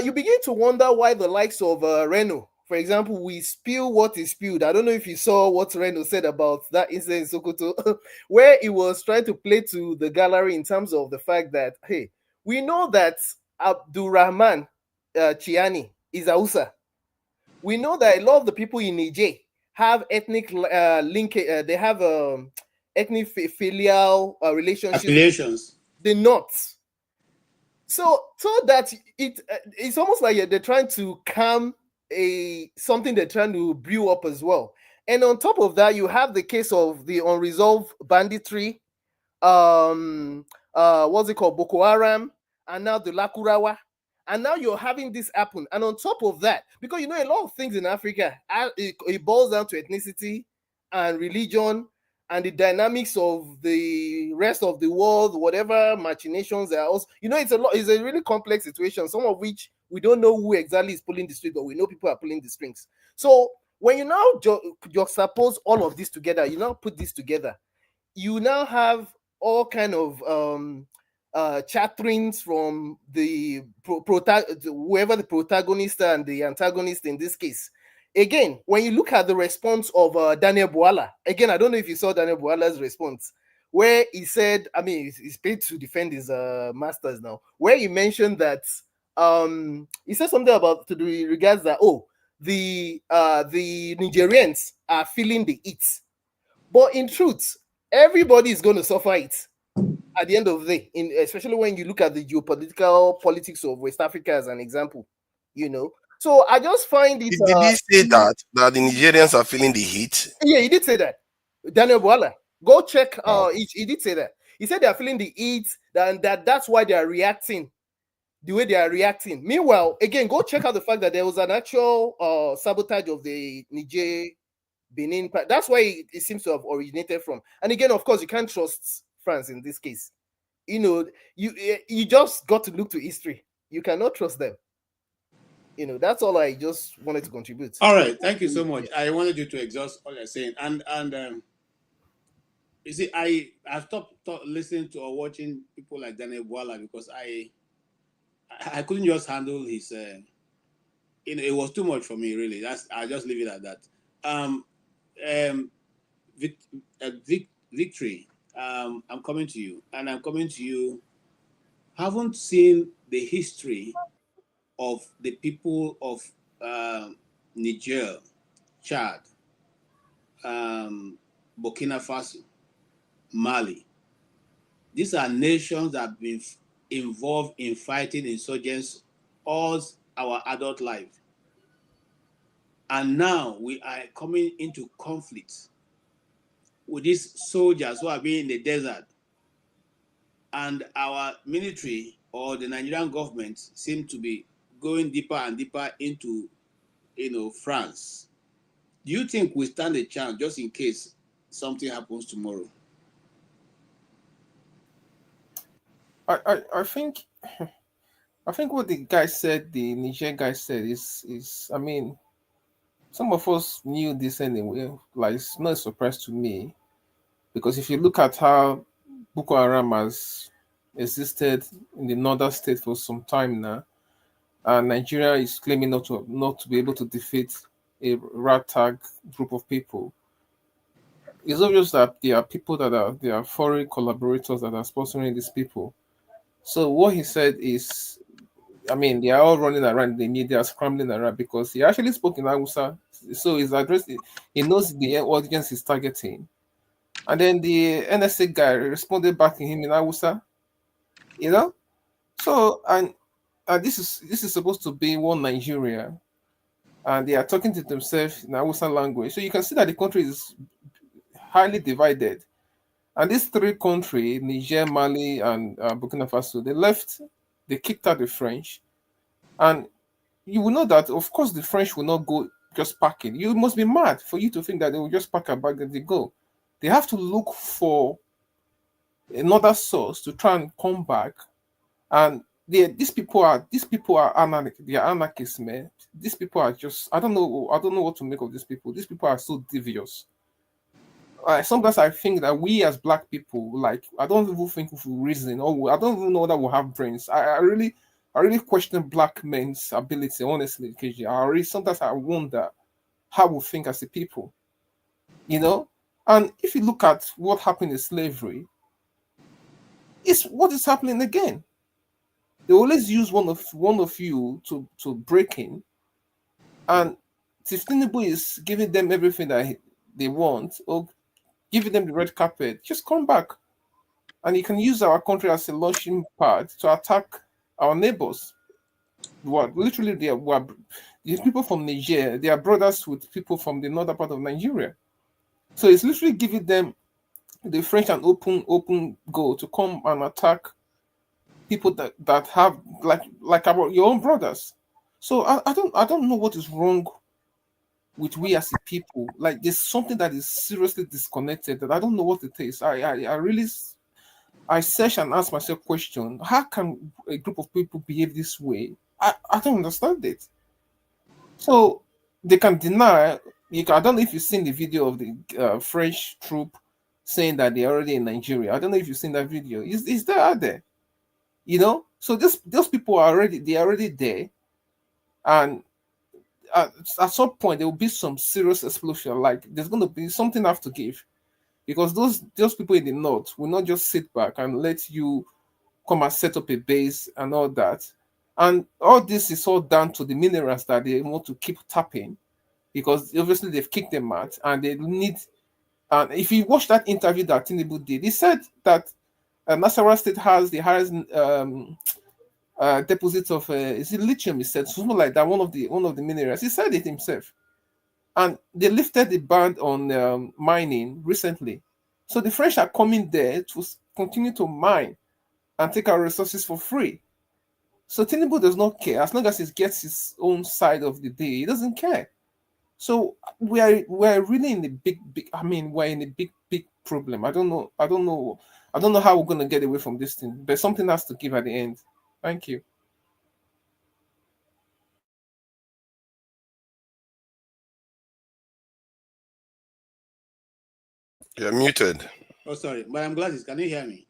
you begin to wonder why the likes of Reno, for example, we spill what is spilled. I don't know if you saw what Reno said about that incident in Sokoto, where he was trying to play to the gallery in terms of the fact that, hey, we know that Abdul Rahman Chiani is Hausa. We know that a lot of the people in Niger have ethnic linkage. They have ethnic filial relationships. Affiliations. The North. So that it's almost like they're trying to calm something they're trying to brew up as well. And on top of that, you have the case of the unresolved banditry, what's it called, Boko Haram, and now the Lakurawa. And now you're having this happen. And on top of that, because you know a lot of things in Africa, it boils down to ethnicity and religion and the dynamics of the rest of the world, whatever machinations there are also, you know, it's a really complex situation, some of which we don't know who exactly is pulling the string, but we know people are pulling the strings. So when you now juxtapose all of this together, you now put this together, you now have all kind of chatterings from the whoever the protagonist and the antagonist in this case. Again, when you look at the response of Daniel Bwala, again, I don't know if you saw Daniel Bwala's response, where he said, I mean, he's paid to defend his masters now, where he mentioned that he said something about to the regards that, the Nigerians are feeling the heat. But in truth, everybody is going to suffer it at the end of the day, especially when you look at the geopolitical politics of West Africa as an example, you know. So I just find it. Did he say that the Nigerians are feeling the heat? Yeah, he did say that. Daniel Bwala, go check. He did say that. He said they are feeling the heat, and that's why they are reacting the way they are reacting. Meanwhile, again, go check out the fact that there was an actual sabotage of the Niger Benin. That's where it seems to have originated from. And again, of course, you can't trust France in this case. You know, you just got to look to history. You cannot trust them. You know, that's all I just wanted to contribute. All right, thank you so much. I wanted you to exhaust all you're saying, and you see, I've stopped listening to or watching people like Daniel Bwala because I couldn't just handle his. You know, it was too much for me, really. I'll just leave it at that. Victory. I'm coming to you, and I'm coming to you. Haven't seen the history of the people of Niger, Chad, Burkina Faso, Mali. These are nations that have been involved in fighting insurgents all our adult life. And now we are coming into conflict with these soldiers who are being in the desert. And our military or the Nigerian government seem to be going deeper and deeper into, France. Do you think we stand a chance just in case something happens tomorrow? I think what the guy said, the Niger guy said is I mean, some of us knew this anyway. Like, it's not a surprise to me, because if you look at how Boko Haram has existed in the northern state for some time now, and Nigeria is claiming not to be able to defeat a ragtag group of people. It's obvious that there are people there are foreign collaborators that are sponsoring these people. So what he said is, I mean, they are all running around. They are scrambling around because he actually spoke in Hausa. So he's addressed. He knows the audience he's targeting. And then the NSA guy responded back to him in Hausa. You know, So, and this is supposed to be one Nigeria, and they are talking to themselves in Hausa language. So you can see that the country is highly divided. And these three countries, Niger, Mali, and Burkina Faso, they kicked out the French. And you will know that, of course, the French will not go just packing. You must be mad for you to think that they will just pack a bag and they go. They have to look for another source to try and come back. And these people are they are anarchists, man. These people are just I don't know what to make of these people. These people are so devious. Sometimes I think that we as black people, like I don't even think we reason, or I don't even know that we have brains. I really question black men's ability, honestly, KG. Sometimes I wonder how we think as a people, you know. And if you look at what happened in slavery, it's what is happening again. They always use one of you to break in, and Tinubu is giving them everything that they want, or giving them the red carpet. Just come back, and you can use our country as a launching pad to attack our neighbors. What literally these people from Niger, they are brothers with people from the northern part of Nigeria. So it's literally giving them the French an open goal to come and attack people that have like our your own brothers. So I don't know what is wrong with we as a people. Like there's something that is seriously disconnected that I don't know what it is. I really search and ask myself question: how can a group of people behave this way? I don't understand it. So they can deny. I don't know if you've seen the video of the French troop saying that they're already in Nigeria. I don't know if you've seen that video. Is there out there? You know, so those people are already there, and at some point there will be some serious explosion. Like there's going to be something have to give, because those people in the north will not just sit back and let you come and set up a base and all that. And all this is all down to the minerals that they want to keep tapping, because obviously they've kicked them out and they need. And if you watch that interview that Tinubu did, he said that Nasarawa State has the highest deposits of is it lithium? He said something like that. One of the minerals. He said it himself, and they lifted the ban on mining recently. So the French are coming there to continue to mine and take our resources for free. So Tinubu does not care as long as he gets his own side of the day. He doesn't care. So we are really in a big. I mean, we're in a big problem. I don't know how we're gonna get away from this thing. But something has to give at the end. Thank you. You're muted. Oh, sorry, but I'm glad. Can you hear me?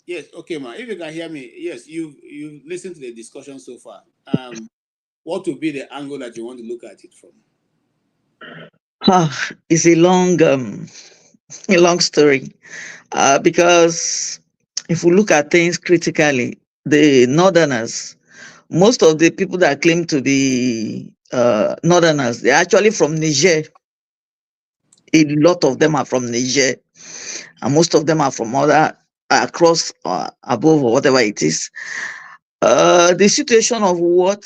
Yes. Okay, ma. If you can hear me, yes. You listened to the discussion so far. What would be the angle that you want to look at it from? It's a long story, because if we look at things critically, the Northerners, most of the people that claim to be Northerners, they're actually from Niger. A lot of them are from Niger, and most of them are from other across above or whatever it is. The situation of what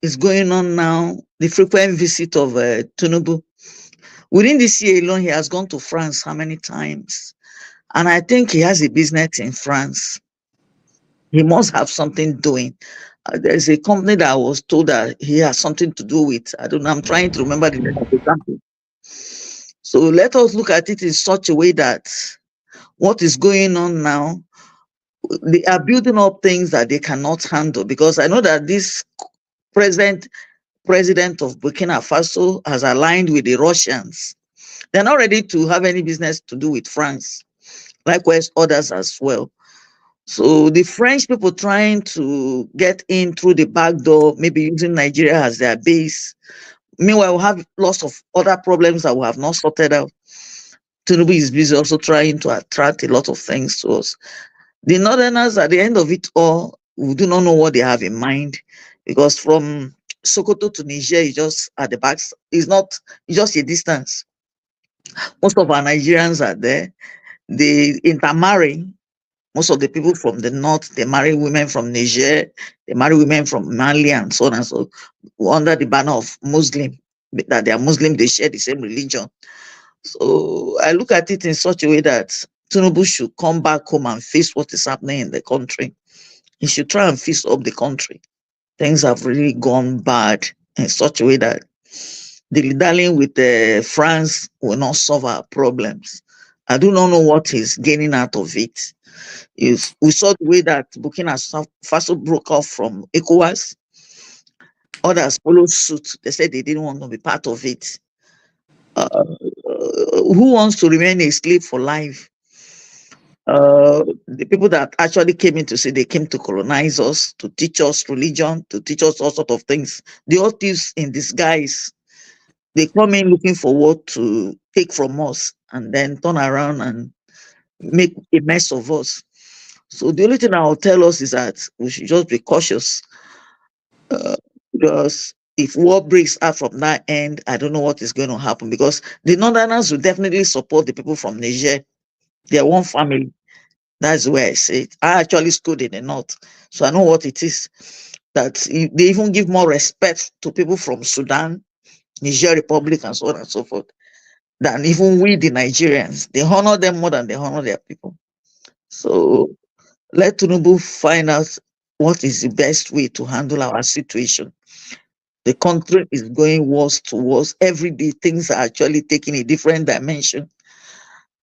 is going on now, the frequent visit of Tinubu. Within this year alone, he has gone to France how many times? And I think he has a business in France. He must have something doing. There's a company that I was told that he has something to do with. I don't know. I'm trying to remember the name of the company. So let us look at it in such a way that what is going on now, they are building up things that they cannot handle. Because I know that this president of Burkina Faso has aligned with the Russians. They're not ready to have any business to do with France. Likewise, others as well. So the French people trying to get in through the back door, maybe using Nigeria as their base. Meanwhile, we have lots of other problems that we have not sorted out. Tinubu is busy also trying to attract a lot of things to us. The Northerners, at the end of it all, we do not know what they have in mind, because from Sokoto to Niger is just at the back. It's just a distance. Most of our Nigerians are there. They intermarry. Most of the people from the north, they marry women from Niger, they marry women from Mali and so on and so under the banner of Muslim, that they are Muslim, they share the same religion. So I look at it in such a way that Tinubu should come back home and face what is happening in the country. He should try and fix up the country. Things have really gone bad in such a way that the darling with France will not solve our problems. I do not know what he's gaining out of it. If we saw the way that Burkina Faso broke off from ECOWAS, others followed suit. They said they didn't want to be part of it. Who wants to remain a slave for life? The people that actually came in to say they came to colonize us, to teach us religion, to teach us all sort of things. The all thieves in disguise. They come in looking for what to take from us and then turn around and make a mess of us. So the only thing I'll tell us is that we should just be cautious. Because if war breaks out from that end, I don't know what is going to happen, because the Northerners will definitely support the people from Niger. They are one family. That's where I say it. I actually stood in the North, so I know what it is. That they even give more respect to people from Sudan, Niger Republic, and so on and so forth, than even we, the Nigerians. They honor them more than they honor their people. So let Tinubu find out what is the best way to handle our situation. The country is going worse to worse. Every day, things are actually taking a different dimension.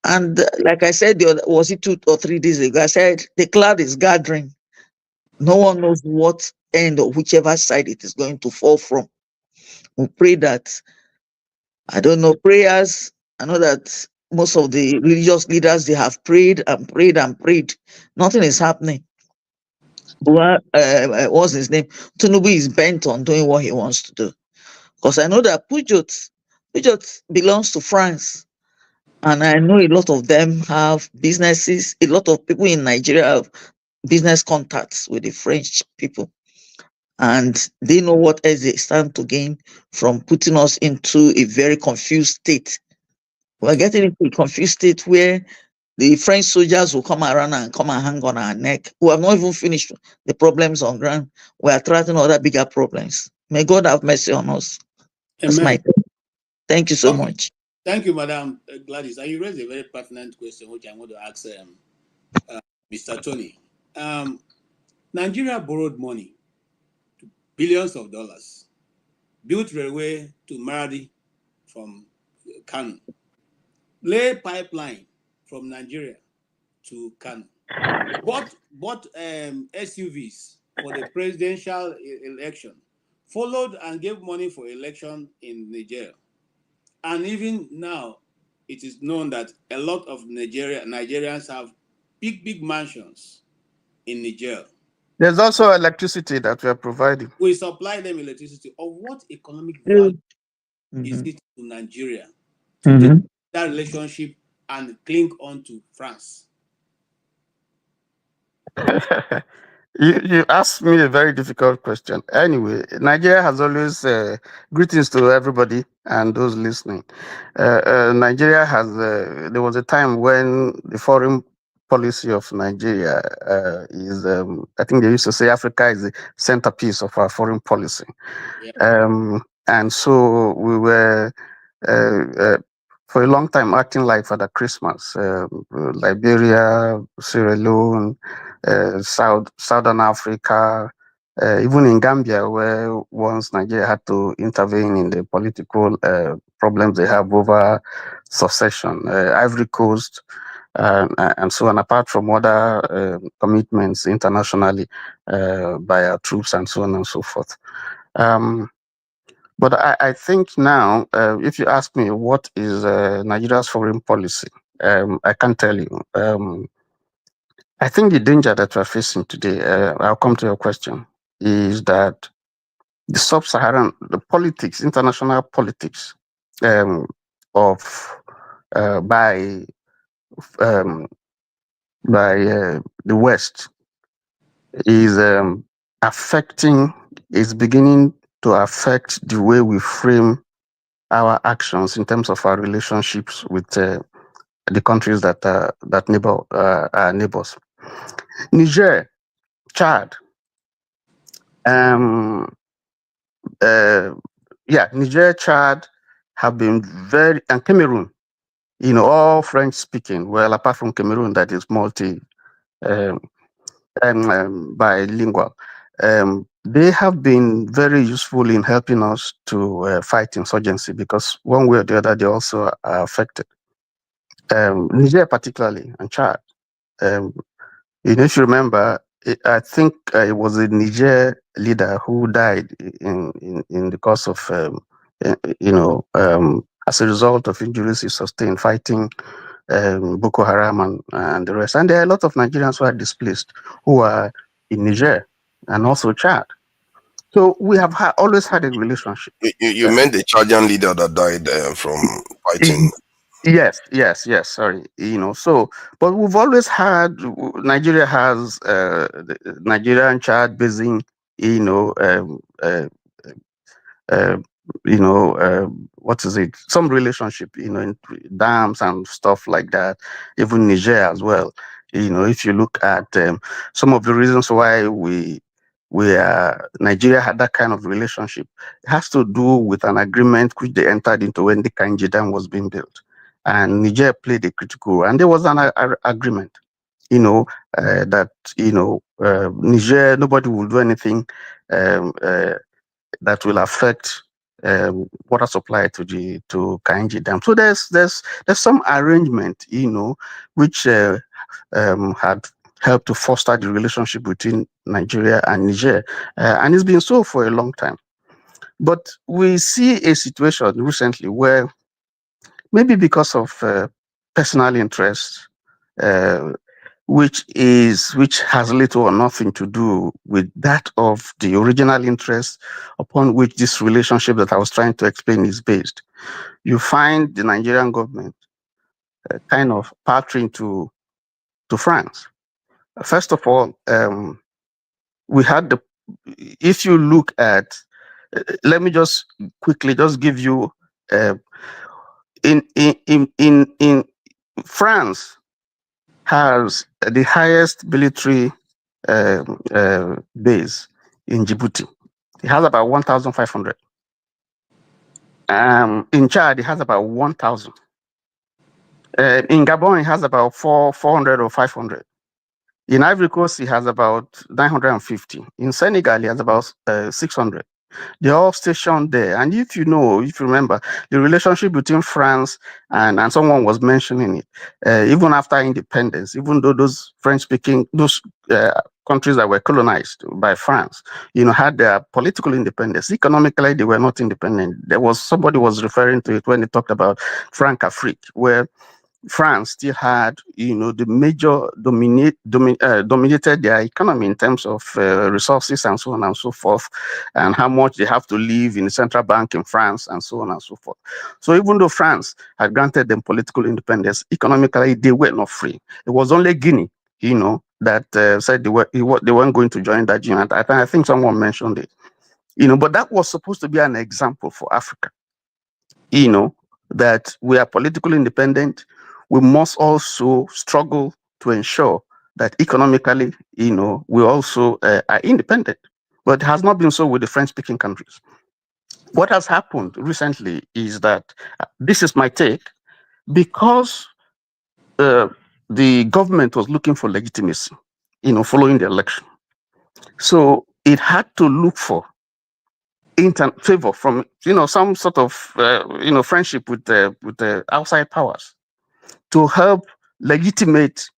And like I said, was it 2 or 3 days ago? I said the cloud is gathering. No one knows what end or whichever side it is going to fall from. We pray that, I don't know, prayers. I know that most of the religious leaders, they have prayed and prayed and prayed. Nothing is happening. What's his name? Tinubu is bent on doing what he wants to do. Because I know that Pujot belongs to France. And I know a lot of them have businesses. A lot of people in Nigeria have business contacts with the French people. And they know what else they stand to gain from putting us into a very confused state. We're getting into a confused state where the French soldiers will come around and come and hang on our neck. We have not even finished the problems on ground. We are threatening other bigger problems. May God have mercy on us. That's my thing. Thank you so much. Thank you, Madam Gladys. And you raised a very pertinent question, which I'm going to ask Mr. Tony. Nigeria borrowed money, billions of dollars, built railway to Maradi from Kano, lay pipeline from Nigeria to Kano, bought SUVs for the presidential election, followed and gave money for election in Nigeria. And even now, it is known that a lot of Nigerians have big mansions in Niger. There's also electricity that we are providing. We supply them electricity. Of what economic value is it to Nigeria to take that relationship and cling on to France? You asked me a very difficult question. Anyway, Nigeria has always, greetings to everybody and those listening. Nigeria has, there was a time when the foreign policy of Nigeria is, I think they used to say Africa is the centerpiece of our foreign policy. Yeah. And so we were, for a long time acting like Father Christmas, Liberia, Sierra Leone, Southern Africa, even in Gambia, where once Nigeria had to intervene in the political problems they have over succession, Ivory Coast, and so on, apart from other commitments internationally by our troops and so on and so forth. But I think now, if you ask me what is Nigeria's foreign policy, I can tell you. I think the danger that we're facing today, I'll come to your question, is that the sub-Saharan, the politics, international politics by the West is affecting, is beginning to affect the way we frame our actions in terms of our relationships with the countries that neighbor our neighbors. Niger, Chad, Niger, Chad have been and Cameroon, all French speaking. Well, apart from Cameroon, that is bilingual. They have been very useful in helping us to fight insurgency because one way or the other, they also are affected. Niger particularly, and Chad. If you remember, I think it was a Niger leader who died in the course of, as a result of injuries he sustained fighting Boko Haram and the rest. And there are a lot of Nigerians who are displaced who are in Niger and also Chad. So we have always had a relationship. You meant the Chadian leader that died from fighting. Yes. Sorry, So, but we've always had. Nigeria has Nigeria and Chad basin. What is it? Some relationship. In dams and stuff like that. Even Niger as well. If you look at some of the reasons why Nigeria had that kind of relationship, it has to do with an agreement which they entered into when the Kainji Dam was being built. And Niger played a critical role. And there was an agreement, that, Niger, nobody will do anything that will affect water supply to Kainji Dam. So there's some arrangement, which had helped to foster the relationship between Nigeria and Niger. And it's been so for a long time. But we see a situation recently where maybe because of personal interest, which has little or nothing to do with that of the original interest upon which this relationship that I was trying to explain is based. You find the Nigerian government kind of partnering to France. First of all, we had if you look at, let me just quickly just give you in France has the highest military base in Djibouti. It has about 1,500. In Chad, it has about 1,000. In Gabon, it has about 400 or 500. In Ivory Coast, it has about 950. In Senegal, it has about 600. They're all stationed there. And if you remember, the relationship between France and someone was mentioning it, even after independence, even though those French-speaking, those countries that were colonized by France, had their political independence. Economically, they were not independent. Somebody was referring to it when they talked about Franc-Afrique, where France still had, the major dominated their economy in terms of resources and so on and so forth, and how much they have to live in the central bank in France and so on and so forth. So even though France had granted them political independence, economically they were not free. It was only Guinea, that said they weren't going to join that union. I think someone mentioned it, but that was supposed to be an example for Africa, that we are politically independent. We must also struggle to ensure that economically, we also are independent. But it has not been so with the French-speaking countries. What has happened recently is that, this is my take, because the government was looking for legitimacy, following the election. So it had to look for favor from, some sort of, friendship with the outside powers to help legitimate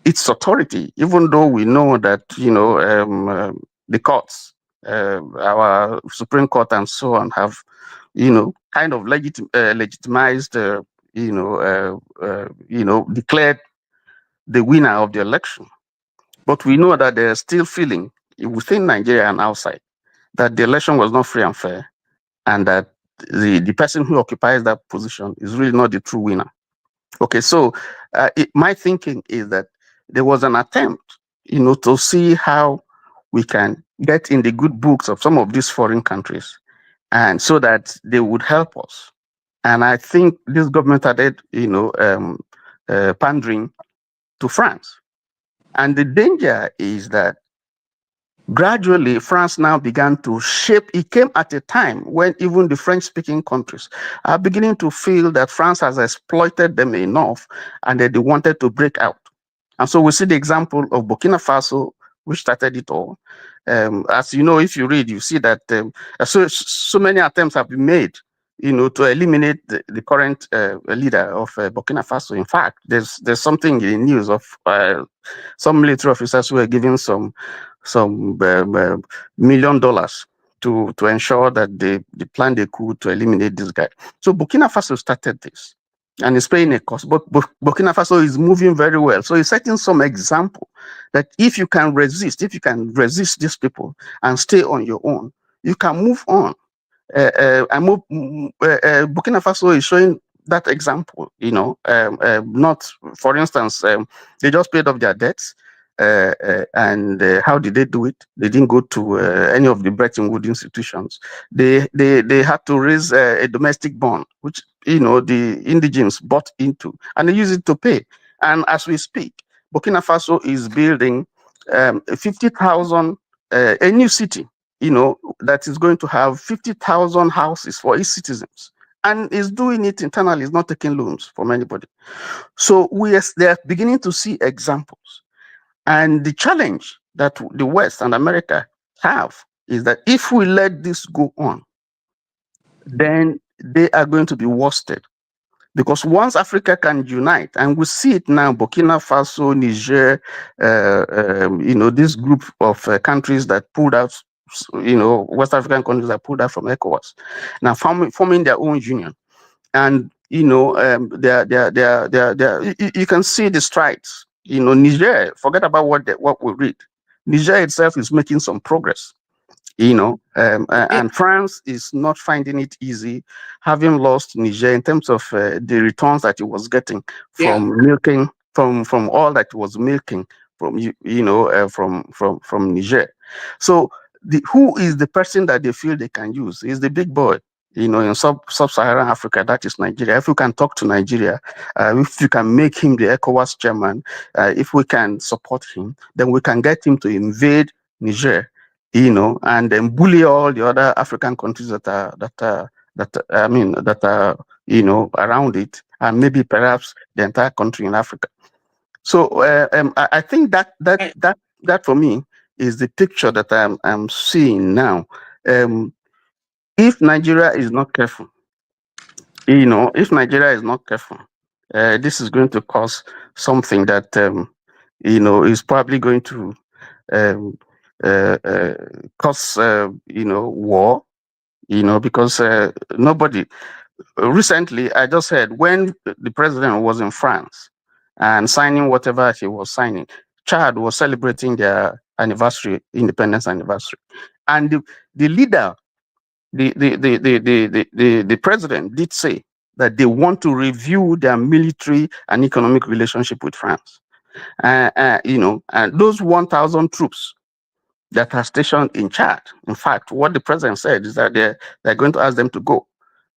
its authority, even though we know that, the courts, our Supreme Court and so on have, kind of legitimized, declared the winner of the election. But we know that there's still feeling within Nigeria and outside that the election was not free and fair, and that the person who occupies that position is really not the true winner. Okay, so my thinking is that there was an attempt, to see how we can get in the good books of some of these foreign countries, and so that they would help us. And I think this government started, pandering to France. And the danger is that gradually France now began to shape. It came at a time when even the French-speaking countries are beginning to feel that France has exploited them enough and that they wanted to break out. And so we see the example of Burkina Faso, which started it all. As you know, if you read, you see that so many attempts have been made, to eliminate the current leader of Burkina Faso. In fact, there's something in the news of some military officers who were given some $1 million to ensure that they planned a coup to eliminate this guy. So Burkina Faso started this, and it's paying a cost. But Burkina Faso is moving very well. So it's setting some example that if you can resist these people and stay on your own, you can move on. Burkina Faso is showing that example. Not, for instance, they just paid off their debts. And how did they do it? They didn't go to any of the Bretton Woods institutions. They had to raise a domestic bond, which the indigenes bought into, and they use it to pay. And as we speak, Burkina Faso is building 50,000 a new city, that is going to have 50,000 houses for its citizens, and is doing it internally. Is not taking loans from anybody. So they are beginning to see examples. And the challenge that the West and America have is that if we let this go on, then they are going to be worsted. Because once Africa can unite, and we see it now, Burkina Faso, Niger, this group of countries that pulled out, West African countries that pulled out from ECOWAS, now forming their own union. And you can see the strides. Niger, forget about what we read. Niger itself is making some progress. And France is not finding it easy, having lost Niger in terms of the returns that it was getting from milking, from all that it was milking from from Niger. So who is the person that they feel they can use? Is the big boy. In sub-Saharan Africa, that is Nigeria. If we can talk to Nigeria, if you can make him the ECOWAS chairman, if we can support him, then we can get him to invade Niger, and then bully all the other African countries that are around it, and maybe perhaps the entire country in Africa. So I think that for me is the picture that I'm seeing now. If Nigeria is not careful, this is going to cause something that is probably going to cause war. Because nobody. Recently, I just heard when the president was in France and signing whatever he was signing, Chad was celebrating their independence anniversary, and the leader. The president did say that they want to review their military and economic relationship with France. And those 1,000 troops that are stationed in Chad, in fact, what the president said is that they're going to ask them to go.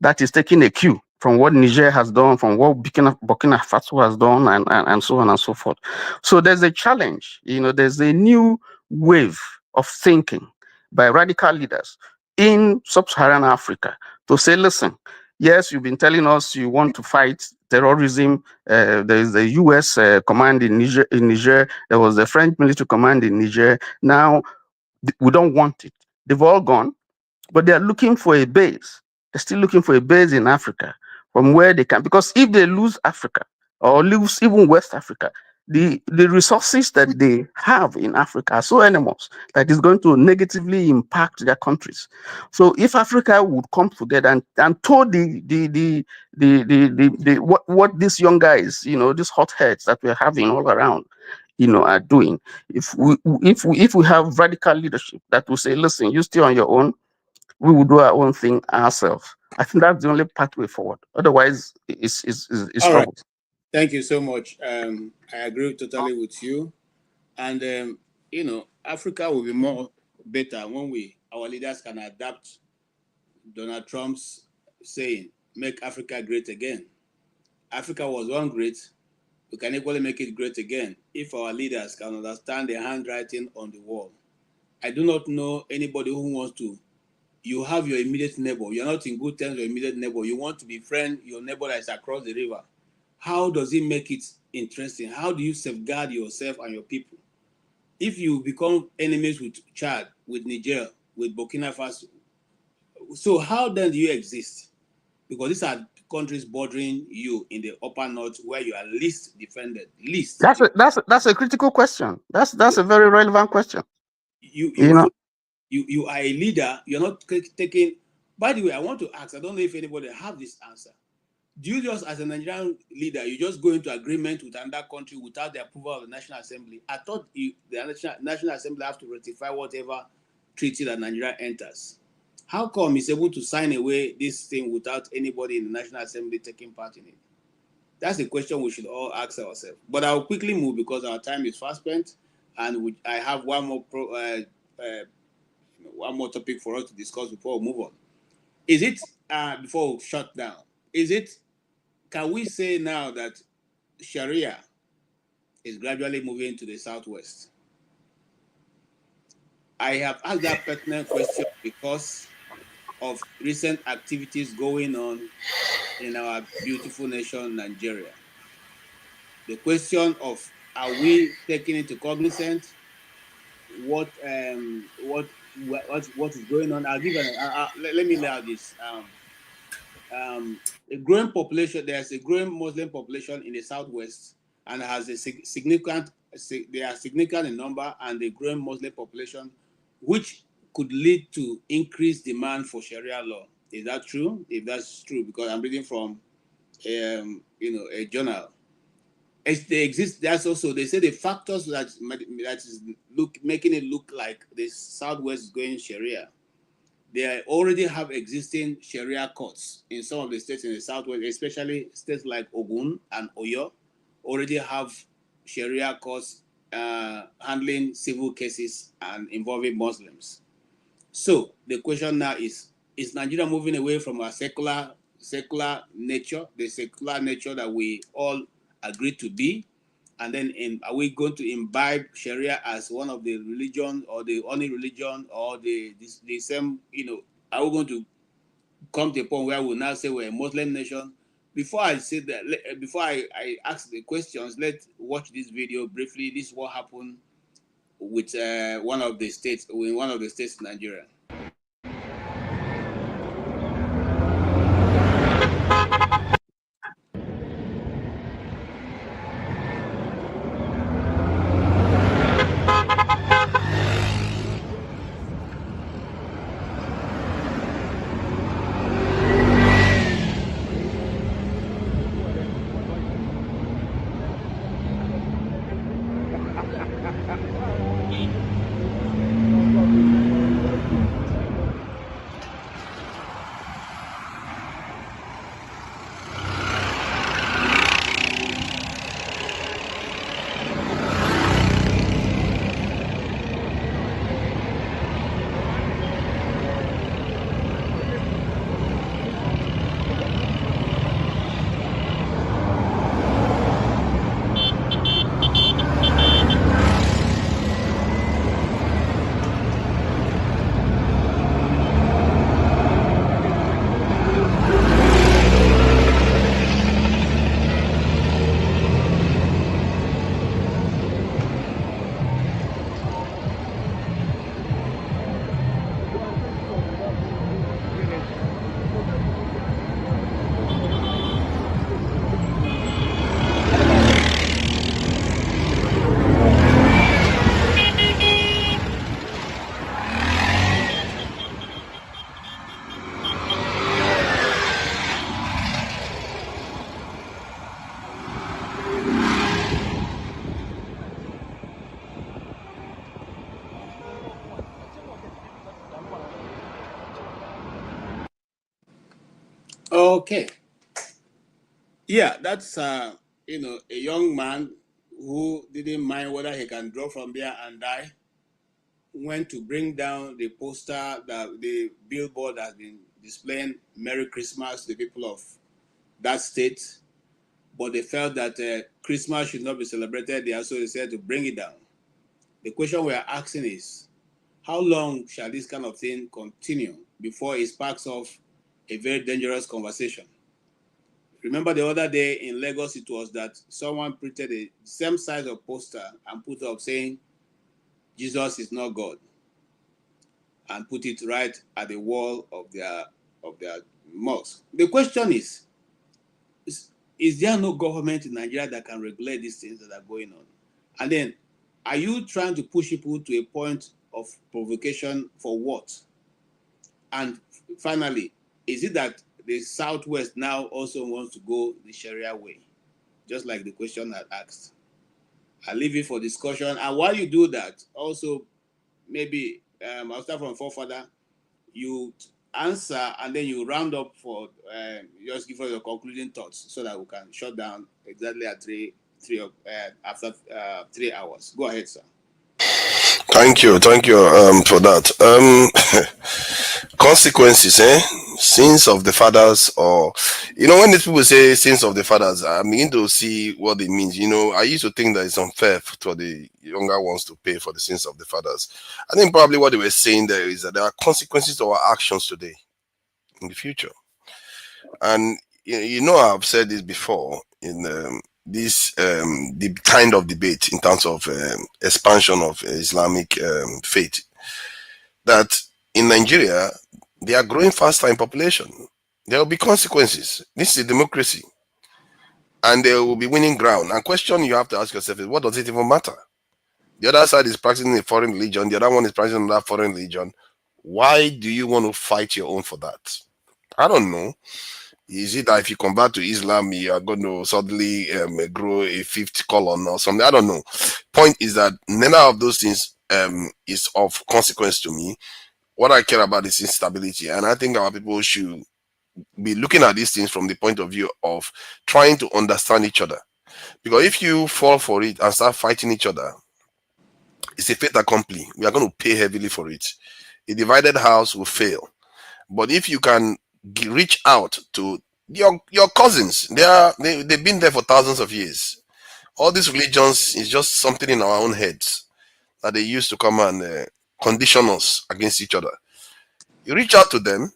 That is taking a cue from what Niger has done, from what Burkina Faso has done, and so on and so forth. So there's a challenge. There's a new wave of thinking by radical leaders in sub-Saharan Africa to say, listen, yes, you've been telling us you want to fight terrorism. There is the U.S. Command in Niger. There was the French military command in Niger. Now, we don't want it. They've all gone, but they're looking for a base. They're still looking for a base in Africa from where they can, because if they lose Africa or lose even West Africa, the resources that they have in Africa are so enormous that it's going to negatively impact their countries. So if Africa would come together and told what these young guys, these hotheads that we're having all around, are doing. If we have radical leadership that will say, listen, you stay on your own, we will do our own thing ourselves. I think that's the only pathway forward. Otherwise, it's trouble. Right. Thank you so much. I agree totally with you. And Africa will be more better when our leaders can adapt Donald Trump's saying, "Make Africa great again." Africa was once great, we can equally make it great again if our leaders can understand the handwriting on the wall. I do not know anybody who wants to. You have your immediate neighbor. You're not in good terms with your immediate neighbor. You want to befriend your neighbor that is across the river. How does it make it interesting? How do you safeguard yourself and your people? If you become enemies with Chad, with Niger, with Burkina Faso, so how then do you exist? Because these are countries bordering you in the upper north where you are least defended. Least. That's a critical question. That's a very relevant question. You are a leader. You're not taking. By the way, I want to ask. I don't know if anybody have this answer. Do you just, as a Nigerian leader, you just go into agreement with another country without the approval of the National Assembly? I thought the National Assembly have to ratify whatever treaty that Nigeria enters. How come he's able to sign away this thing without anybody in the National Assembly taking part in it? That's the question we should all ask ourselves. But I'll quickly move because our time is fast spent, and I have one more topic for us to discuss before we move on. Is it before we shut down? Can we say now that Sharia is gradually moving to the southwest? I have asked that pertinent question because of recent activities going on in our beautiful nation, Nigeria. The question of, are we taking into cognizance what is going on? I'll give let me lay out this. A growing population. There's a growing Muslim population in the southwest, and has a significant. They are significant in number, and a growing Muslim population, which could lead to increased demand for Sharia law. Is that true? If that's true, because I'm reading from, a journal. As they exist, that's also, they say the factors that is making it look like the southwest is going Sharia. They already have existing Sharia courts in some of the states in the southwest, especially states like Ogun and Oyo, already have Sharia courts handling civil cases and involving Muslims. So the question now is Nigeria moving away from our secular nature, the secular nature that we all agree to be? And then are we going to imbibe Sharia as one of the religion, or the only religion, or the same, are we going to come to a point where we now say we're a Muslim nation? Before I say that, before I ask the questions, let's watch this video briefly. This is what happened with one of the states in Nigeria. Okay. Yeah, that's a young man who didn't mind whether he can drop from there and die. Went to bring down the poster, the billboard that has been displaying Merry Christmas to the people of that state. but they felt that Christmas should not be celebrated there, so they said to bring it down. The question we are asking is, how long shall this kind of thing continue before it sparks off a very dangerous conversation? Remember the other day in Lagos, it was that someone printed the same size of poster and put up saying, Jesus is not God, and put it right at the wall of their mosque. The question is there no government in Nigeria that can regulate these things that are going on? And then, are you trying to push people to a point of provocation for what? And finally, is it that the Southwest now also wants to go the Sharia way? Just like the question I asked. I'll leave it for discussion. And while you do that, also, maybe I'll start from forefather. You answer and then you round up for just give us your concluding thoughts so that we can shut down exactly at after 3 hours. Go ahead, sir. Thank you for that. Consequences, sins of the fathers, or when these people say sins of the fathers, I begin to see what it means. I used to think that it's unfair for the younger ones to pay for the sins of the fathers. I think probably what they were saying there is that there are consequences to our actions today in the future. And I've said this before in this the kind of debate in terms of expansion of Islamic faith, that in Nigeria they are growing faster in population. There will be consequences. This is a democracy, and they will be winning ground. And question you have to ask yourself is, what does it even matter? The other side is practicing a foreign religion, the other one is practicing another foreign religion. Why do you want to fight your own for that? I don't know. Is it that if you convert to Islam, you are going to suddenly grow a fifth colon or something? I don't know. Point is that none of those things is of consequence to me. What I care about is instability. And I think our people should be looking at these things from the point of view of trying to understand each other. Because if you fall for it and start fighting each other, it's a fait accompli. We are going to pay heavily for it. A divided house will fail. But if you can reach out to your cousins, they've been there for thousands of years. All these religions is just something in our own heads that they used to come and condition us against each other. You reach out to them,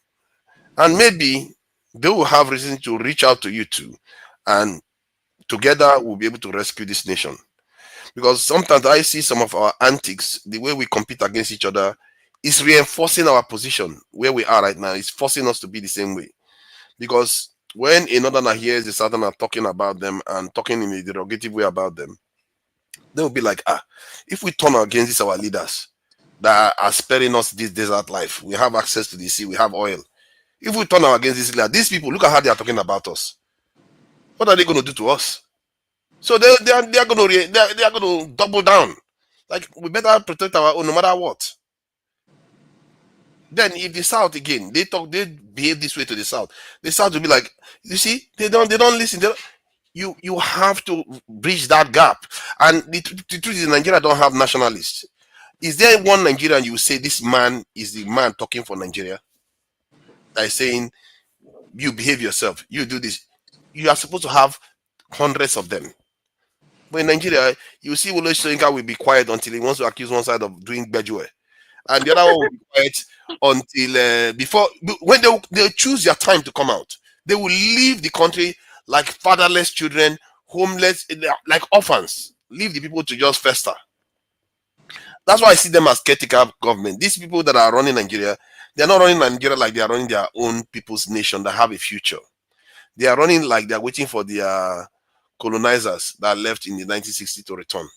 and maybe they will have reason to reach out to you too, and together we'll be able to rescue this nation. Because sometimes I see some of our antics, the way we compete against each other, is reinforcing our position where we are right now. It's forcing us to be the same way. Because when a northerner hears the southerner talking about them and talking in a derogative way about them, they will be like, if we turn against these our leaders that are sparing us this desert life, we have access to the sea, we have oil. If we turn against these people, look at how they are talking about us. What are they going to do to us? So they are going to double down. Like, we better protect our own no matter what. Then if the South again, they behave this way to the South will be like, you see, they don't listen. You have to bridge that gap. And the truth is, Nigeria don't have nationalists. Is there one Nigerian you say this man is the man talking for Nigeria? That is saying, you behave yourself, you do this. You are supposed to have hundreds of them. But in Nigeria, you see Oyo State will be quiet until he wants to accuse one side of doing Bejue. And the other one will be quiet until when they choose their time to come out. They will leave the country like fatherless children, homeless, like orphans. Leave the people to just fester. That's why I see them as caretaker government. These people that are running Nigeria, they are not running Nigeria like they are running their own people's nation that have a future. They are running like they are waiting for their colonizers that left in the 1960s to return.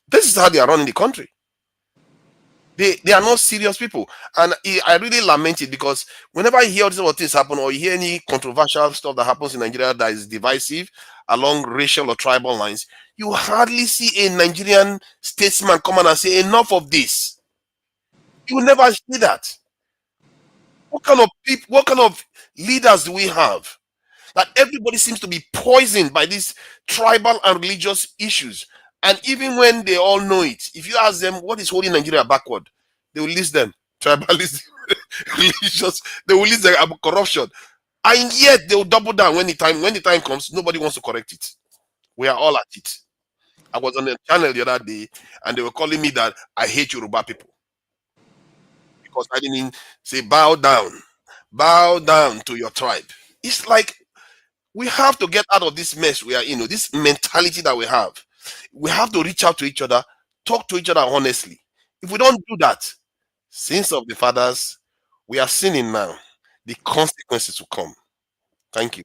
This is how they are running the country. They are not serious people. And I really lament it, because whenever I hear all these things happen, or you hear any controversial stuff that happens in Nigeria that is divisive along racial or tribal lines, you hardly see a Nigerian statesman come on and say, enough of this. You will never see that. What kind of people, what kind of leaders do we have? That everybody seems to be poisoned by these tribal and religious issues. And even when they all know it, if you ask them what is holding Nigeria backward, they will list them. Tribalism, religious, they will list them about corruption. And yet they will double down when the time comes, nobody wants to correct it. We are all at it. I was on the channel the other day, and they were calling me that I hate Yoruba people because I didn't say bow down to your tribe. It's like we have to get out of this mess we are in, this mentality that we have. We have to reach out to each other, talk to each other honestly. If we don't do that, sins of the fathers, we are sinning now. The consequences will come. Thank you.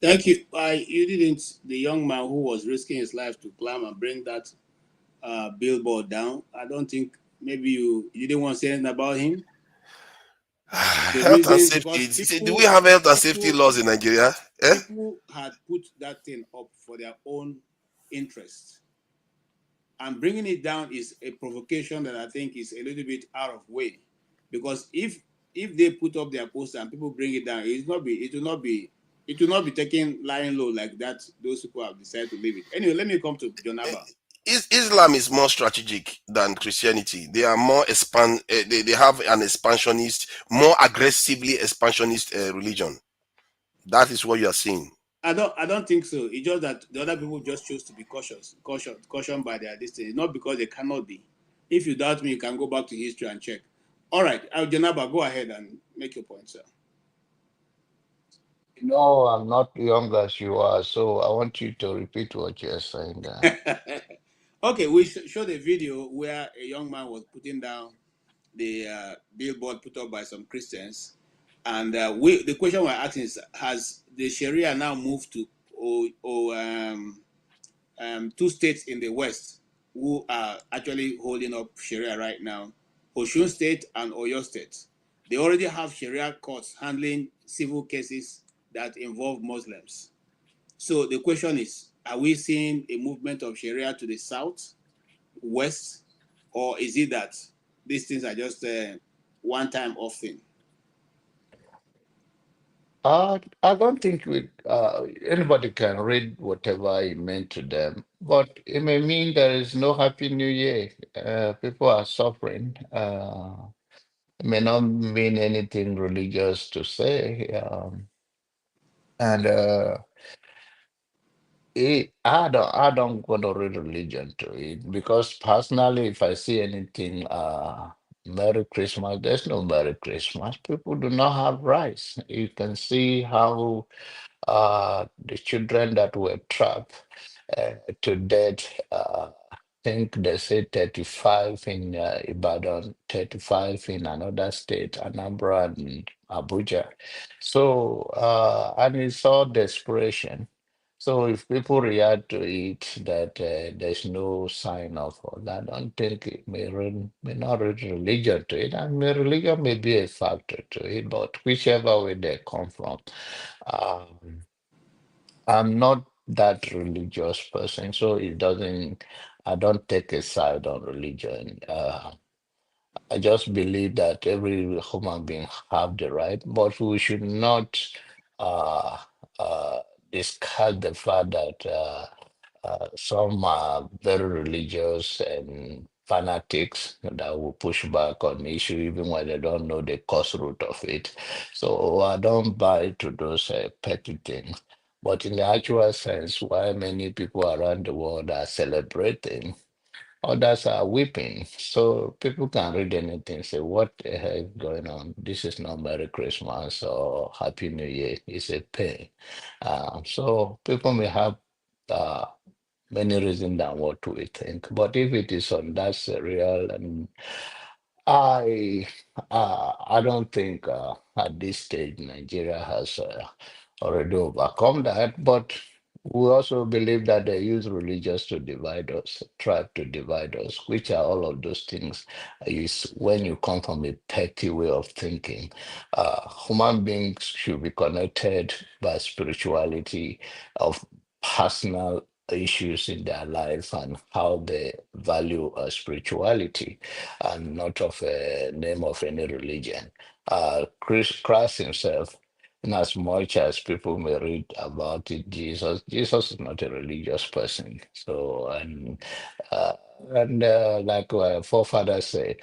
Thank you. You didn't, the young man who was risking his life to climb and bring that billboard down. I don't think maybe you didn't want to say anything about him. The Health and reason, safety. because Do we have health and safety laws in Nigeria? people had put that thing up for their own interest. And bringing it down is a provocation that I think is a little bit out of way. Because if they put up their poster and people bring it down, it will not be taken lying low like that. Those people have decided to leave it. Anyway, let me come to Jonaba. Islam is more strategic than Christianity. They are more they have an expansionist, more aggressively expansionist religion. That is what you are seeing. I don't think so. It's just that the other people just choose to be cautioned by their destiny, not because they cannot be. If you doubt me, you can go back to history and check. All right, Janaba, go ahead and make your point, sir. No, I'm not young as you are, so I want you to repeat what you're saying there. Okay, we showed a video where a young man was putting down the billboard put up by some Christians, and the question we're asking is: has the Sharia now moved to two states in the West who are actually holding up Sharia right now, Oyo State and Oyo State? They already have Sharia courts handling civil cases that involve Muslims. So the question is, are we seeing a movement of Sharia to the south, west, or is it that these things are just a one-time off thing? I don't think anybody can read whatever it meant to them, but it may mean there is no Happy New Year. People are suffering. It may not mean anything religious to say. And I don't go to read religion to it because personally, if I see anything, Merry Christmas, there's no Merry Christmas. People do not have rights. You can see how the children that were trapped to death. I think they say 35 in Ibadan, 35 in another state, Anambra and Abuja. So, and it's all desperation. So if people react to it that there's no sign of that, I don't think it may not read religion to it. And religion may be a factor to it, but whichever way they come from. Um, I'm not that religious person, so I don't take a side on religion. I just believe that every human being have the right, but we should not uh, uh, discard the fact that some are very religious and fanatics that will push back on the issue even when they don't know the cause root of it. So I don't buy to those petty things. But in the actual sense, why many people around the world are celebrating, others are weeping. So people can read anything, say, what the heck is going on? This is not Merry Christmas or Happy New Year. It's a pain. So people may have uh, many reasons than what we think. But if it is on that serial, and I I don't think at this stage Nigeria has already overcome that. But we also believe that they use religious to divide us, tribe to divide us, which are all of those things. Is when you come from a petty way of thinking. Human beings should be connected by spirituality of personal issues in their life and how they value spirituality and not of a name of any religion. Christ himself, in as much as people may read about it, Jesus is not a religious person. So, uh, like our forefathers say,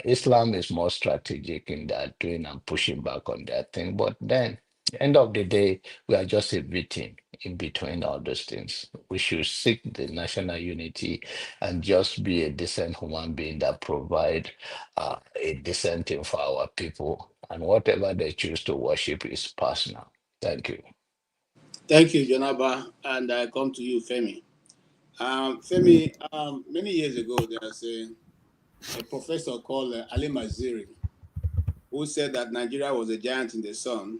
Islam is more strategic in that doing and pushing back on that thing. But then, end of the day, we are just a victim in between all those things. We should seek the national unity and just be a decent human being that provide a decent thing for our people. And whatever they choose to worship is personal. Thank you. Thank you, Jonaba. And I come to you, Femi. Femi, many years ago, there's a professor called Ali Maziri who said that Nigeria was a giant in the sun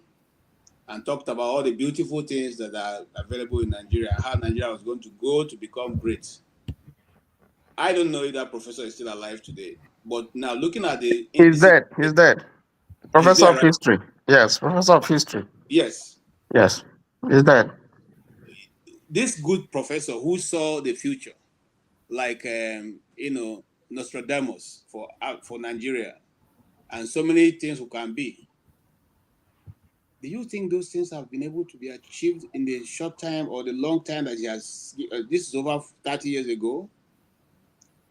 and talked about all the beautiful things that are available in Nigeria, how Nigeria was going to go to become great. I don't know if that professor is still alive today, but now looking at the He's indices, dead. He's dead. he's Professor there, of right? history. Yes, professor of history. Yes. Yes, he's dead. This good professor who saw the future, like Nostradamus for Nigeria, and so many things who can be. Do you think those things have been able to be achieved in the short time or the long time that he has? This is over 30 years ago.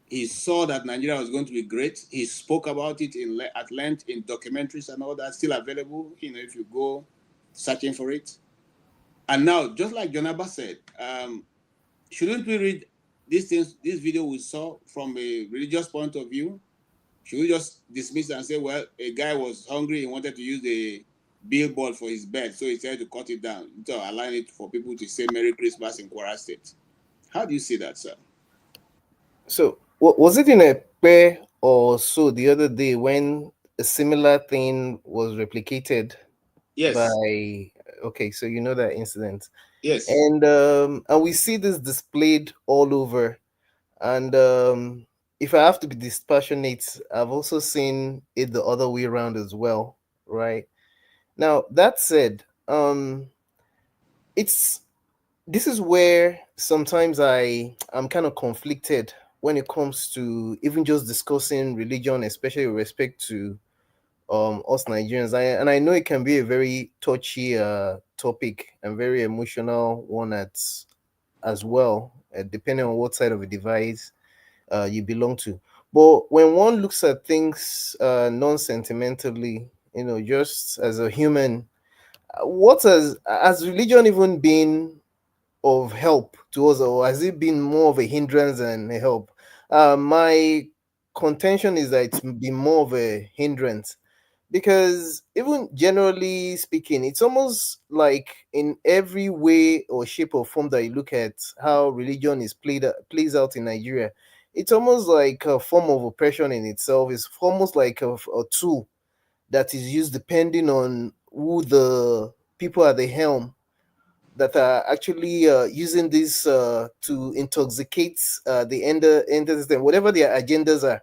He saw that Nigeria was going to be great. He spoke about it at length in documentaries and all that, still available, if you go searching for it. And now, just like Jonaba said, shouldn't we read these things, this video we saw from a religious point of view? Should we just dismiss it and say, well, a guy was hungry, he wanted to use the billboard for his bed, so he tried to cut it down, to align it for people to say Merry Christmas in Kwara State? How do you see that, sir? So, was it in a pair or so the other day when a similar thing was replicated? Yes. Okay, so you know that incident. Yes. And we see this displayed all over. And if I have to be dispassionate, I've also seen it the other way around as well, right? Now, that said, this is where sometimes I'm kind of conflicted when it comes to even just discussing religion, especially with respect to us Nigerians. And I know it can be a very touchy topic and very emotional one as well, depending on what side of the device you belong to. But when one looks at things non-sentimentally, just as a human, what has religion even been of help to us, or has it been more of a hindrance than a help? My contention is that it's been more of a hindrance, because even generally speaking, it's almost like in every way or shape or form that you look at how religion is plays out in Nigeria, it's almost like a form of oppression in itself. It's almost like a tool that is used depending on who the people at the helm that are actually using this to intoxicate the end system, whatever their agendas are,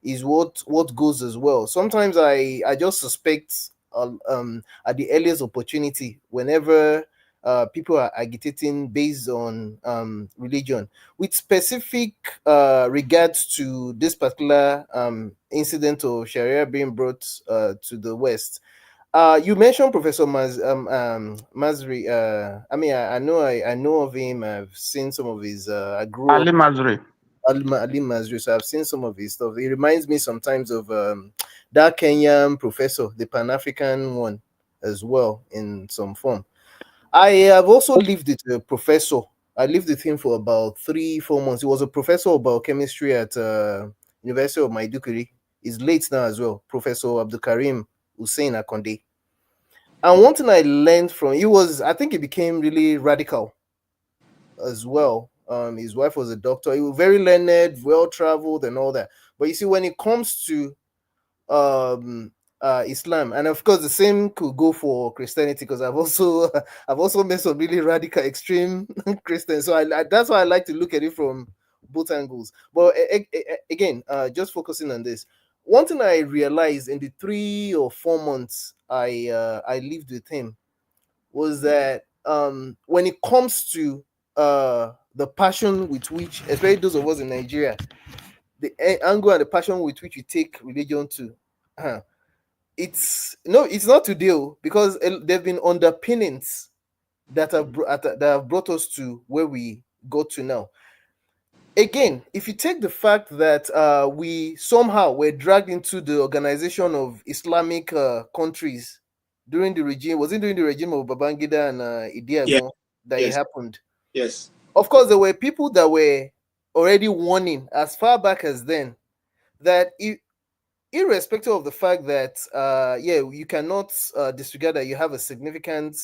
is what goes as well. Sometimes I just suspect at the earliest opportunity, whenever people are agitating based on religion, with specific regards to this particular incident of Sharia being brought to the West. You mentioned Professor Masri. I mean, I know of him. I've seen some of his. I grew Ali up Mazri. Ali Masri, so I've seen some of his stuff. He reminds me sometimes of that Kenyan professor, the Pan African one, as well in some form. I have also lived with a professor. I lived with him for about 3-4 months. He was a professor of biochemistry at University of Maiduguri. He's late now as well. Professor Abdul Karim Hussein Akonde. And one thing I learned from I think he became really radical as well. His wife was a doctor. He was very learned, well traveled, and all that. But you see, when it comes to Islam, and of course the same could go for Christianity, because I've also met some really radical, extreme Christians. So that's why I like to look at it from both angles. But again, just focusing on this. One thing I realized in the 3 or 4 months I lived with him was that when it comes to the passion with which, especially those of us in Nigeria, the angle and the passion with which you take religion to, it's not to deal, because there've been underpinnings that have brought us to where we got to now. Again, if you take the fact that we somehow were dragged into the organization of Islamic countries during the regime, was it during the regime of Babangida and Idi Yeah. Agbon? that it happened. Yes. Of course, there were people that were already warning as far back as then that irrespective of the fact that you cannot disregard that you have a significant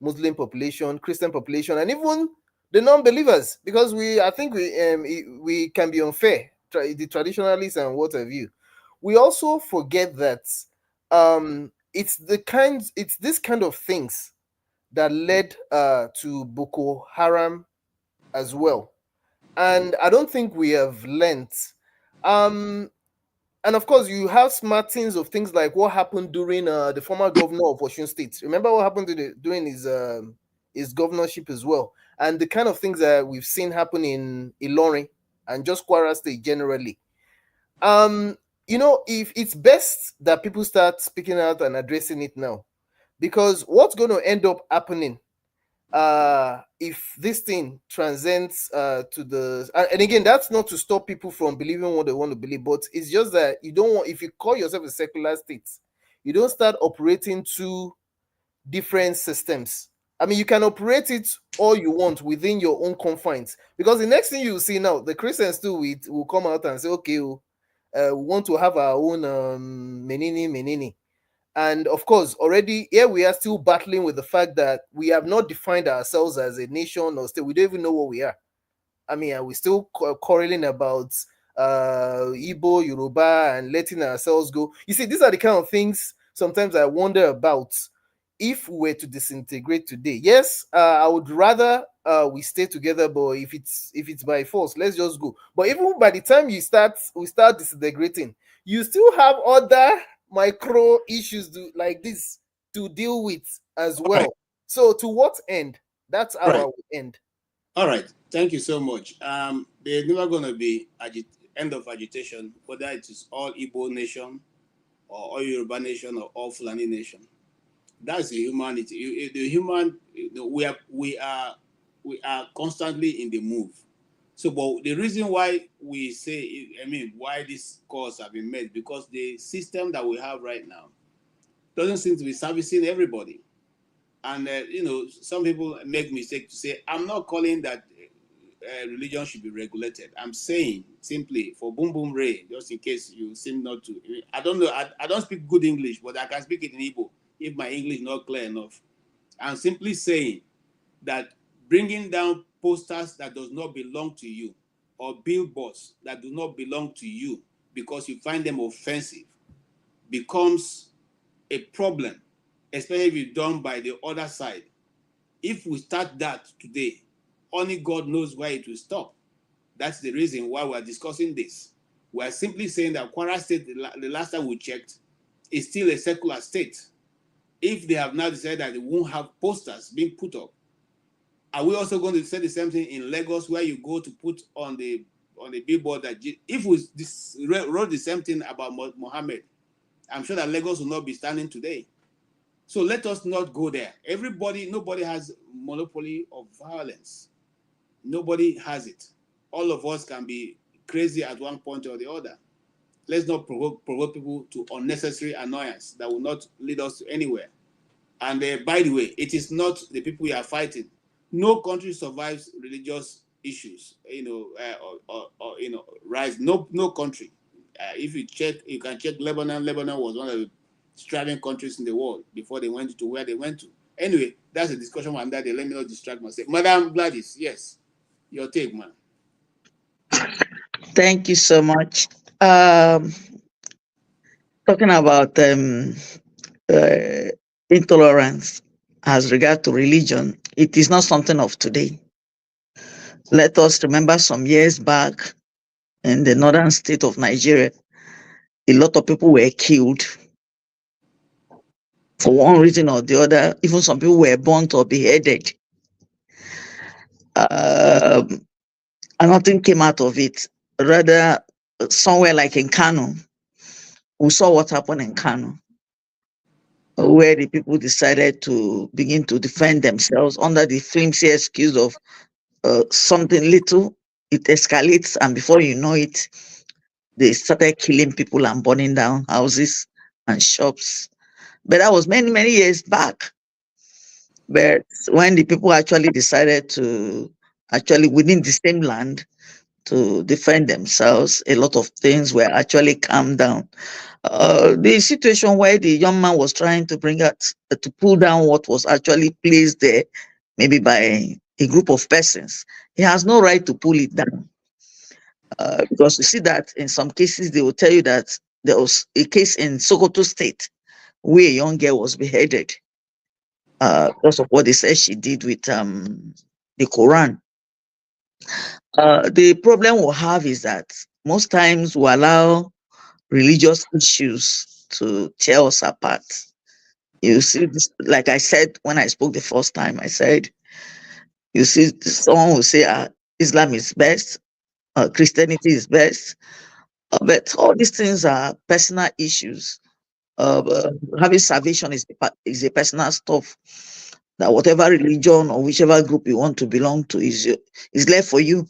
Muslim population, Christian population, and even the non-believers, because I think we can be unfair, the traditionalists and what have you. We also forget that it's this kind of things that led to Boko Haram as well, and I don't think we have learnt. And of course, you have smartings of things like what happened during the former governor of Oyo State. Remember what happened during his governorship as well, and the kind of things that we've seen happen in Ilorin and just Kwara State generally. If it's best that people start speaking out and addressing it now, because what's going to end up happening if this thing transcends to the and again, that's not to stop people from believing what they want to believe, but it's just that you don't want, if you call yourself a secular state, you don't start operating two different systems. I mean, you can operate it all you want within your own confines, because the next thing you see now, the Christians too will come out and say, okay, we want to have our own menini. And of course, already here we are still battling with the fact that we have not defined ourselves as a nation or state. We don't even know what we are. I mean, we're still quarreling about Igbo, Yoruba, and letting ourselves go. You see, these are the kind of things sometimes I wonder about if we were to disintegrate today. Yes, I would rather we stay together, but if it's by force, let's just go. But even by the time we start disintegrating, you still have other micro issues like this to deal with as well. Right. So to what end? That's how I would end. All right. Thank you so much. There's never going to be end of agitation, whether it is all Igbo nation or all Yoruba nation or all Fulani nation. That's the humanity. The human, we are constantly in the move. So, but the reason why we say, why these calls have been made, because the system that we have right now doesn't seem to be servicing everybody. And, some people make mistake to say, I'm not calling that religion should be regulated. I'm saying simply for boom boom ray, just in case you seem not to. I don't know. I don't speak good English, but I can speak it in Igbo if my English is not clear enough. I'm simply saying that bringing down posters that does not belong to you or billboards that do not belong to you because you find them offensive becomes a problem, especially if it's done by the other side. If we start that today, only God knows where it will stop. That's the reason why we're discussing this. We're simply saying that Kwara State, the last time we checked, is still a secular state. If they have now decided that they won't have posters being put up, are we also going to say the same thing in Lagos, where you go to put on the billboard that if we wrote the same thing about Mohammed, I'm sure that Lagos will not be standing today. So let us not go there. Nobody has monopoly of violence. Nobody has it. All of us can be crazy at one point or the other. Let's not provoke people to unnecessary annoyance that will not lead us to anywhere. And by the way, it is not the people we are fighting. No country survives religious issues, rise. No country. If you check, you can check Lebanon. Lebanon was one of the thriving countries in the world before they went to where they went to. Anyway, that's a discussion on that. Let me not distract myself. Madam Gladys, yes, your take, man. Thank you so much. Talking about intolerance as regard to religion, it is not something of today. Let us remember some years back in the northern state of Nigeria, a lot of people were killed for one reason or the other. Even some people were burnt or beheaded. And nothing came out of it. Rather, somewhere like in Kano, we saw what happened in Kano, where the people decided to begin to defend themselves under the flimsy excuse of something little. It escalates, and before you know it, they started killing people and burning down houses and shops. But that was many, many years back. But when the people actually decided to actually within the same land to defend themselves, a lot of things were actually calmed down. The situation where the young man was trying to bring out to pull down what was actually placed there, maybe by a group of persons, he has no right to pull it down. Because you see that in some cases they will tell you that there was a case in Sokoto State where a young girl was beheaded because of what they said she did with the Quran. The problem we'll have is that most times we allow religious issues to tear us apart. You see, this, like I said when I spoke the first time, I said, you see, someone will say Islam is best, Christianity is best, but all these things are personal issues. Having salvation is a personal stuff. That whatever religion or whichever group you want to belong to is left for you.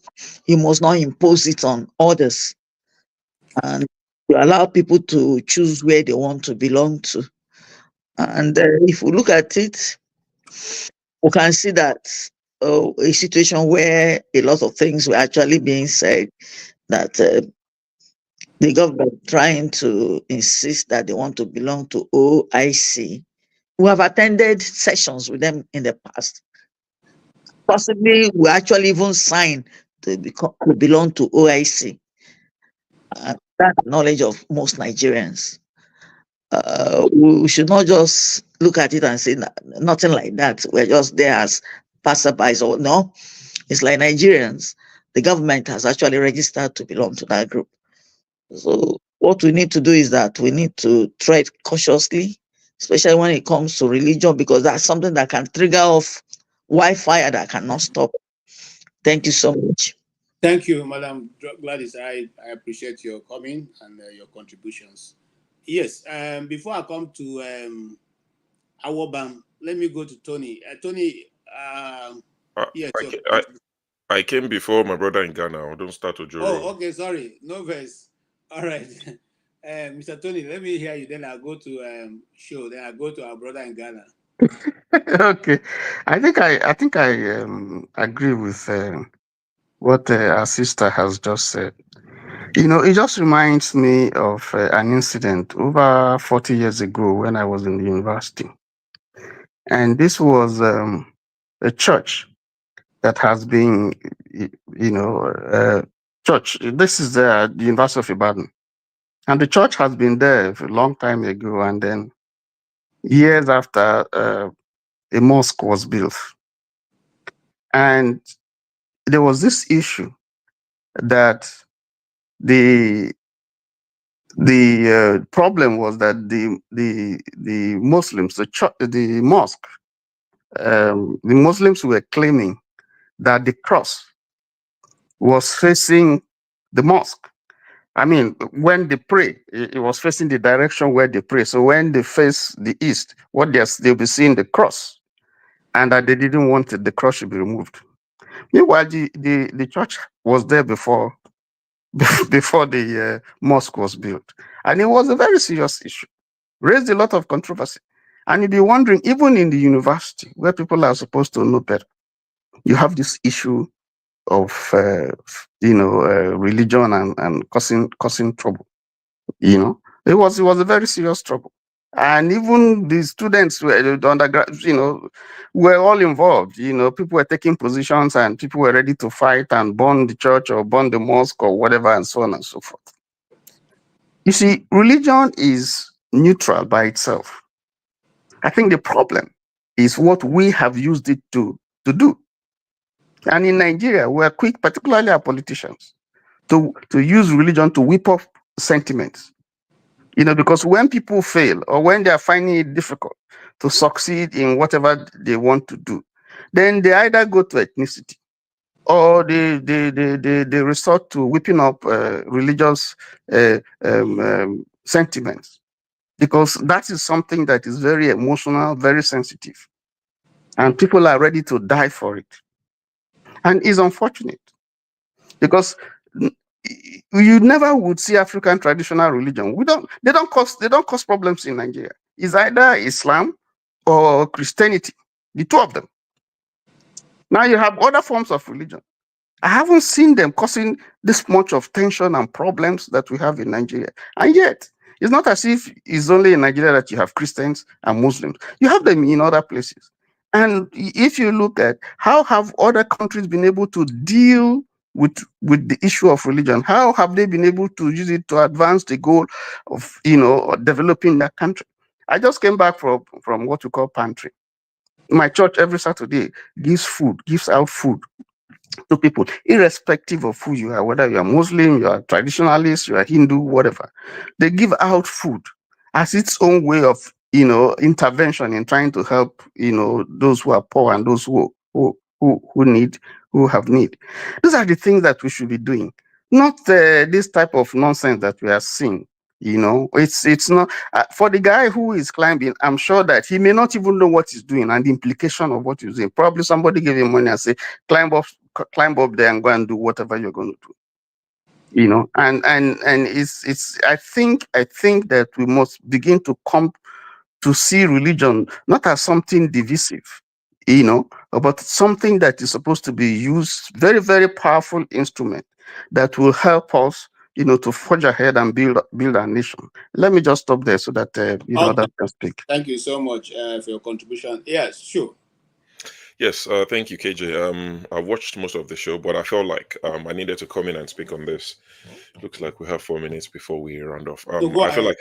You must not impose it on others, and you allow people to choose where they want to belong to. And if we look at it, we can see that a situation where a lot of things were actually being said that the government trying to insist that they want to belong to OIC. We have attended sessions with them in the past. Possibly, we actually even signed to belong to OIC. That's knowledge of most Nigerians. We should not just look at it and say nothing like that. We're just there as passerbys or no. It's like Nigerians. The government has actually registered to belong to that group. So what we need to do is that we need to tread cautiously, especially when it comes to religion, because that's something that can trigger off wildfire that cannot stop. Thank you so much. Thank you, Madam Gladys. I appreciate your coming and your contributions. Yes, before I come to Awobam, let me go to Tony. Tony, yes. I came before my brother in Ghana. I don't start to Joro. Oh, okay, sorry. No verse. All right. Mr. Tony, let me hear you. Then I'll go to show. Then I'll go to our brother in Ghana. Okay, I think I agree with what our sister has just said. You know, it just reminds me of an incident over 40 years ago when I was in the university, and this was a church that has been, church. This is the University of Ibadan, and the church has been there for a long time ago, and then years after, a mosque was built, and there was this issue that the problem was that the Muslims, the mosque, the Muslims were claiming that the cross was facing the mosque. I mean, when they pray, it was facing the direction where they pray. So when they face the east, they'll be seeing the cross, and that they didn't want the cross to be removed. Meanwhile, the church was there before the mosque was built, and it was a very serious issue, raised a lot of controversy. And you'd be wondering, even in the university where people are supposed to know better, you have this issue of religion and causing trouble. You know, it was a very serious trouble, and even the students were the undergrad, were all involved. You know, people were taking positions, and people were ready to fight and burn the church or burn the mosque or whatever, and so on and so forth. You see, religion is neutral by itself. I think the problem is what we have used it to do. And in Nigeria, we're quick, particularly our politicians, to use religion to whip up sentiments. You know, because when people fail or when they are finding it difficult to succeed in whatever they want to do, then they either go to ethnicity or they resort to whipping up religious sentiments, because that is something that is very emotional, very sensitive, and people are ready to die for it. And it's unfortunate because you never would see African traditional religion. They don't cause problems in Nigeria. It's either Islam or Christianity the two of them. Now you have other forms of religion. I haven't seen them causing this much of tension and problems that we have in Nigeria. And yet, it's not as if it's only in Nigeria that you have Christians and Muslims. You have them in other places. And if you look at how have other countries been able to deal with the issue of religion, how have they been able to use it to advance the goal of developing their country? I just came back from what we call pantry. My church every Saturday gives out food to people, irrespective of who you are, whether you are Muslim, you are traditionalist, you are Hindu, whatever. They give out food as its own way of, intervention in trying to help, those who are poor and those who have need. These are the things that we should be doing, not this type of nonsense that we are seeing. It's not for the guy who is climbing. I'm sure that he may not even know what he's doing and the implication of what he's doing. Probably somebody gave him money and say, climb up there and go and do whatever you're going to do. And it's I think that we must begin to come to see religion not as something divisive, but something that is supposed to be used, very, very powerful instrument that will help us, to forge ahead and build our nation. Let me just stop there so that that can speak. Thank you so much for your contribution. Yes, sure. Yes, thank you, KJ. I watched most of the show, but I felt like I needed to come in and speak on this. Looks like we have 4 minutes before we round off. I feel like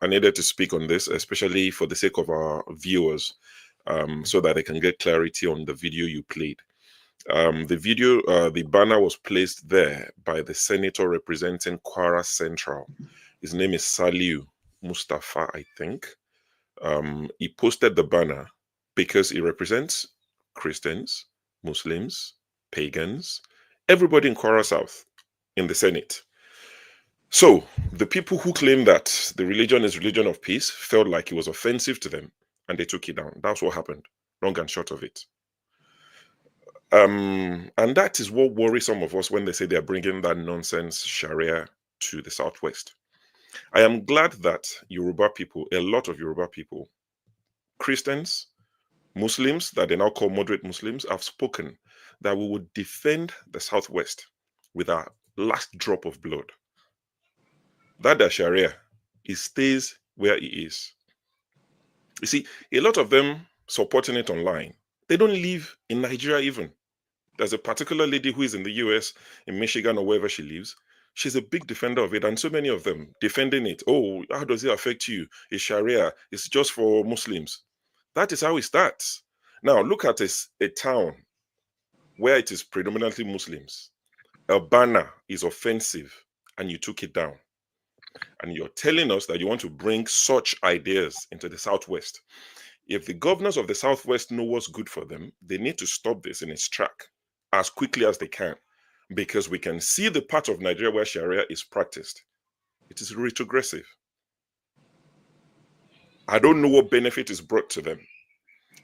I needed to speak on this, especially for the sake of our viewers, so that they can get clarity on the video you played. The banner was placed there by the senator representing Kwara Central. His name is Saliu Mustafa, I think. He posted the banner because it represents Christians, Muslims, pagans, everybody in Kwara South in the Senate. So the people who claim that the religion is religion of peace felt like it was offensive to them and they took it down. That's what happened, long and short of it. And that is what worries some of us when they say they're bringing that nonsense Sharia to the Southwest. I am glad that Yoruba people, a lot of Yoruba people, Christians, Muslims that they now call moderate Muslims, have spoken that we would defend the Southwest with our last drop of blood. That the Sharia, it stays where it is. You see, a lot of them supporting it online, they don't live in Nigeria even. There's a particular lady who is in the US, in Michigan or wherever she lives. She's a big defender of it, and so many of them defending it. Oh, how does it affect you? It's Sharia. It's just for Muslims. That is how it starts. Now, look at a town where it is predominantly Muslims. A banner is offensive, and you took it down. And you're telling us that you want to bring such ideas into the Southwest. If the governors of the Southwest know what's good for them, they need to stop this in its track as quickly as they can, because we can see the part of Nigeria where Sharia is practiced. It is retrogressive. I don't know what benefit is brought to them.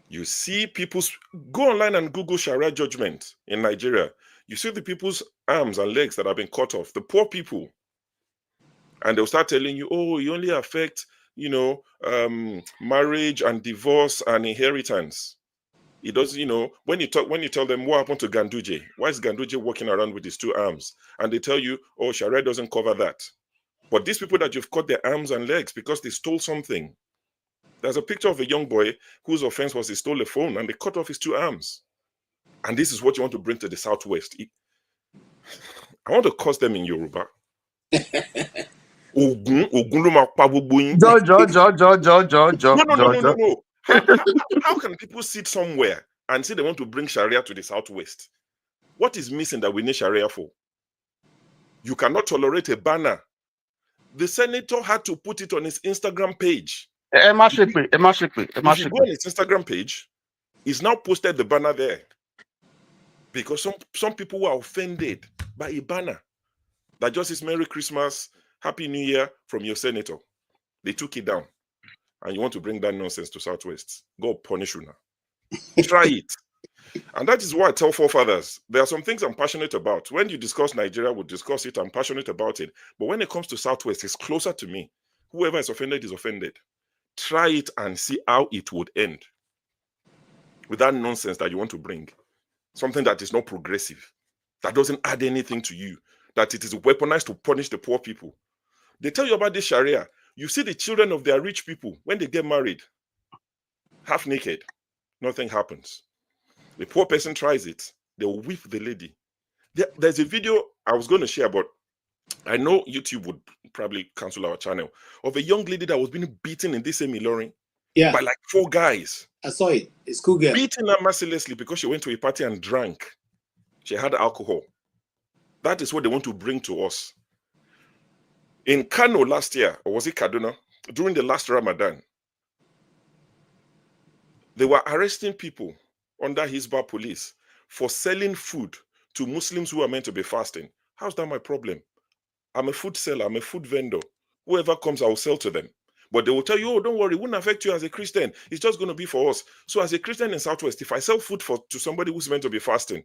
You see people's, go online and Google Sharia judgment in Nigeria. You see the people's arms and legs that have been cut off, the poor people. And they'll start telling you, oh, you only affect, marriage and divorce and inheritance. It does, when you tell them what happened to Ganduje, why is Ganduje walking around with his 2 arms? And they tell you, oh, Sharia doesn't cover that. But these people that you've cut their arms and legs because they stole something. There's a picture of a young boy whose offense was he stole a phone and they cut off his 2 arms. And this is what you want to bring to the Southwest. I want to curse them in Yoruba. No. How can people sit somewhere and say they want to bring Sharia to the Southwest? What is missing that we need Sharia for? You cannot tolerate a banner. The senator had to put it on his Instagram page. If you go on his Instagram page, he's now posted the banner there. Because some people were offended by a banner that just says Merry Christmas, Happy New Year from your senator. They took it down. And you want to bring that nonsense to Southwest. God punish you now. Try it. And that is why I tell forefathers, there are some things I'm passionate about. When you discuss Nigeria, we'll discuss it. I'm passionate about it. But when it comes to Southwest, it's closer to me. Whoever is offended is offended. Try it and see how it would end. with that nonsense that you want to bring, something that is not progressive, that doesn't add anything to you, that it is weaponized to punish the poor people. They tell you about this Sharia. You see the children of their rich people, when they get married, half naked, nothing happens. The poor person tries it, they will whip the lady. There's a video I was going to share, but I know YouTube would probably cancel our channel, of a young lady that was being beaten in this same Ilorin by like 4 guys. I saw it. It's cool girl. Beating her mercilessly because she went to a party and drank. She had alcohol. That is what they want to bring to us. In Kano last year, or was it Kaduna, during the last Ramadan, they were arresting people under Hisbah police for selling food to Muslims who are meant to be fasting. How's that my problem? I'm a food seller, I'm a food vendor. Whoever comes, I will sell to them. But they will tell you, oh, don't worry, it won't affect you as a Christian. It's just going to be for us. So as a Christian in Southwest, if I sell food to somebody who's meant to be fasting,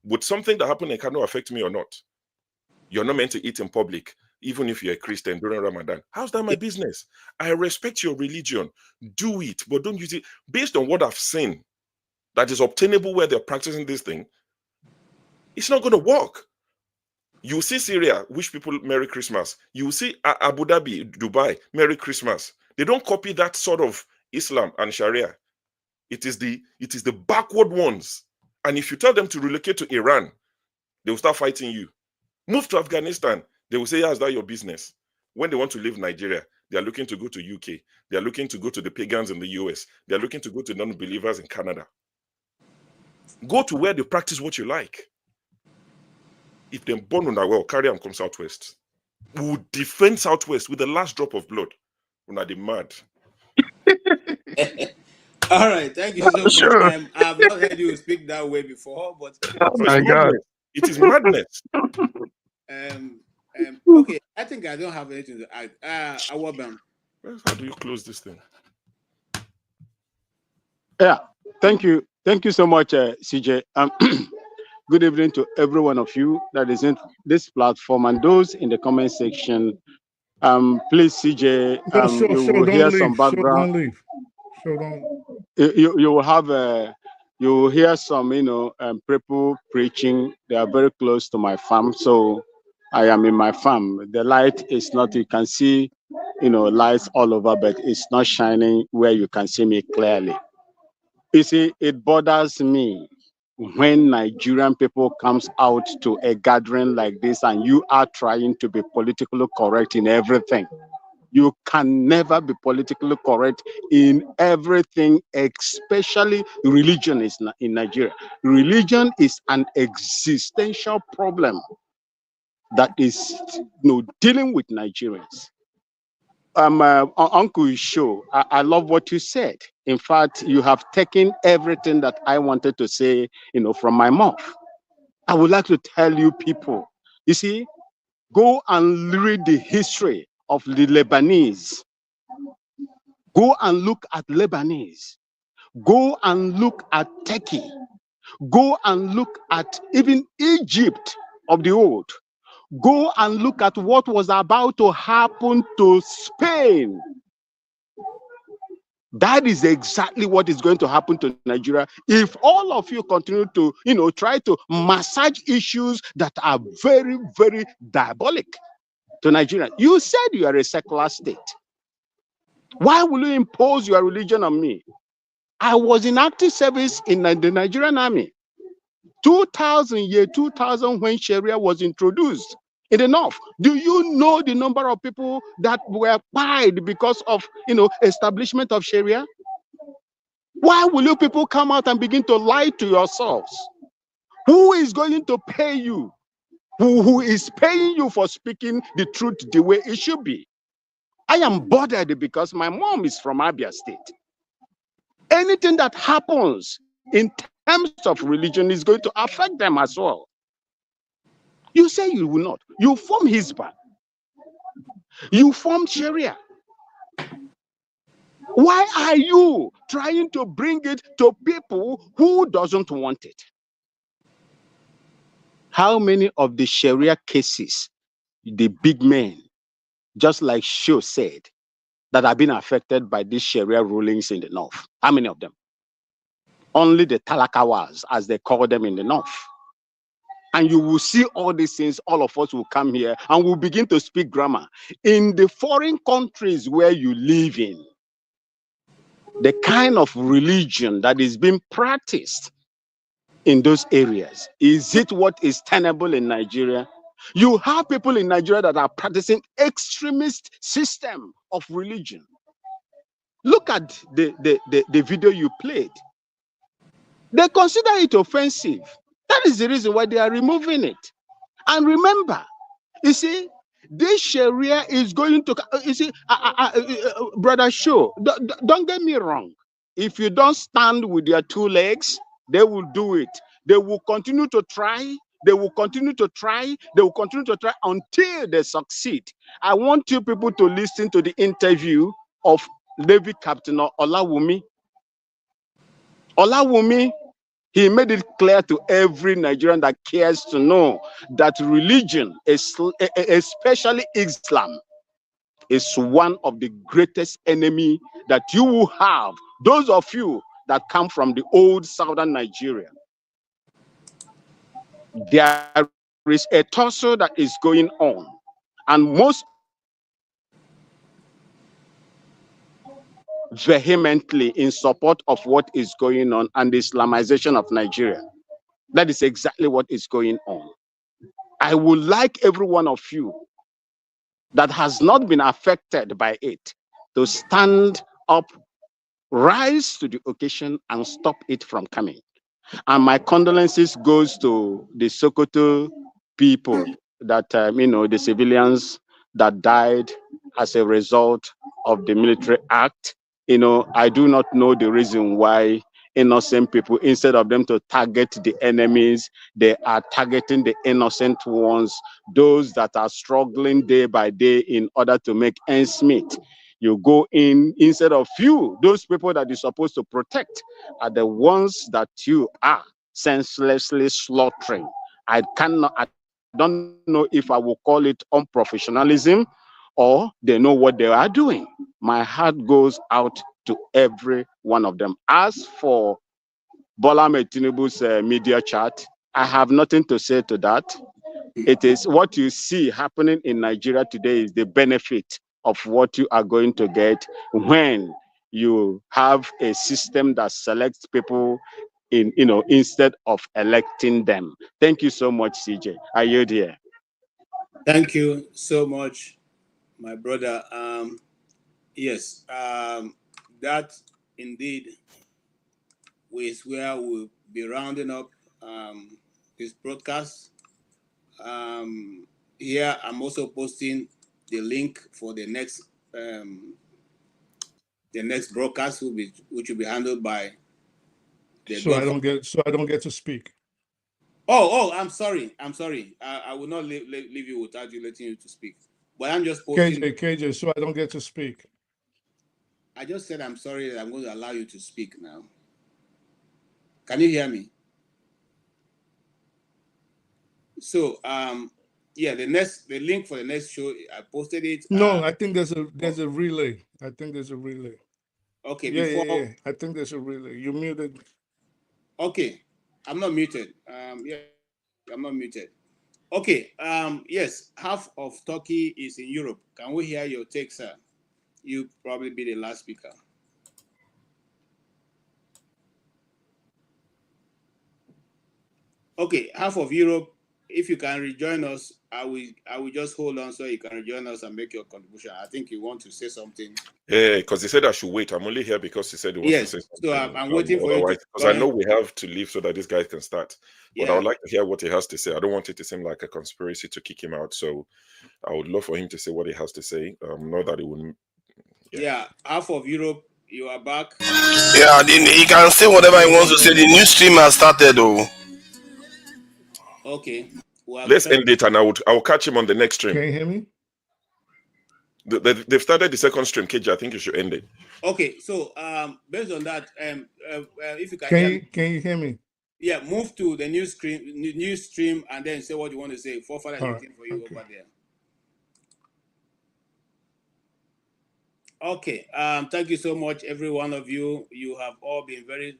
would something that happened in Kano affect me or not? You're not meant to eat in public, even if you're a Christian during Ramadan. How's that my business? I respect your religion. Do it, but don't use it based on what I've seen that is obtainable where they're practicing this thing. It's not going to work. You see Syria, wish people Merry Christmas. You see Abu Dhabi, Dubai, Merry Christmas. They don't copy that sort of Islam and Sharia. It is the backward ones. And if you tell them to relocate to Iran, they will start fighting you. Move to Afghanistan, they will say, yeah, is that your business? When they want to leave Nigeria, they are looking to go to UK. They are looking to go to the pagans in the US. They are looking to go to non-believers in Canada. Go to where they practice what you like. If they're born on that well, carry on, come Southwest. We will defend Southwest with the last drop of blood. We're not mad. All right, thank you so much. Sure. I have not heard you speak that way before, but Oh my God. It is madness. Okay, I think I don't have anything to add. Awabam. How do you close this thing? Yeah, thank you so much, CJ. Good evening to every one of you that is in this platform and those in the comment section. Please, CJ, you will hear some background. Don't leave. So don't. You will have you will hear some, people preaching. They are very close to my farm, so I am in my farm. The light is not. You can see, lights all over, but it's not shining where you can see me clearly. You see, it bothers me when Nigerian people comes out to a gathering like this and you are trying to be politically correct in everything. You can never be politically correct in everything, especially religion is in Nigeria. Religion is an existential problem that is dealing with Nigerians. Uncle Show, I love what you said. In fact, you have taken everything that I wanted to say, from my mouth. I would like to tell you people, you see, go and read the history of the Lebanese. Go and look at Lebanese. Go and look at Turkey. Go and look at even Egypt of the old. Go and look at what was about to happen to Spain. That is exactly what is going to happen to Nigeria if all of you continue to, try to massage issues that are very, very diabolic to Nigeria. You said you are a secular state. Why will you impose your religion on me? I was in active service in the Nigerian army. 2000 when Sharia was introduced in the north. Do you know the number of people that were died because of establishment of Sharia? Why will you people come out and begin to lie to yourselves? Who is going to pay you? Who is paying you for speaking the truth the way it should be? I am bothered because my mom is from Abia State. Anything that happens in terms of religion is going to affect them as well. You say you will not. You form Hisbah. You form Sharia. Why are you trying to bring it to people who doesn't want it? How many of the Sharia cases, the big men, just like Sho said, that have been affected by these Sharia rulings in the north? How many of them? only the talakawas, as they call them in the north. And you will see all these things, all of us will come here and we'll begin to speak grammar. In the foreign countries where you live in, the kind of religion that is being practiced in those areas, is it what is tenable in Nigeria? You have people in Nigeria that are practicing extremist system of religion. Look at the video you played. They consider it offensive. That is the reason why they are removing it. And remember, you see, this Sharia is going to, you see, Brother Sho, don't get me wrong. If you don't stand with your two legs, they will do it. They will continue to try. They will continue to try. They will continue to try until they succeed. I want you people to listen to the interview of Navy Captain Olawumi. Olawumi, he made it clear to every Nigerian that cares to know that religion, especially Islam, is one of the greatest enemy that you will have. Those of you that come from the old southern Nigeria, there is a tussle that is going on, and most vehemently in support of what is going on and the Islamization of Nigeria. That is exactly what is going on. I would like every one of you that has not been affected by it to stand up, rise to the occasion, and stop it from coming. And my condolences goes to the Sokoto people, that the civilians that died as a result of the military act. I do not know the reason why innocent people, instead of them to target the enemies, they are targeting the innocent ones, those that are struggling day by day in order to make ends meet. You go in, instead of you, those people that you're supposed to protect are the ones that you are senselessly slaughtering. I don't know if I will call it unprofessionalism or they know what they are doing. My heart goes out to every one of them. As for Bola Tinubu's media chat, I have nothing to say to that. It is what you see happening in Nigeria today is the benefit of what you are going to get when you have a system that selects people instead of electing them. Thank you so much, CJ. I yield here. Thank you so much, my brother. Yes, that indeed is where we'll be rounding up this broadcast. Here, I'm also posting the link for the next broadcast, which will be handled by the so I don't get to speak. Oh, I'm sorry. I will not leave you without letting you to speak. But I'm just posting. KJ, so I don't get to speak. I just said I'm sorry that I'm going to allow you to speak now. Can you hear me? So, yeah, the link for the next show, I posted it. No, I think there's a relay. I think there's a relay. Okay, yeah. I think there's a relay. You muted. Okay, I'm not muted. Yeah, I'm not muted. Okay, yes, half of Turkey is in Europe. Can we hear your take, sir? You probably be the last speaker. Okay, half of Europe. If you can rejoin us, I will just hold on so you can rejoin us and make your contribution. I think you want to say something. Yeah, because he said I should wait. I'm only here because he said he wants to say something. So I'm waiting for you. Because I know we have to leave so that this guy can start. But I would like to hear what he has to say. I don't want it to seem like a conspiracy to kick him out. So I would love for him to say what he has to say. Not that it wouldn't. Yeah, half of Europe, you are back. Yeah, he can say whatever he wants to say. The new stream has started, though. Okay. Well, let's end it, and I will catch him on the next stream. Can you hear me? They've started the second stream, KJ. I think you should end it. Okay, so based on that, if you can you hear me? Yeah, move to the new stream, and then say what you want to say. Forefather is waiting for you over there. Okay. Thank you so much, every one of you. You have all been very,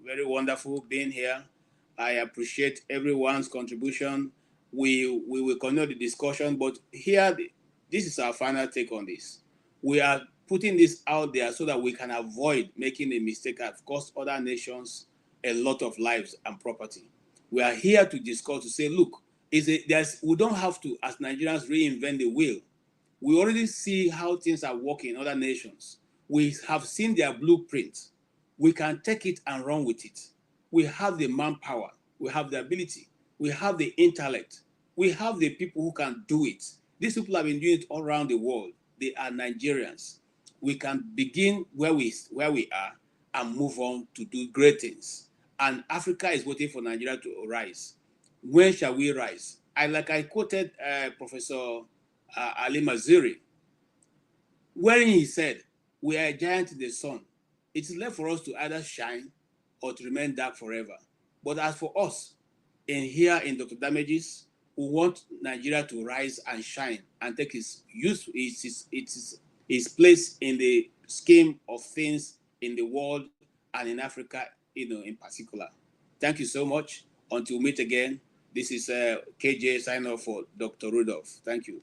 very wonderful being here. I appreciate everyone's contribution. We will continue the discussion, but here, this is our final take on this. We are putting this out there so that we can avoid making a mistake that cost other nations a lot of lives and property. We are here to discuss, to say, look, we don't have to, as Nigerians, reinvent the wheel. We already see how things are working in other nations. We have seen their blueprint. We can take it and run with it. We have the manpower. We have the ability. We have the intellect. We have the people who can do it. These people have been doing it all around the world. They are Nigerians. We can begin where we are and move on to do great things. And Africa is waiting for Nigeria to rise. When shall we rise? I quoted Professor Ali Maziri, wherein he said, we are a giant in the sun. It is left for us to either shine or to remain dark forever. But as for us, here in Dr. Damages, we want Nigeria to rise and shine and take its place in the scheme of things in the world and in Africa, in particular. Thank you so much. Until we meet again, this is KJ sign off for Dr. Rudolph. Thank you.